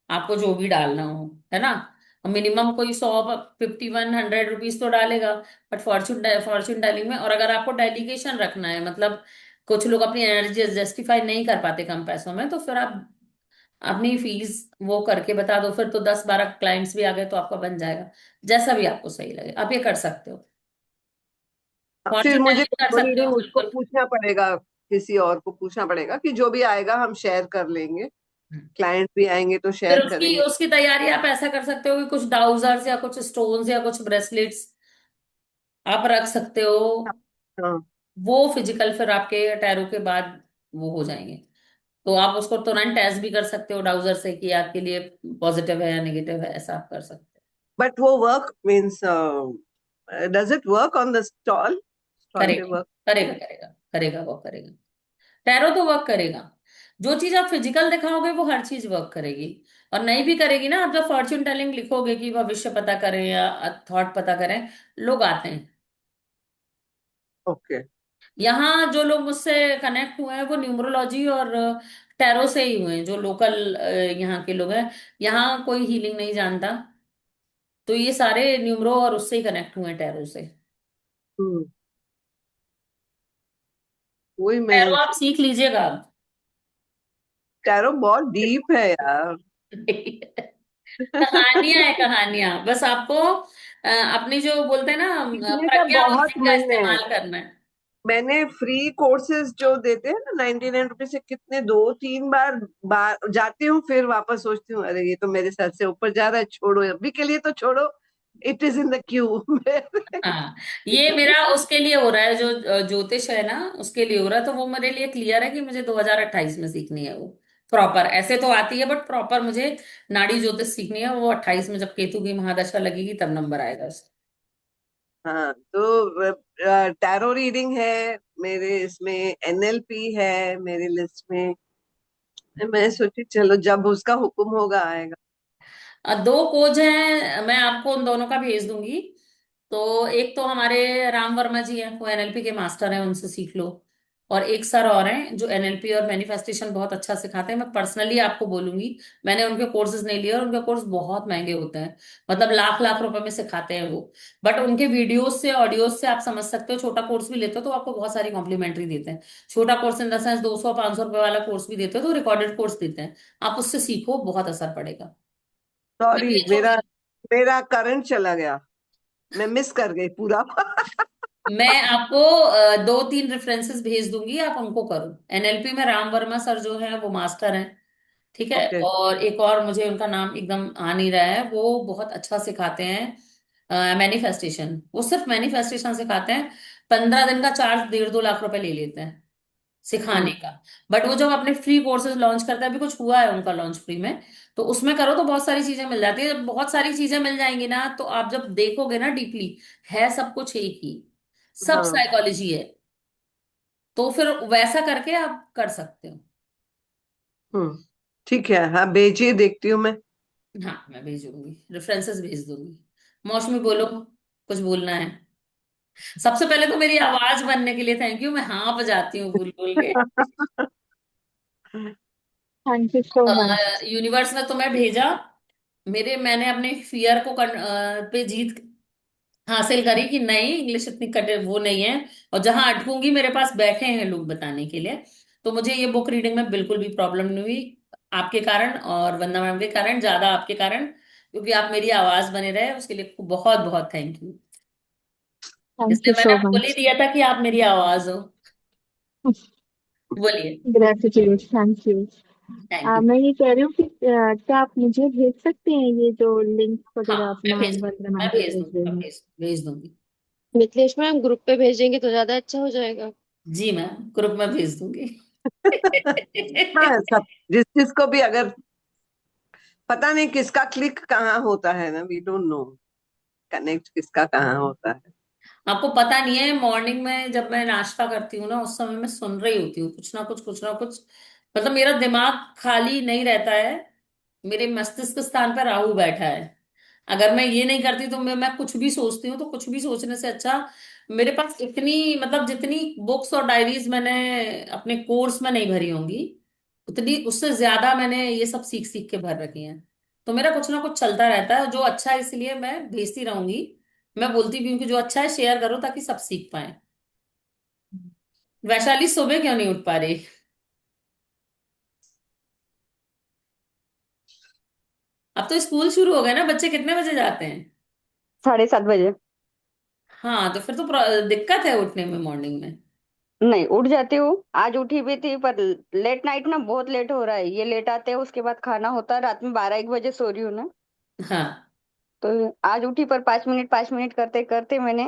आपको जो भी डालना हो, है ना। मिनिमम कोई 100 51 100 रुपीज तो डालेगा। बट फॉर्चून फॉर्चून टेलिंग में, और अगर आपको डेलीगेशन रखना है, मतलब कुछ लोग अपनी एनर्जी जस्टिफाई नहीं कर पाते कम पैसों में, तो फिर आप अपनी फीस वो करके बता दो, फिर तो 10-12 क्लाइंट्स भी आ गए तो आपका बन जाएगा। जैसा भी आपको सही लगे आप ये कर सकते हो। फिर फॉर्चून मुझे टेलिंग कर सकते हो रीडिंग उसको बिल्कुल। पूछना पड़ेगा, किसी और को पूछना पड़ेगा कि जो भी आएगा हम शेयर कर लेंगे, क्लाइंट भी आएंगे तो फिर शेयर उसकी करेंगे। उसकी तैयारी आप ऐसा कर सकते हो कि कुछ डाउजर्स या कुछ स्टोन्स या कुछ ब्रेसलेट्स आप रख सकते हो। हाँ। वो फिजिकल फिर आपके टैरो के बाद वो हो जाएंगे। तो आप उसको तुरंत टेस्ट भी कर सकते हो डाउजर से कि आपके लिए पॉजिटिव है या नेगेटिव है, ऐसा आप कर सकते बट वो work means, does it work on the stall, हो। स्टॉल पे करेगा वर्क? करेगा करेगा करेगा वो करेगा। टैरो तो वर्क करेगा। जो चीज आप फिजिकल दिखाओगे वो हर चीज वर्क करेगी। और नहीं भी करेगी ना, आप जब फॉर्च्यून टेलिंग लिखोगे कि भविष्य पता करें या थॉट पता करें, लोग आते हैं। ओके। यहाँ जो लोग मुझसे कनेक्ट हुए हैं वो न्यूमरोलॉजी और टैरो से ही हुए हैं, जो लोकल यहाँ के लोग हैं। यहाँ कोई हीलिंग नहीं जानता, तो ये सारे न्यूमरो और उससे ही कनेक्ट हुए हैं, टैरो से। हम्म। वही टैरो मैं, आप सीख लीजिएगा अब। टैरो बहुत डीप है यार। कहानियां है, कहानियां, बस आपको अपनी जो बोलते हैं ना सीखने का प्रज्ञा बहुत बुद्धि का मन है। इस्तेमाल करना है। मैंने फ्री कोर्सेज जो देते हैं ना 99 रुपए से, कितने 2-3 बार जाती हूँ, फिर वापस सोचती हूँ अरे ये तो मेरे सर से ऊपर जा रहा है, छोड़ो अभी के लिए तो छोड़ो, it is in the Q. हाँ, ये मेरा उसके लिए हो रहा है जो ज्योतिष है ना, उसके लिए हो रहा है। तो वो मेरे लिए क्लियर है कि मुझे 2028 में सीखनी है वो प्रॉपर। ऐसे तो आती है बट प्रॉपर मुझे नाड़ी ज्योतिष सीखनी है। वो 28 में जब केतु की महादशा लगेगी तब नंबर आएगा उसका। हाँ, तो टैरो रीडिंग है मेरे इसमें, एनएलपी है मेरी लिस्ट में। मैं सोची चलो जब उसका हुक्म होगा आएगा। दो कोच हैं, मैं आपको उन दोनों का भेज दूंगी। तो एक तो हमारे राम वर्मा जी हैं, वो एनएलपी के मास्टर हैं, उनसे सीख लो। और एक सर और हैं जो एनएलपी और मैनिफेस्टेशन बहुत अच्छा सिखाते हैं। मैं पर्सनली आपको बोलूंगी, मैंने उनके कोर्सेज नहीं लिए और उनके कोर्स बहुत महंगे होते हैं। मतलब लाख लाख रुपए में सिखाते हैं वो। बट उनके वीडियोस से ऑडियोज से आप समझ सकते हो। छोटा कोर्स भी लेते हो तो आपको बहुत सारी कॉम्प्लीमेंट्री देते हैं। छोटा कोर्स इन द सेंस 200-500 रुपए वाला कोर्स भी देते हो तो रिकॉर्डेड कोर्स देते हैं। आप उससे सीखो, बहुत असर पड़ेगा। मैं सॉरी, मेरा भेजूंगी। मेरा करंट चला गया, मैं मिस कर गई पूरा। मैं आपको 2-3 रेफरेंसेस भेज दूंगी, आप उनको करो। एनएलपी में राम वर्मा सर जो है वो मास्टर हैं। ठीक है। ओके। और एक और मुझे उनका नाम एकदम आ नहीं रहा है, वो बहुत अच्छा सिखाते हैं मैनिफेस्टेशन। वो सिर्फ मैनिफेस्टेशन सिखाते हैं। 15 दिन का चार्ज 1.5-2 लाख रुपए ले लेते हैं सिखाने हम्म। का। बट वो जब अपने फ्री कोर्सेज लॉन्च करता है, अभी कुछ हुआ है उनका लॉन्च फ्री में, तो उसमें करो तो बहुत सारी चीजें मिल जाती है। जब बहुत सारी चीजें मिल जाएंगी ना तो आप जब देखोगे ना डीपली, है सब कुछ एक ही, सब हाँ। साइकोलॉजी है। तो फिर वैसा करके आप कर सकते हो। हम्म। ठीक है, हाँ भेजिए, देखती हूँ मैं। हाँ, मैं भेजूंगी, रेफरेंसेस भेज दूंगी। मौसमी बोलो, कुछ बोलना है? सबसे पहले तो मेरी आवाज बनने के लिए थैंक यू। मैं हाँ बजाती हूँ भूल भूल के। Thank you so much. Universe ने तुम्हें भेजा। मैंने अपने फियर को पे जीत हासिल करी कि नहीं, इंग्लिश इतनी कटे वो नहीं है। और जहां अटकूंगी मेरे पास बैठे हैं लोग बताने के लिए। तो मुझे ये बुक रीडिंग में बिल्कुल भी प्रॉब्लम नहीं हुई। आपके कारण और वंदना मैम के कारण, ज्यादा आपके कारण, क्योंकि आप मेरी आवाज बने रहे, उसके लिए बहुत बहुत थैंक यू। थैंक यू इसलिए मैंने सो आपको बोल ही मच। दिया था कि आप मेरी आवाज हो। बोलिए। Gratitude, thank you. Thank you. मैं ये कह रही हूँ कि क्या आप मुझे भेज सकते हैं ये जो लिंक हाँ, वगैरह मैं अपना भेज दूंगी, वंदना मैं मैम को भेज भेज दूंगी, मैं देंगे। भेज दूंगी। मिथिलेश मैम ग्रुप पे भेजेंगे तो ज्यादा अच्छा हो जाएगा। जी मैम, ग्रुप में भेज दूंगी। हाँ, सब जिस जिसको भी, अगर पता नहीं किसका क्लिक कहाँ होता है ना, वी डोंट नो कनेक्ट किसका कहाँ होता है। आपको पता नहीं है, मॉर्निंग में जब मैं नाश्ता करती हूँ ना, उस समय मैं सुन रही होती हूँ कुछ ना कुछ, कुछ ना कुछ। मतलब मेरा दिमाग खाली नहीं रहता है। मेरे मस्तिष्क स्थान पर राहु बैठा है। अगर मैं ये नहीं करती तो मैं कुछ भी सोचती हूँ, तो कुछ भी सोचने से अच्छा मेरे पास इतनी, मतलब जितनी बुक्स और डायरीज मैंने अपने कोर्स में नहीं भरी होंगी, उतनी उससे ज्यादा मैंने ये सब सीख सीख के भर रखी हैं। तो मेरा कुछ ना कुछ चलता रहता है जो अच्छा है, इसलिए मैं भेजती रहूंगी। मैं बोलती भी हूँ कि जो अच्छा है शेयर करो ताकि सब सीख पाए। वैशाली सुबह क्यों नहीं उठ पा रही? अब तो स्कूल शुरू हो गए ना, बच्चे कितने बजे जाते हैं? 7:30 बजे। हाँ, तो फिर तो दिक्कत है उठने में मॉर्निंग में। नहीं, उठ जाती हूँ। आज उठी भी थी पर लेट नाइट ना, बहुत लेट हो रहा है। ये लेट आते हैं, उसके बाद खाना होता है, रात में 12-1 बजे सो रही हूँ ना। हाँ, तो आज उठी पर 5 मिनट करते करते मैंने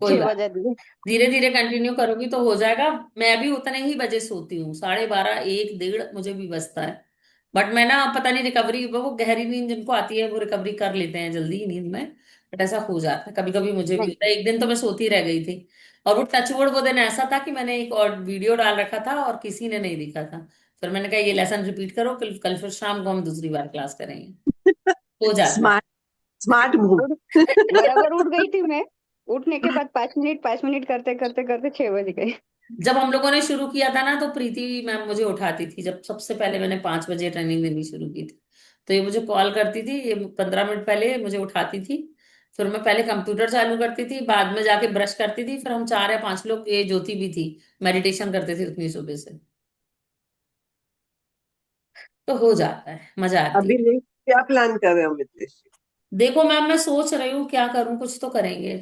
कोई 6 बात, बजा दिए। धीरे धीरे कंटिन्यू करोगी तो हो जाएगा। मैं भी उतने ही बजे सोती हूँ, 12:30, 1, 1:30 मुझे भी बजता है। बट मैं ना पता नहीं, रिकवरी वो गहरी नींद जिनको आती है वो रिकवरी कर लेते हैं जल्दी ही नींद में। बट ऐसा हो जाता है कभी कभी, मुझे भी नहीं, होता है। एक दिन तो मैं सोती रह गई थी, और वो टचवुड वो दिन ऐसा था कि मैंने एक और वीडियो डाल रखा था और किसी ने नहीं देखा था। फिर मैंने कहा ये लेसन रिपीट करो, कल कल फिर शाम को हम दूसरी बार क्लास करेंगे। हो जाता है। Smart, smart move. उठ बराबर उठ गई थी मैं। उठने के बाद 5 मिनट करते करते करते 6 बज गए। जब हम लोगों ने शुरू किया था ना, तो प्रीति मैम मुझे उठाती थी, जब सबसे पहले मैंने 5 बजे ट्रेनिंग देनी शुरू की थी। तो ये मुझे कॉल करती थी, ये 15 मिनट पहले मुझे उठाती थी। फिर मैं पहले कंप्यूटर चालू करती थी, बाद में जाके ब्रश करती थी, फिर हम 4 या 5 लोग, ये ज्योति भी थी, मेडिटेशन करते थे उतनी सुबह से। तो हो जाता है, मजा आती अभी है। नेक्स्ट क्या प्लान कर रहे हो मितेश? देखो मैम, मैं सोच रही हूँ क्या करूँ, कुछ तो करेंगे।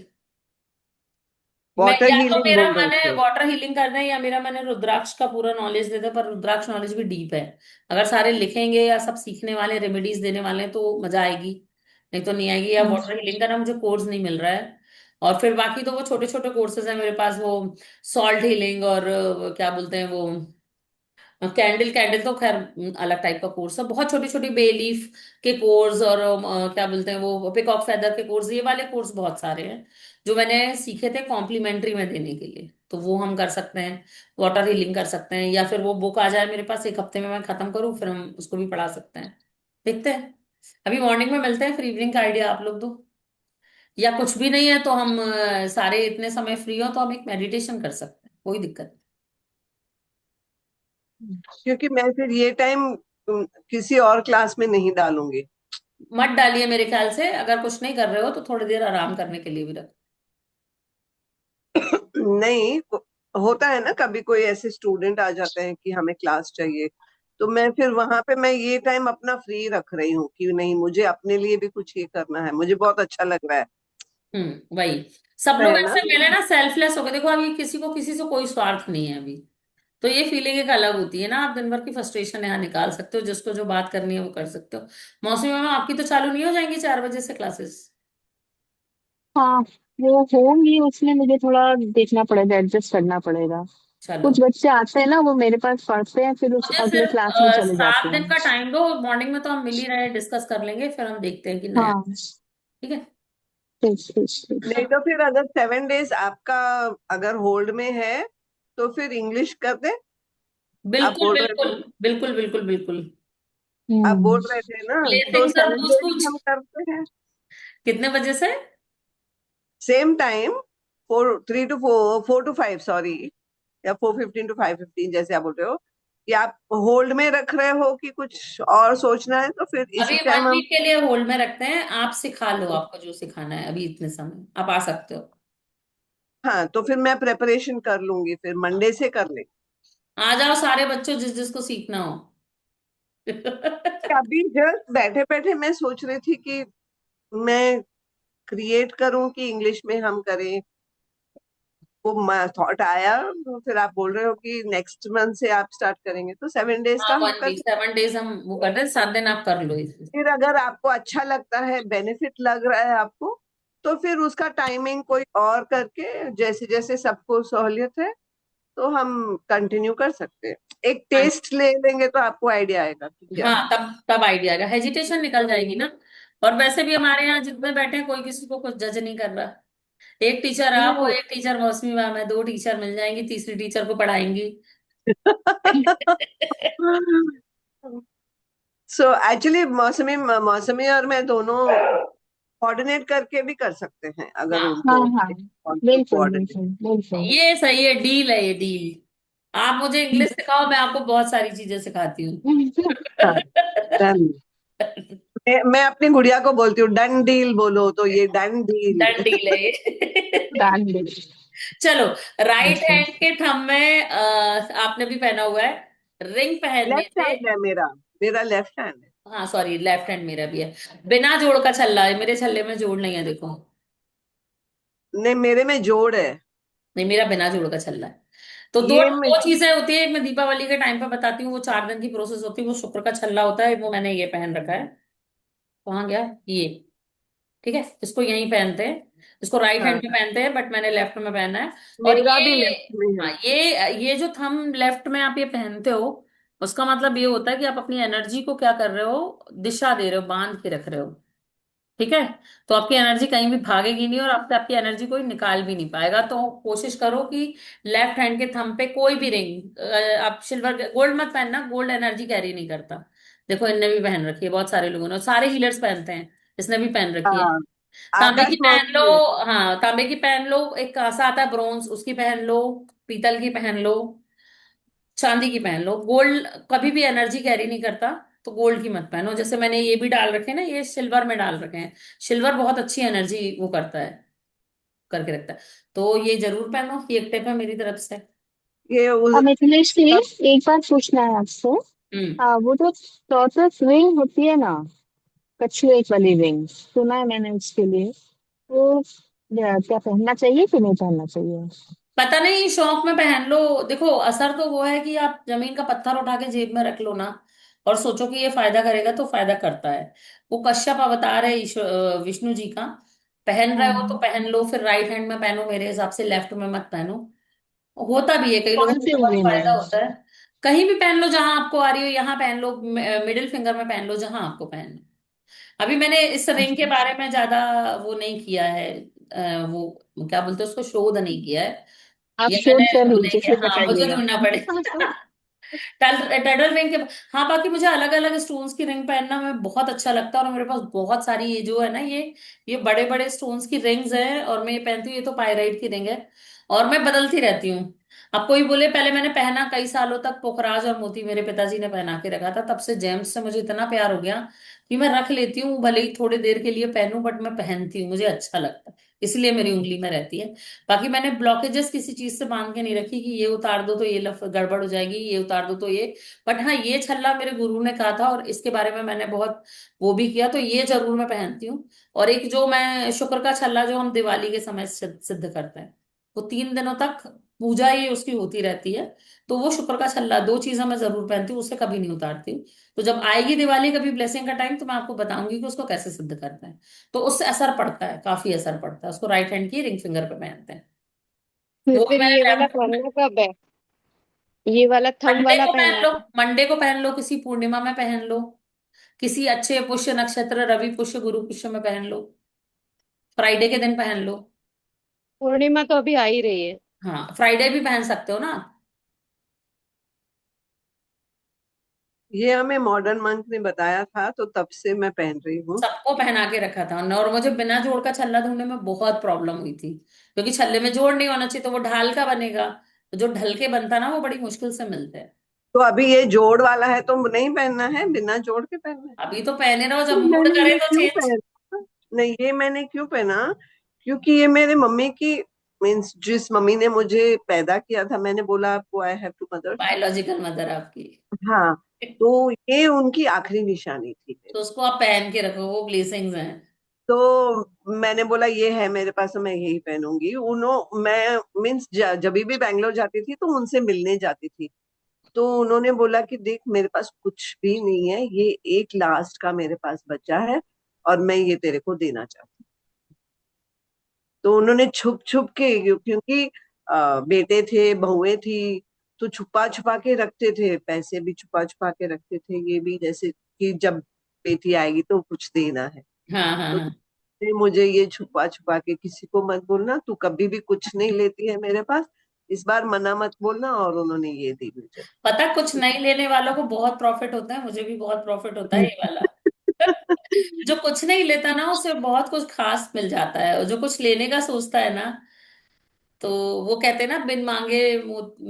मैं वाटर या तो हीलिंग मेरा बोल रहे मन है थे। वाटर हीलिंग करना है, या मेरा मन है रुद्राक्ष का पूरा नॉलेज दे दे, पर रुद्राक्ष नॉलेज भी डीप है। अगर सारे लिखेंगे या सब सीखने वाले रेमेडीज देने वाले हैं तो मजा आएगी, नहीं तो नहीं आएगी। या वाटर हीलिंग का ना मुझे कोर्स नहीं मिल रहा है। और फिर बाकी तो वो छोटे छोटे कोर्सेज हैं मेरे पास, वो सॉल्ट हीलिंग और क्या बोलते हैं वो, कैंडल, कैंडल तो खैर अलग टाइप का कोर्स है। बहुत छोटी छोटी बे लीफ के कोर्स, और क्या बोलते हैं वो, पिकॉक फेदर के कोर्स, ये वाले कोर्स बहुत सारे हैं जो मैंने सीखे थे कॉम्प्लीमेंट्री में देने के लिए। तो वो हम कर सकते हैं। वाटर हीलिंग कर सकते हैं, या फिर वो बुक आ जाए मेरे पास, 1 हफ्ते में मैं खत्म करूँ, फिर हम उसको भी पढ़ा सकते हैं। देखते हैं। अभी मॉर्निंग में मिलते हैं, फिर इवनिंग का आइडिया आप लोग दो। या कुछ भी नहीं है तो हम सारे इतने समय फ्री हो तो हम एक मेडिटेशन कर सकते हैं, कोई दिक्कत नहीं। क्योंकि मैं फिर ये टाइम किसी और क्लास में नहीं डालूंगी। मत डालिए, मेरे ख्याल से अगर कुछ नहीं कर रहे हो तो थोड़ी देर आराम करने के लिए भी रख। नहीं, होता है ना कभी कोई ऐसे स्टूडेंट आ जाते हैं कि हमें क्लास चाहिए, तो मैं फिर वहां पे मैं ये टाइम अपना फ्री रख रही हूँ कि नहीं, मुझे अपने लिए भी कुछ ये करना है, मुझे बहुत अच्छा लग रहा वही, सब लोग है ना। ऐसे मिले ना सेल्फलेस हो गए। देखो अभी किसी को किसी से कोई स्वार्थ नहीं है अभी। तो ये फीलिंग एक अलग होती है ना, आप दिन भर की फ्रस्ट्रेशन यहाँ निकाल सकते हो, जिसको जो बात करनी है वो कर सकते हो। मौसमी मैम, आपकी तो चालू नहीं हो जाएंगी 4 बजे से क्लासेस? हाँ, वो होंगी, उसमें मुझे थोड़ा देखना पड़ेगा, एडजस्ट करना पड़ेगा। चलो, कुछ बच्चे आते हैं ना, वो मेरे पास पढ़ते हैं, फिर उस मुझे अगले फिर क्लास में चले जाते 7 दिन हैं। का टाइम दो। मॉर्निंग में तो हम मिल ही रहे, डिस्कस कर लेंगे, फिर हम देखते हैं कि नया। हाँ, ठीक है। ठीक ठीक ठीक। नहीं तो फिर अगर 7 डेज आपका अगर होल्ड में है तो फिर इंग्लिश कर दे। आप बिल्कुल बोल रहे थे, बिल्कुल बिल्कुल बिल्कुल बिल्कुल। आप हम्म। बोल रहे थे ना, प्ले तो थिंग्स और सेवन पूछ डेज पूछ। हम करते हैं कितने बजे से? सेम टाइम, 4 to 5, सॉरी, या 4:15 to 5:15, जैसे आप बोल रहे हो, कि आप होल्ड में रख रहे हो कि कुछ और सोचना है, तो फिर अभी इसी वन टाइम हम। वीक के लिए होल्ड में रखते हैं, आप सिखा लो, आपको जो सिखाना है अभी इतने समय आप आ सकते हो। हाँ, तो फिर मैं प्रेपरेशन कर लूंगी, फिर मंडे से कर लेंगे। आ जाओ सारे बच्चों, जिस जिसको सीखना हो। अभी जस्ट बैठे बैठे मैं सोच रही थी कि मैं क्रिएट करूं कि इंग्लिश में हम करें, वो थॉट आया, तो फिर आप बोल रहे हो कि नेक्स्ट मंथ से आप स्टार्ट करेंगे, तो 7 डेज हाँ, का हम 1 वीक, कर। 7 डेज हम वो करते हैं, 7 दिन आप कर लो इसे। फिर अगर आपको अच्छा लगता है, बेनिफिट लग रहा है आपको, तो फिर उसका टाइमिंग कोई और करके, जैसे जैसे सबको सहूलियत है, तो हम कंटिन्यू कर सकते हैं। एक हाँ, टेस्ट ले लेंगे तो आपको आइडिया आएगा कि क्या हाँ, है। तब तब आइडिया आएगा, हेजिटेशन निकल जाएगी ना। और वैसे भी हमारे यहाँ जितने बैठे हैं, कोई किसी को कुछ जज नहीं कर रहा। एक टीचर आप हो, नहीं। एक टीचर मौसमी मैम है, 2 टीचर मिल जाएंगी, तीसरी टीचर को पढ़ाएंगी। सो एक्चुअली मौसमी मौसमी और मैं दोनों कोऑर्डिनेट करके भी कर सकते हैं, अगर हाँ, हाँ उनको हाँ, बिल्कुल कोऑर्डिनेट। बिल्कुल बिल्कुल। ये सही है, डील है ये, डील। आप मुझे इंग्लिश सिखाओ, मैं आपको बहुत सारी चीजें सिखाती हूँ। हाँ, डन। मैं अपनी गुड़िया को बोलती हूँ डन डील, बोलो तो ये डन डन डील। डील है ये। दान दे। चलो, राइट अच्छा। हैंड के थंब में आपने भी पहना हुआ है, रिंग पहनने लेफ्ट से। हैंड है मेरा, मेरा लेफ्ट हैंड है। हाँ सॉरी, लेफ्ट हैंड मेरा भी है। बिना जोड़ का छल्ला है, मेरे छल्ले में जोड़ नहीं है देखो। नहीं, मेरे में जोड़ है। नहीं, मेरा बिना जोड़ का छल्ला है। तो दो ये मैं दो चीजें होती है, एक मैं दीपावली के टाइम पे बताती हूँ, वो 4 दिन की प्रोसेस होती है। वो शुक्र का छल्ला होता है, वो मैंने ये पहन रखा है। कहाँ गया ये? ठीक है, इसको यहीं पहनते हैं, इसको राइट हैंड हाँ, में पहनते हैं, बट मैंने लेफ्ट में पहना है। और मेरा भी ये, लेफ्ट में है। हाँ, ये जो थंब लेफ्ट में आप ये पहनते हो, उसका मतलब ये होता है कि आप अपनी एनर्जी को क्या कर रहे हो, दिशा दे रहे हो, बांध के रख रहे हो। ठीक है। तो आपकी एनर्जी कहीं भी भागेगी नहीं, और आपसे आपकी एनर्जी कोई निकाल भी नहीं पाएगा। तो कोशिश करो कि लेफ्ट हैंड के थंब पे कोई भी रिंग, आप सिल्वर गोल्ड मत पहनना, गोल्ड एनर्जी कैरी नहीं करता। देखो इनने भी पहन रखी है, बहुत सारे लोगों ने, और सारे हीलर्स पहनते हैं, इसने भी पहन रखी है। हाँ, तांबे की आकाश पहन लो। मौर्य। हाँ, तांबे की पहन लो, एक कांसा आता है ब्रोंज, उसकी पहन लो। पीतल की पहन लो। चांदी की पहन लो। गोल्ड कभी भी एनर्जी कैरी नहीं करता, तो गोल्ड की मत पहनो। जैसे मैंने ये भी डाल रखे हैं ना, ये सिल्वर में डाल रखे हैं। सिल्वर बहुत अच्छी एनर्जी वो करता है, करके रखता है। तो ये जरूर पहनो, ये एक टिप है मेरी तरफ से। ये उस मिथिलेश जी, एक बात पूछना है आपसे। हम्म। वो जो टॉर्टोइज रिंग होती है ना, कछुए वाली रिंग, सुना है मैंने उसके लिए। वो क्या पहनना चाहिए कि नहीं पहनना चाहिए? पता नहीं, शौक में पहन लो। देखो असर तो वो है कि आप जमीन का पत्थर उठा के जेब में रख लो ना, और सोचो कि ये फायदा करेगा, तो फायदा करता है। वो कश्यप अवतार है विष्णु जी का। पहन रहे हो तो हाँ। पहन लो, फिर राइट हैंड में पहनो, मेरे हिसाब से लेफ्ट में मत पहनो। होता भी है, कई लोगों कौन को सी बहुत उंगली फायदा में? होता है। कहीं भी पहन लो, जहां आपको आ रही हो, यहाँ पहन लो, मिडिल फिंगर में पहन लो, जहां आपको पहनना। अभी मैंने इस रिंग के बारे में ज्यादा वो नहीं किया है, वो क्या बोलते हैं उसको, शोध नहीं किया है। आप ये शोध मैंने कर वो नहीं लीजिए किया, फिर हाँ मुझे बताइएगा। ढूंढना पड़ेगा। टर्टल रिंग के, हाँ बाकी मुझे अलग अलग स्टोन्स की रिंग पहनना में बहुत अच्छा लगता है, और मेरे पास बहुत सारी, ये जो है ना, ये बड़े बड़े स्टोन्स की रिंग्स हैं, और मैं ये पहनती हूँ। ये तो पायराइट की रिंग है, और मैं बदलती रहती हूँ। अब कोई बोले, पहले मैंने पहना कई सालों तक पोखराज और मोती, मेरे पिताजी ने पहना के रखा था, तब से जेम्स से मुझे इतना प्यार हो गया कि मैं रख लेती हूँ, भले ही थोड़ी देर के लिए पहनूं, बट मैं पहनती हूँ, मुझे अच्छा लगता है, इसलिए मेरी उंगली में रहती है। बाकी मैंने ब्लॉकेजेस किसी चीज से बांध के नहीं रखी कि ये उतार दो तो ये गड़बड़ हो जाएगी, ये उतार दो तो ये। बट हाँ, ये छल्ला मेरे गुरु ने कहा था, और इसके बारे में मैंने बहुत वो भी किया, तो ये जरूर मैं पहनती हूँ। और एक जो मैं शुक्र का छल्ला, जो हम दिवाली के समय सिद्ध करते हैं, वो 3 दिनों तक पूजा ही उसकी होती रहती है। तो वो शुक्र का छल्ला, 2 चीजें मैं जरूर पहनती हूँ, उसे कभी नहीं उतारती हूँ। तो जब आएगी दिवाली कभी ब्लेसिंग का टाइम, तो मैं आपको बताऊंगी कि उसको कैसे सिद्ध करते हैं। तो उससे असर पड़ता है, काफी असर पड़ता है। उसको राइट हैंड की रिंग फिंगर पे पहनते हैं। वो भी फिर मैंने ये वाला लेफ्ट में। पहनना कब है? ये वाला थंब मंडे वाला को पहन पहनना लो, है? मंडे को पहन लो, किसी पूर्णिमा में पहन लो, किसी अच्छे पुष्य नक्षत्र, रवि पुष्य गुरु पुष्य में पहन लो, फ्राइडे के दिन पहन लो। पूर्णिमा तो अभी आ ही रही है। हाँ, फ्राइडे भी पहन सकते हो ना। ये हमें मॉडर्न मंक ने बताया था, तो तब से मैं पहन रही हूँ। सबको पहना के रखा था, और मुझे बिना जोड़ का छल्ला ढूंढने में बहुत प्रॉब्लम हुई थी, क्योंकि छल्ले में जोड़ नहीं होना चाहिए, तो वो ढाल का बनेगा, तो जो ढल के बनता ना, वो बड़ी मुश्किल से मिलते हैं। तो अभी ये जोड़ वाला है तो नहीं पहनना है, बिना जोड़ के पहनना है। अभी तो पहने रहो, जब तो मूड मैंने करे ये तो क्यों चेंज। पहना? नहीं, ये मैंने क्यों पहना, क्योंकि ये मेरे मम्मी की, मीन्स जिस मम्मी ने मुझे पैदा किया था, मैंने बोला आपको I have two mothers. Biological mother आपकी। हाँ, तो ये उनकी आखिरी निशानी थी मेरी। तो उसको आप पहन के रखो, वो ब्लेसिंग्स हैं। तो मैंने बोला ये है मेरे पास, तो मैं यही पहनूंगी। मैं मीन्स जब भी बैंगलोर जाती थी तो उनसे मिलने जाती थी। तो उन्होंने बोला कि देख, मेरे पास कुछ भी नहीं है, ये एक लास्ट का मेरे पास बचा है, और मैं ये तेरे को देना चाहती हूँ। तो उन्होंने छुप छुप के, क्योंकि बेटे थे, बहुएं थी, तो छुपा छुपा के रखते थे, पैसे भी छुपा छुपा के रखते थे, ये भी जैसे कि जब बेटी आएगी तो कुछ देना है। हाँ हाँ तो हाँ। मुझे ये छुपा छुपा के, किसी को मत बोलना, तू कभी भी कुछ नहीं लेती है मेरे पास, इस बार मना मत बोलना, और उन्होंने ये दी मुझे। पता, कुछ नहीं लेने वालों को बहुत प्रॉफिट होता है, मुझे भी बहुत प्रॉफिट होता है ये वाला। जो कुछ नहीं लेता ना, उसे बहुत कुछ खास मिल जाता है, और जो कुछ लेने का सोचता है ना, तो वो कहते हैं ना, बिन मांगे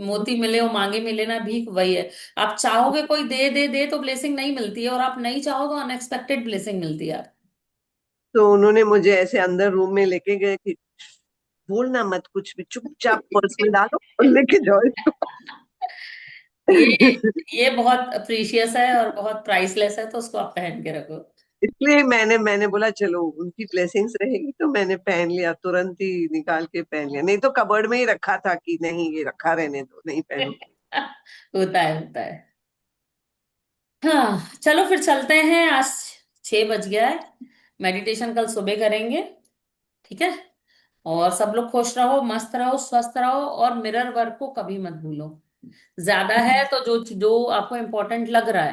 मोती मिले, और मांगे मिले ना भीख, वही है। आप चाहोगे कोई दे दे दे तो ब्लेसिंग नहीं मिलती है, और आप नहीं चाहो तो अनएक्सपेक्टेड ब्लेसिंग मिलती है। तो उन्होंने मुझे ऐसे अंदर रूम में लेके गए कि बोलना मत कुछ भी, चुपचाप पर्स में डालो और लेके जाओ इसको। ये ये बहुत प्रीशियस है और बहुत प्राइसलेस है, तो उसको आप पहन के रखो। इसलिए मैंने बोला चलो उनकी ब्लेसिंग्स रहेगी, तो मैंने पहन लिया, तुरंत ही निकाल के पहन लिया, नहीं तो कबर्ड में ही रखा था कि नहीं ये रखा रहने दो, नहीं पहनूंगी। होता है, होता है। हाँ, चलो फिर चलते हैं। आज 6 बज गया है। मेडिटेशन कल सुबह करेंगे। ठीक है। और सब लोग खुश रहो, मस्त रहो, स्वस्थ रहो, और मिरर वर्क को कभी मत भूलो। ज्यादा है तो जो जो आपको इम्पोर्टेंट लग रहा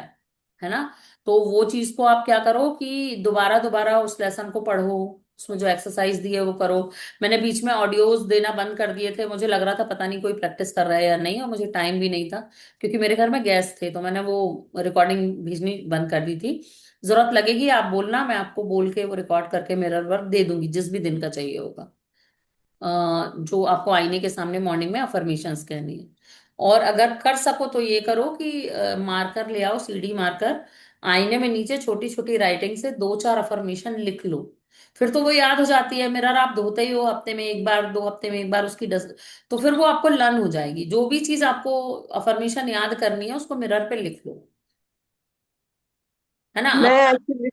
है ना, तो वो चीज को आप क्या करो कि दोबारा दोबारा उस लेसन को पढ़ो, उसमें जो एक्सरसाइज दी है वो करो। मैंने बीच में ऑडियोज देना बंद कर दिए थे, मुझे लग रहा था पता नहीं कोई प्रैक्टिस कर रहा है या नहीं, और मुझे टाइम भी नहीं था क्योंकि मेरे घर में गेस्ट थे, तो मैंने वो रिकॉर्डिंग भेजनी बंद कर दी थी। जरूरत लगेगी आप बोलना, मैं आपको बोल के वो रिकॉर्ड करके मिरर वर्क दे दूंगी जिस भी दिन का चाहिए होगा। जो आपको आईने के सामने मॉर्निंग में अफर्मेशंस कहनी है। और अगर कर सको तो ये करो कि मार्कर ले आओ, सीडी मार्कर, आईने में नीचे छोटी छोटी राइटिंग से 2-4 अफर्मेशन लिख लो। फिर तो वो याद हो जाती है। मिरर आप धोते ही हो हफ्ते में एक बार, 2 हफ्ते में एक बार उसकी डस्ट, तो फिर वो आपको लर्न हो जाएगी। जो भी चीज आपको अफर्मेशन याद करनी है उसको मिरर पे लिख लो, है ना। मैं एक्चुअली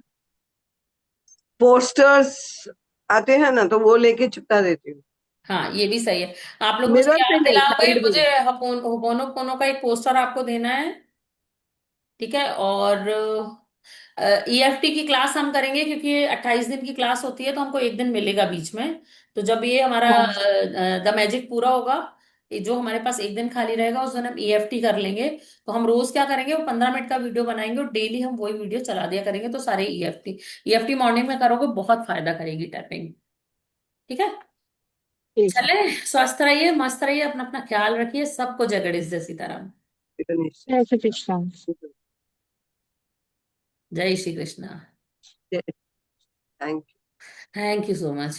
पोस्टर्स आते हैं ना, तो वो लेके चिपका देती हूँ, हाँ, ये भी सही है। आप लोग मुझे मिरर पे याद नहीं, दिलाओगे, साइड में। मुझे हपोनो का एक पोस्टर आपको देना है। ठीक है। और ईएफटी की क्लास हम करेंगे क्योंकि 28 दिन की क्लास होती है, तो हमको एक दिन मिलेगा बीच में। तो जब ये हमारा हाँ द मैजिक पूरा होगा, ये जो हमारे पास एक दिन खाली रहेगा उस दिन हम ईएफटी कर लेंगे। तो हम रोज क्या करेंगे, वो 15 मिनट का वीडियो बनाएंगे और डेली हम वही वीडियो चला दिया करेंगे, तो सारे ईएफटी, ईएफटी मॉर्निंग में करोगे, बहुत फायदा करेगी टैपिंग। ठीक है। ठीक है। चले, स्वस्थ रहिए, मस्त रहिए, अपना अपना ख्याल रखिए, सबको जगड़िस जैसी तरह। जय श्री कृष्ण। जय Shri Krishna. Thank thank you so much.